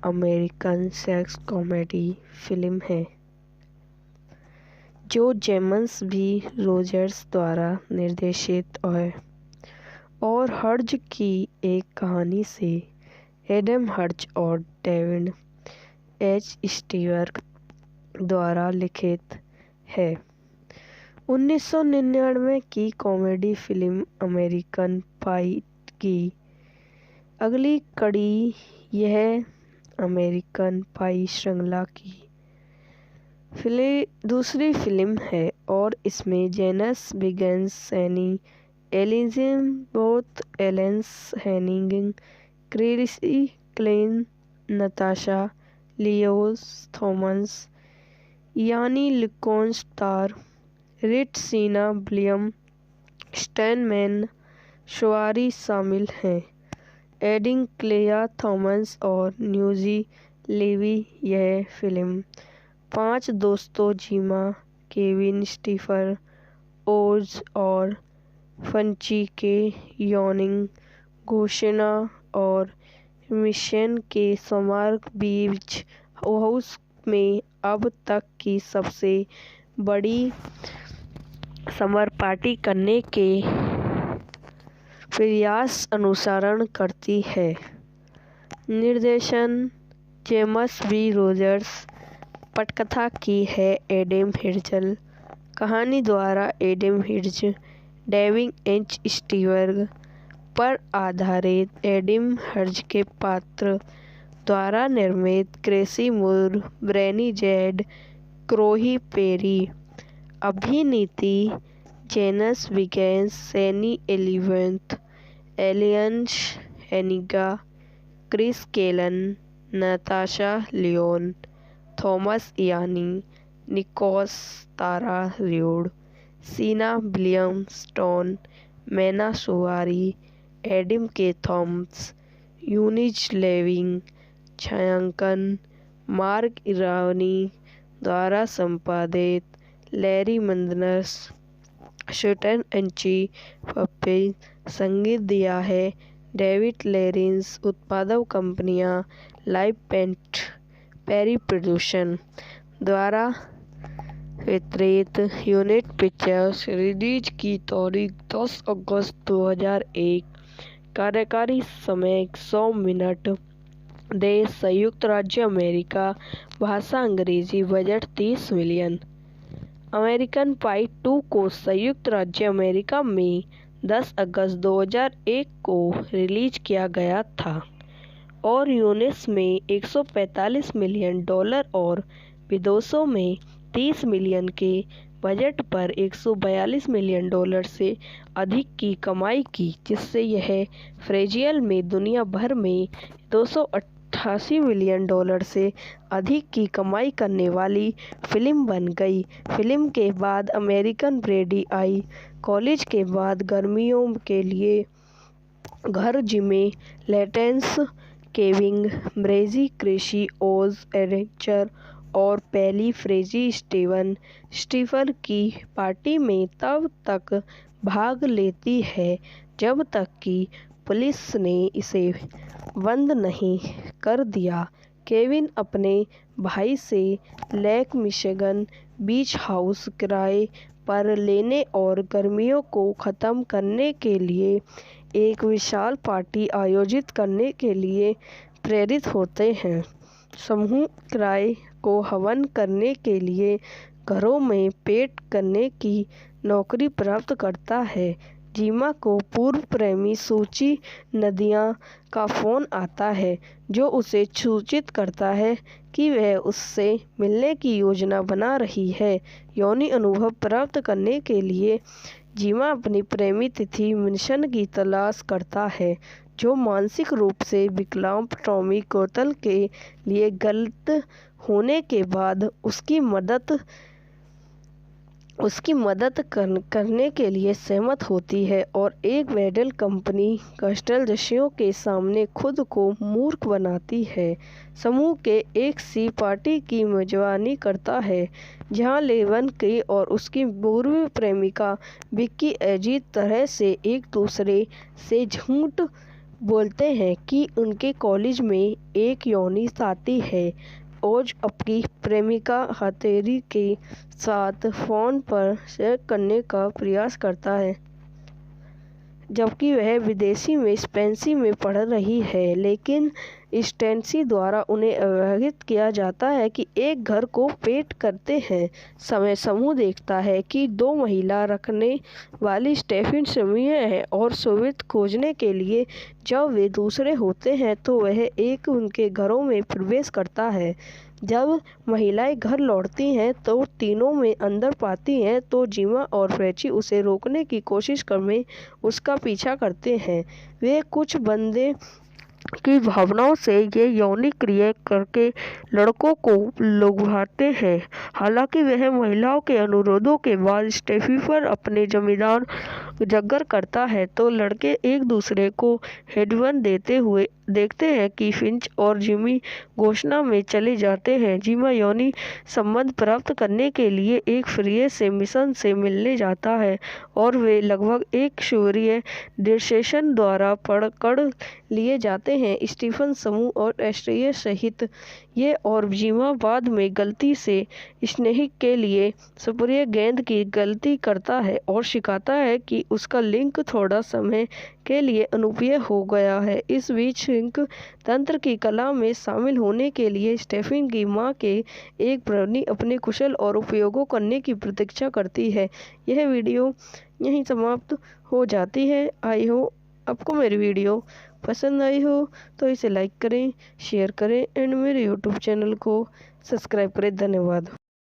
Speaker 3: अमेरिकन सेक्स कॉमेडी फिल्म है जो जेम्स बी रोजर्स द्वारा निर्देशित है और हर्ज की एक कहानी से एडम हर्ज और डेविड एच स्टीवर्ट द्वारा लिखित है। 1999 की कॉमेडी फिल्म अमेरिकन पाई की अगली कड़ी यह अमेरिकन पाई श्रृंखला की दूसरी फिल्म है और इसमें जेनस बिगेंस, सैनी एलिजाबेथ एलेंस Hannigan, Chrissy Klein, Natasha Lyonne Thomas, Ian लिकोन स्टार, रिट सीना, विलियम स्टैनमैन, शवारी शामिल हैं। एडिंग क्लेया थॉमस और न्यूजी लेवी। यह फिल्म 5 दोस्तों जिमा, केविन, स्टीफन, ओज और फंची के यौनी घोषणा और मिशन के समार्क बीच हाउस में अब तक की सबसे बड़ी समर पार्टी करने के प्रयास अनुसरण करती है। निर्देशन जेम्स बी रोजर्स। पटकथा की है एडम हिर्जल। कहानी द्वारा Adam Herz, David H Stewart पर आधारित एडम हर्ज के पात्र द्वारा निर्मित। क्रेसी मूर, ब्रेनी जेड, क्रोही पेरी। अभिनीति जेनस विगेंस, सैनी एलिवेंथ, एलियंस Hannigan, Chris Klein, Natasha Lyonne, Thomas Ian, Nicholas Tara Reid, Seann विलियमस्टोन, Mena Suvari, Adam Kaye Thomas, यूनिज लेविंग, छायांकन मार्क इरानी द्वारा संपादित, लैरी मंदनस, शूटन एंची पप्पे संगीत दिया है डेविड लेरिंस, उत्पादक कंपनियां लाइव पेंट, पेरी प्रोडक्शन द्वारा वितरित, यूनिट पिक्चर्स, रिलीज की तारीख 10 अगस्त 2001, कार्यकारी समय 100 मिनट, देश संयुक्त राज्य अमेरिका, भाषा अंग्रेजी, बजट 30 मिलियन। अमेरिकन पाई 2 को संयुक्त राज्य अमेरिका में 10 अगस्त 2001 को रिलीज किया गया था और यूएस में $145 मिलियन और विदेशों में 30 मिलियन के बजट पर $142 मिलियन से अधिक की कमाई की, जिससे यह फ्रेजियल में दुनिया भर में $288 मिलियन से अधिक की कमाई करने वाली फिल्म बन गई। फिल्म के बाद अमेरिकन ब्रेडी आई, कॉलेज के बाद गर्मियों के लिए घर, जिमी लेटेंस, केविन ब्रेजी, क्रिशी ओज एडवेंचर और पैली फ्रेजी स्टीफन की पार्टी में तब तक भाग लेती है जब तक कि पुलिस ने इसे बंद नहीं कर दिया। केविन अपने भाई से लेक मिशिगन बीच हाउस किराए पर लेने और गर्मियों को ख़त्म करने के लिए एक विशाल पार्टी आयोजित करने के लिए प्रेरित होते हैं। समूह किराए को हवन करने के लिए घरों में पेंट करने की नौकरी प्राप्त करता है। जीमा को पूर्व प्रेमी सूची नदिया का फ़ोन आता है, जो उसे सूचित करता है कि वह उससे मिलने की योजना बना रही है। यौनी अनुभव प्राप्त करने के लिए जीमा अपनी प्रेमी तिथि मिशन की तलाश करता है, जो मानसिक रूप से विकलांग टॉमी कोतल के लिए गलत होने के बाद उसकी मदद करने के लिए सहमत होती है और एक वेडल कंपनी कस्टलदस्युओं के सामने खुद को मूर्ख बनाती है। समूह के एक सी पार्टी की मेजबानी करता है, जहां लेवन की और उसकी पूर्व प्रेमिका विक्की अजीब तरह से एक दूसरे से झूठ बोलते हैं कि उनके कॉलेज में एक यौनी साथी है। ओज अपनी प्रेमिका हथेली के साथ फ़ोन पर शेयर करने का प्रयास करता है, जबकि वह विदेशी में स्पेंसी में पढ़ रही है, लेकिन स्टेंसी द्वारा उन्हें अवगत किया जाता है कि एक घर को पेंट करते हैं समय समूह देखता है कि 2 महिला रखने वाली स्टेफिन समूह है और सोवियत खोजने के लिए जब वे दूसरे होते हैं तो वह एक उनके घरों में प्रवेश करता है। जब महिलाएं घर लौटती हैं तो तीनों में अंदर पाती हैं तो जीमा और फ्रेची उसे रोकने की कोशिश में उसका पीछा करते हैं। वे कुछ बंदे की भावनाओं से ये यौनिक क्रिया करके लड़कों को लुभाते हैं। हालांकि वह महिलाओं के अनुरोधों के बाद स्टेफी पर अपने जमींदार जगर करता है तो लड़के एक दूसरे को हेडवन देते हुए देखते हैं कि फिंच और जिमी घोषणा में चले जाते हैं। जिमा यौनी संबंध प्राप्त करने के लिए एक फ्री से मिशन से मिलने जाता है और वे लगभग एक सूर्य डिस्टेशन द्वारा पकड़ लिए जाते हैं। स्टीफन समूह और एस्ट्रिया सहित ये और जिमा बाद में गलती से स्नेहिक के लिए सुप्रिय गेंद की गलती करता है और सिखाता है कि उसका लिंक थोड़ा समय के लिए अनुपयोगी हो गया है। इस बीच सिंक तंत्र की कला में शामिल होने के लिए स्टेफिन की मां के एक प्रवृत्ति अपने कुशल और उपयोगों करने की प्रतीक्षा करती है। यह वीडियो यहीं समाप्त हो जाती है। आई हो आपको मेरी वीडियो पसंद आई हो तो इसे लाइक करें, शेयर करें एंड मेरे यूट्यूब चैनल को सब्सक्राइब करें। धन्यवाद।